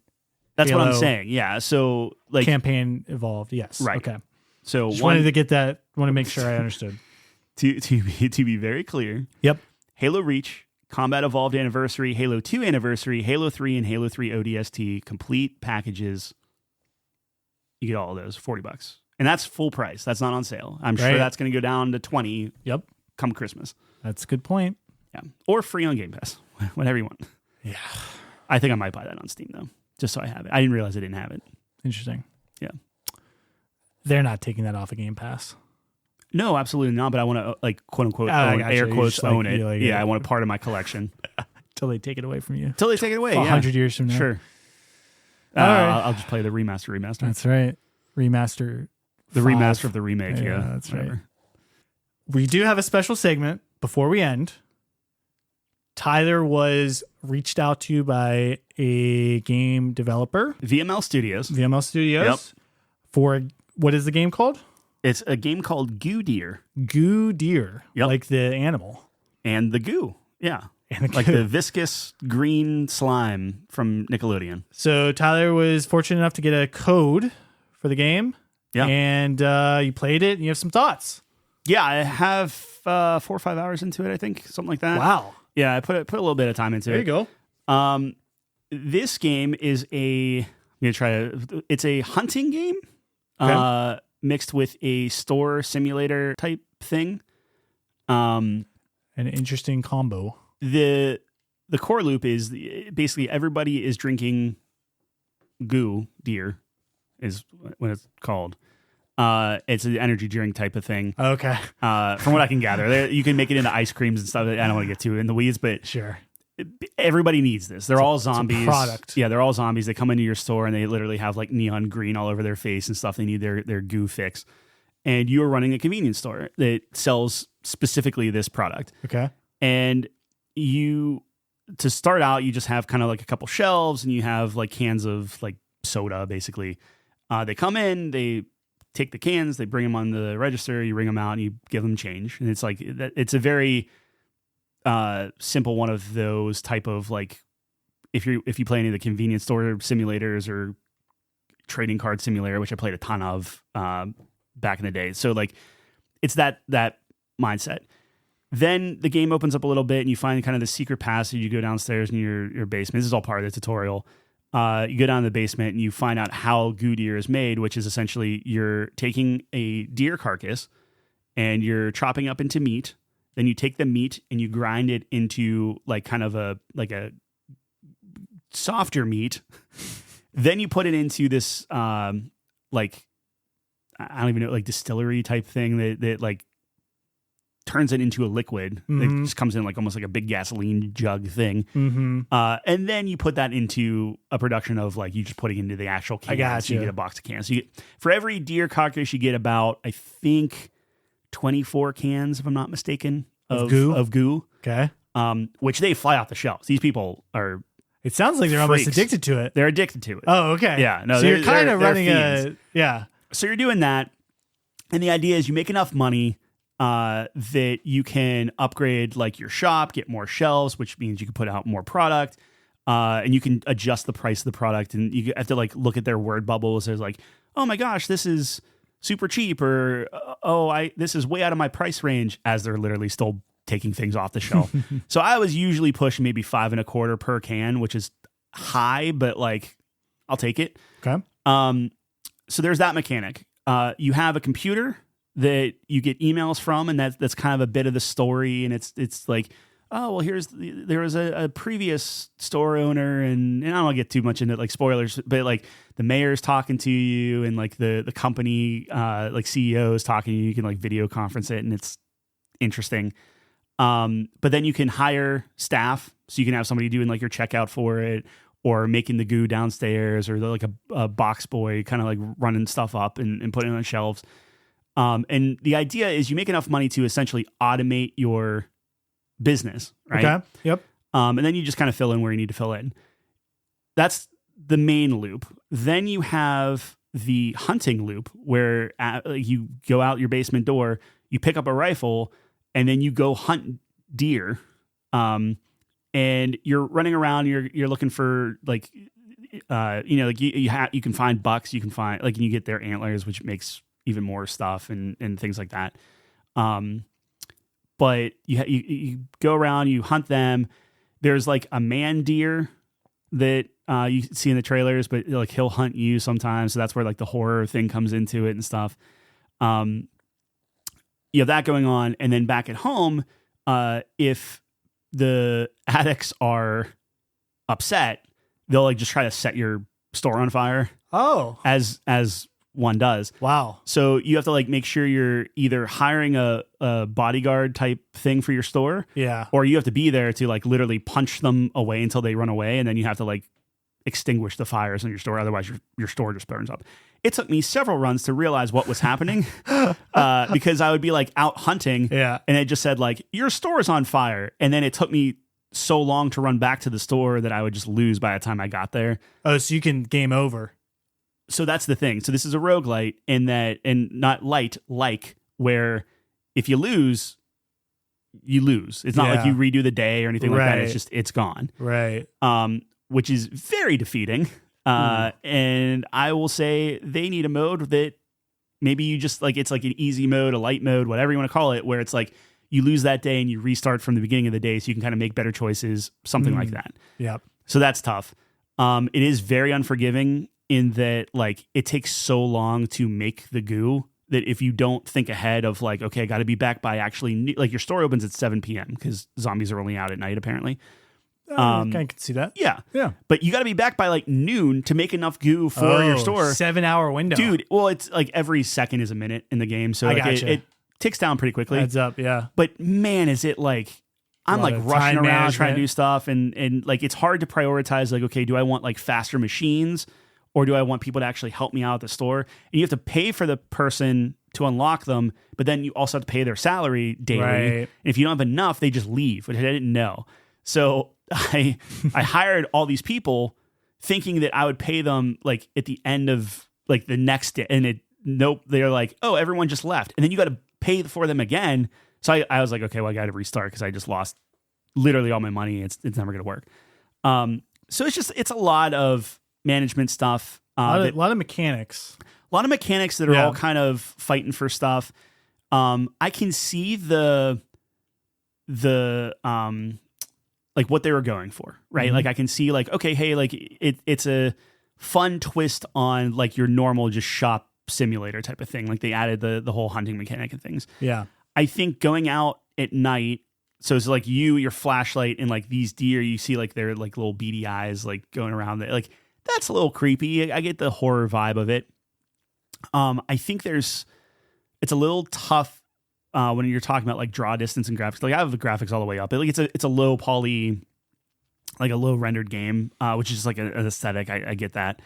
That's what I'm Halo saying. Yeah. So like campaign evolved. Yes. Right. Okay. so Just one wanted to get that. Want to make sure I understood. to be very clear. Yep. Halo Reach, Combat Evolved Anniversary, Halo 2 Anniversary, Halo 3 and Halo 3 ODST complete packages. You get all of those $40. And that's full price. That's not on sale. I'm sure Right. that's going to go down to 20 Yep. come Christmas. That's a good point. Yeah. Or free on Game Pass. Whatever you want. Yeah. I think I might buy that on Steam though, just so I have it. I didn't realize I didn't have it. Interesting. Yeah. They're not taking that off of Game Pass. No, absolutely not. But I want to like quote unquote Oh, I own, gotcha. air You quotes just like- own it. you like Yeah, it. I want a part of my collection Till they take it away from you. until they take it away. 100 years from now. Sure. All right. I'll just play the remaster. That's right. Remaster. The 5. remaster of the remake. Yeah, Yeah, that's whatever. right. We do have a special segment before we end. Tyler was reached out to by a game developer, VML Studios. VML Studios, Yep. for what is the game called? It's a game called Goo Deer Goo Deer, Yep. like the animal. and the goo. Yeah. And the Like goo. the viscous green slime from Nickelodeon. So Tyler was fortunate enough to get a code for the game. Yeah. And you played it and you have some thoughts. Yeah, I have 4 or 5 hours into it, I think. Something like that. Wow. Yeah, I put a little bit of time into There it. you go. This game is it's a hunting game Okay. mixed with a store simulator type thing. An interesting combo. The core loop is basically everybody is drinking Goo Deer is what it's called. It's an energy drink type of thing. Okay. From what I can gather, you can make it into ice creams and stuff. I don't want to get too in the weeds, but Sure. everybody needs this. They're all zombies. product. Yeah, they're all zombies. They come into your store and they literally have like neon green all over their face and stuff. They need their goo fix. And you are running a convenience store that sells specifically this product. Okay. And to start out, you just have kind of like a couple shelves and you have like cans of like soda, basically. They come in, they take the cans, they bring them on the register, you ring them out and you give them change. And it's like, it's a very simple one of those type of like, if you play any of the convenience store simulators or trading card simulator, which I played a ton of back in the day. So like it's that mindset. Then the game opens up a little bit and you find kind of the secret passage. You go downstairs in your basement. This is all part of the tutorial. You go down to the basement and you find out how Goo Deer is made, which is essentially you're taking a deer carcass and you're chopping up into meat. Then you take the meat and you grind it into like kind of a softer meat. Then you put it into this like I don't even know, like distillery type thing that like turns it into a liquid. It just comes in like almost like a big gasoline jug thing. Mm-hmm. And then you put that into a production of like you just putting it into the actual cans. I got So you you. get a box of cans. So you get, for every deer carcass, you get about, I think, 24 cans, if I'm not mistaken, Of goo? Of goo, Okay. which they fly off the shelves. These people are, It sounds like they're almost Freaks. addicted to it. they're addicted to it. Oh, okay. Yeah, no, so you're they're- kind of they're running fiends. yeah. So you're doing that. And the idea is you make enough money that you can upgrade like your shop, get more shelves, which means you can put out more product. And you can adjust the price of the product. And you have to like look at their word bubbles. There's like, oh my gosh, this is super cheap, or this is way out of my price range, as they're literally still taking things off the shelf. So I was usually pushing maybe $5.25 per can, which is high, but like I'll take it. Okay. So there's that mechanic. You have a computer that you get emails from, and that's kind of a bit of the story. And it's like, oh, well, there was a previous store owner, and I don't want to get too much into like spoilers, but like the mayor's talking to you, and like the company like CEO is talking to you. You can like video conference it, and it's interesting. But then you can hire staff, so you can have somebody doing like your checkout for it, or making the goo downstairs, or like a box boy kind of like running stuff up and putting it on shelves. And the idea is you make enough money to essentially automate your business, right? Okay. Yep. And then you just kind of fill in where you need to fill in. That's the main loop. Then you have the hunting loop where you go out your basement door, you pick up a rifle, and then you go hunt deer. And you're running around, you're looking for like, like you can find bucks, you can find like, and you get their antlers, which makes even more stuff and things like that. But you go around, you hunt them. There's like a man deer that you see in the trailers, but like he'll hunt you sometimes. So that's where like the horror thing comes into it and stuff. You have that going on. And then back at home, if the addicts are upset, they'll like just try to set your store on fire. Oh, as one does. Wow. So you have to like make sure you're either hiring a bodyguard type thing for your store, yeah, or you have to be there to like literally punch them away until they run away, and then you have to like extinguish the fires in your store. Otherwise, your store just burns up. It took me several runs to realize what was happening because I would be like out hunting, yeah, and it just said like your store is on fire, and then it took me so long to run back to the store that I would just lose by the time I got there. Oh, so you can game over. So that's the thing. So this is a roguelite and not light, like where if you lose, you lose. It's not like you redo the day or anything like that. It's just, it's gone. Right. Which is very defeating. And I will say they need a mode that maybe you just like, it's like an easy mode, a light mode, whatever you want to call it, where it's like you lose that day and you restart from the beginning of the day so you can kind of make better choices, something like that. Yep. So that's tough. It is very unforgiving in that like it takes so long to make the goo that if you don't think ahead of like, okay, I got to be back by actually like your store opens at 7 p.m. because zombies are only out at night apparently. I can see that. Yeah. Yeah. But you got to be back by like noon to make enough goo for your store. 7-hour window. Dude, well, it's like every second is a minute in the game. So like it ticks down pretty quickly. Heads up, yeah. But man, is it like, I'm like rushing around trying to do stuff and like it's hard to prioritize like, okay, do I want like faster machines or do I want people to actually help me out at the store? And you have to pay for the person to unlock them, but then you also have to pay their salary daily. Right. And if you don't have enough, they just leave, which I didn't know. So I hired all these people thinking that I would pay them like at the end of like the next day. And nope, they're like, oh, everyone just left. And then you got to pay for them again. So I was like, okay, well, I got to restart because I just lost literally all my money. It's never going to work. So it's a lot of management stuff. A lot of mechanics. A lot of mechanics that are all kind of fighting for stuff. I can see the like what they were going for, right? Mm-hmm. Like I can see like, okay, hey, like it's a fun twist on like your normal just shop simulator type of thing. Like they added the whole hunting mechanic and things. Yeah. I think going out at night, so it's like your flashlight and like these deer, you see like their like little beady eyes like going around there. Like that's a little creepy. I get the horror vibe of it. I think it's a little tough when you're talking about like draw distance and graphics. Like I have the graphics all the way up. But like it's a low poly, like a low rendered game, which is just like an aesthetic. I get that.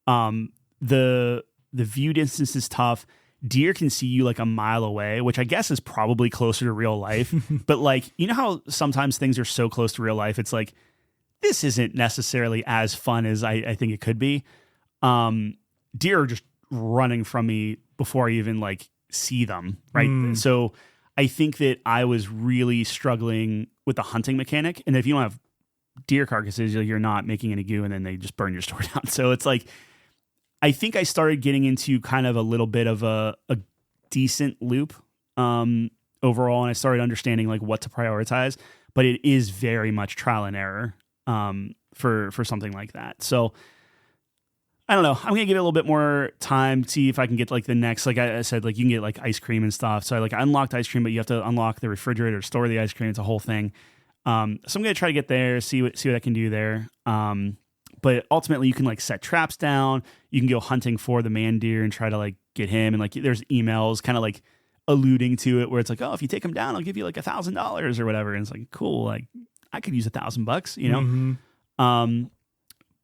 The view distance is tough. Deer can see you like a mile away, which I guess is probably closer to real life. But like, you know how sometimes things are so close to real life, it's like, this isn't necessarily as fun as I think it could be. Deer are just running from me before I even like see them, right? So I think that I was really struggling with the hunting mechanic. And if you don't have deer carcasses, you're not making any goo and then they just burn your store down. So it's like, I think I started getting into kind of a little bit of a decent loop overall, and I started understanding like what to prioritize. But it is very much trial and error for something like that. So I don't know. I'm gonna give it a little bit more time, see if I can get like the next. Like I said, like you can get like ice cream and stuff. So I unlocked ice cream, but you have to unlock the refrigerator, store the ice cream. It's a whole thing. So I'm gonna try to get there, see what I can do there. But ultimately, you can like set traps down. You can go hunting for the man deer and try to like get him. And like there's emails kind of like alluding to it where it's like, oh, if you take him down, I'll give you like $1,000 or whatever. And it's like, cool, like I could use $1,000, you know. Mm-hmm.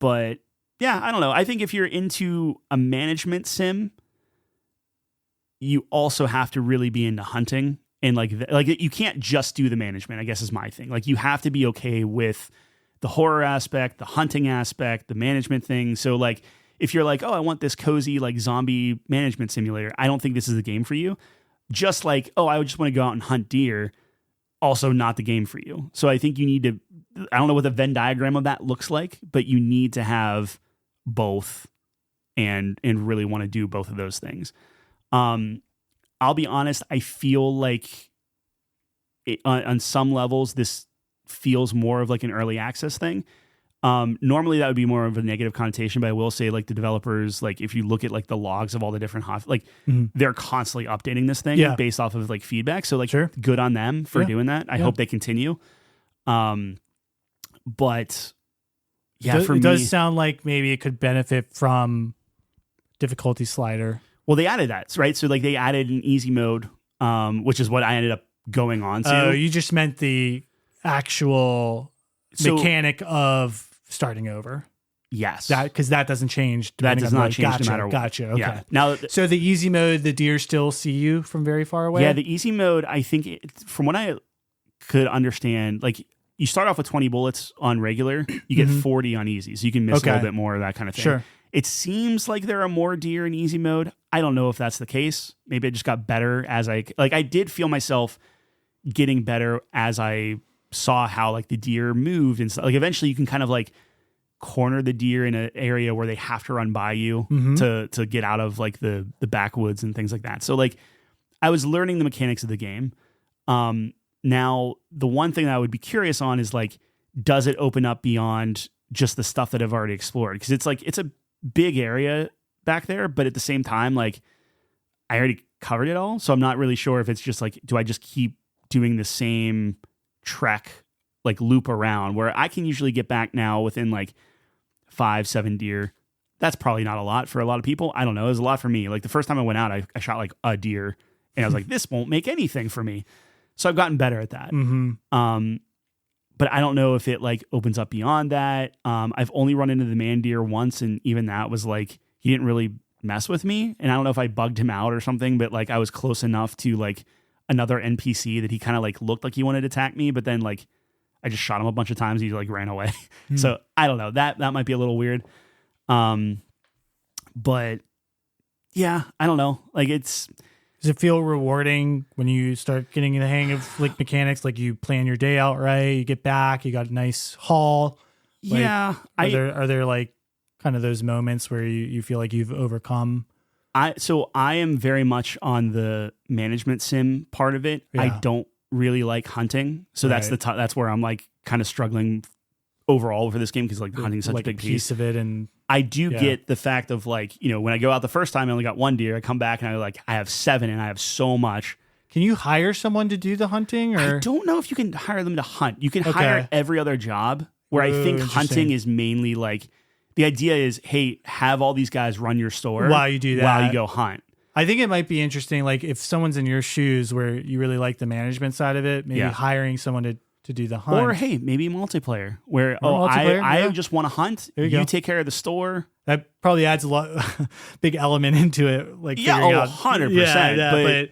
But yeah, I don't know. I think if you're into a management sim, you also have to really be into hunting. And like you can't just do the management, I guess is my thing. Like you have to be okay with the horror aspect, the hunting aspect, the management thing. So like if you're like, oh, I want this cozy like zombie management simulator, I don't think this is the game for you. Just like, oh, I just want to go out and hunt deer, also not the game for you. So I think you need to, I don't know what the Venn diagram of that looks like, but you need to have both and really want to do both of those things. I'll be honest, I feel like on some levels, this feels more of like an early access thing. Normally that would be more of a negative connotation, but I will say like the developers, like if you look at like the logs of all the different they're constantly updating this thing based off of like feedback. So like good on them for doing that. I hope they continue. But yeah, for me, it does sound like maybe it could benefit from difficulty slider. Well, they added that, right? So like they added an easy mode, which is what I ended up going on to. Oh, you just meant the actual mechanic of starting over. Yes. Because that doesn't change. That does not change no matter what. Gotcha. Okay. Yeah. Now, so the easy mode, the deer still see you from very far away? Yeah, the easy mode, I think, from what I could understand, like you start off with 20 bullets on regular, you get 40 on easy. So you can miss a little bit more of that kind of thing. Sure. It seems like there are more deer in easy mode. I don't know if that's the case. Maybe I just got better as I did feel myself getting better as I saw how like the deer moved and stuff. Like eventually you can kind of like corner the deer in an area where they have to run by you to get out of like the backwoods and things like that. So like I was learning the mechanics of the game. Now the one thing that I would be curious on is like, does it open up beyond just the stuff that I've already explored? Because it's like, it's a big area back there, but at the same time, like I already covered it all. So I'm not really sure if it's just like, do I just keep doing the same trek, like loop around where I can usually get back now within like 5-7 deer. That's probably not a lot for a lot of people. I don't know. It was a lot for me. Like the first time I went out, I shot like a deer and I was like, this won't make anything for me. So I've gotten better at that. But I don't know if it like opens up beyond that. I've only run into the man deer once, and even that was like, he didn't really mess with me. And I don't know if I bugged him out or something, but like I was close enough to like another NPC that he kind of like looked like he wanted to attack me, but then like I just shot him a bunch of times. He like ran away. So I don't know, that might be a little weird. But yeah, I don't know. Like does it feel rewarding when you start getting the hang of like mechanics? Like you plan your day out right, you get back, you got a nice haul. Like, yeah. Are there like kind of those moments where you feel like you've overcome? So I am very much on the management sim part of it. Yeah. I don't really like hunting. So that's that's where I'm like kind of struggling overall for this game, because like hunting is such like a big piece of it. And I do get the fact of like, you know, when I go out the first time, I only got one deer. I come back and I have 7 and I have so much. Can you hire someone to do the hunting? Or I don't know if you can hire them to hunt. You can hire every other job, where I think hunting is mainly like, the idea is, hey, have all these guys run your store while you do that, while you go hunt. I think it might be interesting, like if someone's in your shoes where you really like the management side of it, maybe hiring someone to do the hunt. Or hey, maybe multiplayer where I just want to hunt. You take care of the store. That probably adds a lot, big element into it. Like 100%. Yeah, but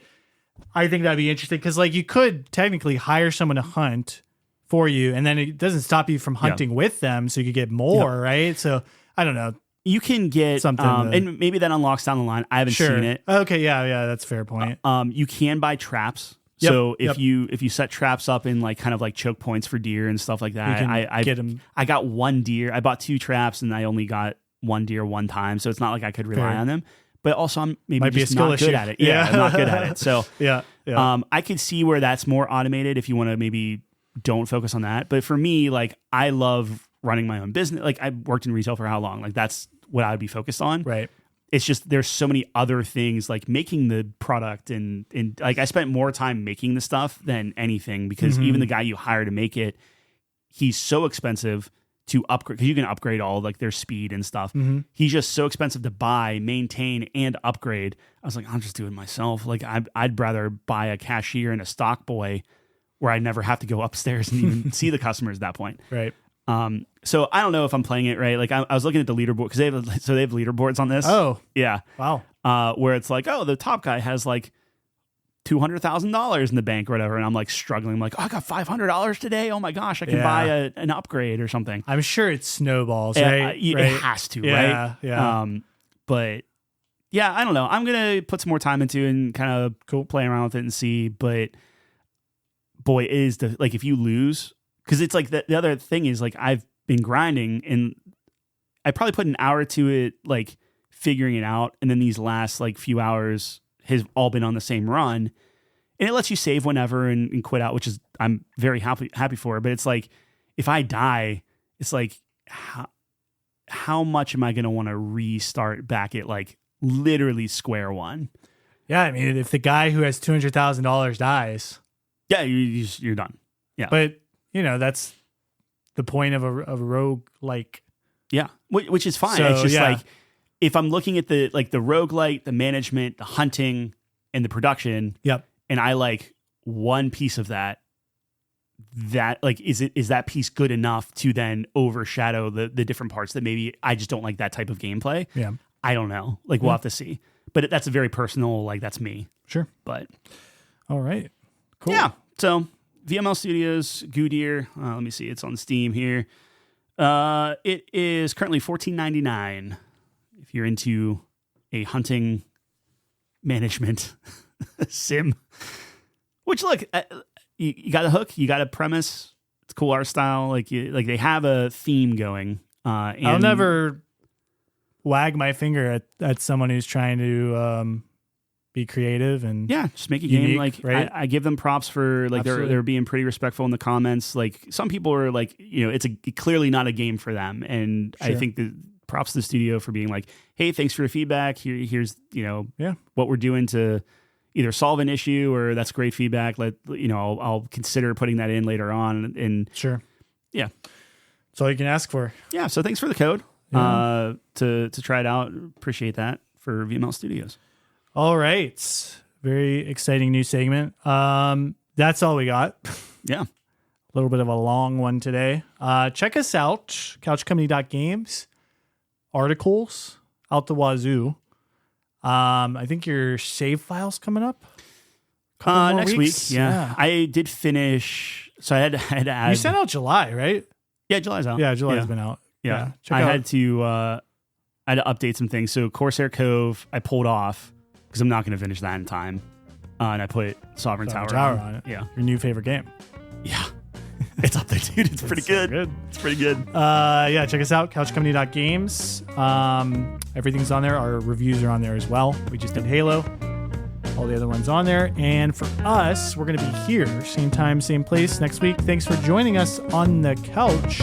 I think that'd be interesting, because like you could technically hire someone to hunt for you, and then it doesn't stop you from hunting with them, so you could get more, right? So I don't know. You can get something, and maybe that unlocks down the line. I haven't seen it. Okay, yeah, that's a fair point. You can buy traps. Yep, so if you set traps up in like kind of like choke points for deer and stuff like that, I got one deer. I bought 2 traps and I only got one deer one time, so it's not like I could rely on them. But also I'm maybe just not good at it. Yeah, I'm not good at it. So I could see where that's more automated if you want to maybe don't focus on that. But for me, like I love running my own business. Like I worked in retail for how long? Like that's what I would be focused on. Right. It's just there's so many other things like making the product and like I spent more time making the stuff than anything, because even the guy you hire to make it, he's so expensive to upgrade, because you can upgrade all like their speed and stuff. He's just so expensive to buy, maintain, and upgrade. I was like, I'll just do it myself. Like I'd rather buy a cashier and a stock boy where I never have to go upstairs and even see the customers at that point. Right. So I don't know if I'm playing it right. Like I was looking at the leaderboard, because they have leaderboards on this. Oh, yeah. wow. Where it's like, oh, the top guy has like $200,000 in the bank or whatever, and I'm like struggling. I'm like, oh, I got $500 today. Oh my gosh, I can buy an upgrade or something. I'm sure it snowballs, right? right? It has to, right? Yeah. But yeah, I don't know. I'm gonna put some more time into it and kind of play around with it and see. But boy, is the like if you lose, because it's like the other thing is like I've been grinding and I probably put an hour to it, like figuring it out, and then these last like few hours has all been on the same run, and it lets you save whenever and quit out, which is I'm very happy for. But it's like if I die, it's like how much am I going to want to restart back at like literally square one? Yeah, I mean, if the guy who has $200,000 dies, yeah, you're done. Yeah, but you know that's the point of a rogue like. Yeah, which is fine. So, it's just like if I'm looking at the roguelite, the management, the hunting, and the production, and I like one piece of that like is that piece good enough to then overshadow the different parts that maybe I just don't like that type of gameplay? Yeah. I don't know. Like we'll have to see. But that's a very personal, like that's me. Sure. But all right. Cool. Yeah. So VML Studios, Goo Deer. Let me see. It's on Steam here. It is currently $14.99 if you're into a hunting management sim. Which look, you got a hook, you got a premise. It's cool art style. Like they have a theme going. And I'll never wag my finger at someone who's trying to be creative and just make a unique, game. Like right? I give them props for like they're being pretty respectful in the comments. Like some people are like, it's clearly not a game for them, and I think the props to the studio for being like, hey, thanks for your feedback. Here's what we're doing to either solve an issue, or that's great feedback. I'll consider putting that in later on. And sure, yeah, that's all you can ask for. Yeah. So thanks for the code to try it out. Appreciate that for VML Studios. All right. Very exciting new segment. That's all we got. Yeah. A little bit of a long one today. Check us out, couchcompany.games. Articles out the wazoo. I think your save file's coming up. Next week. Yeah. I did finish. So I had to add. You sent out July, right? Yeah, July's out. Yeah, July's been out. Yeah. I had to update some things. So Corsair Cove, I pulled off because I'm not going to finish that in time. And I put Sovereign Tower on it. Yeah. Your new favorite game. Yeah. It's up there, dude. It's pretty good. It's pretty good. Check us out, couchcompany.games. Everything's on there. Our reviews are on there as well. We just did Halo. All the other ones on there. And for us, we're going to be here, same time, same place next week. Thanks for joining us on the couch.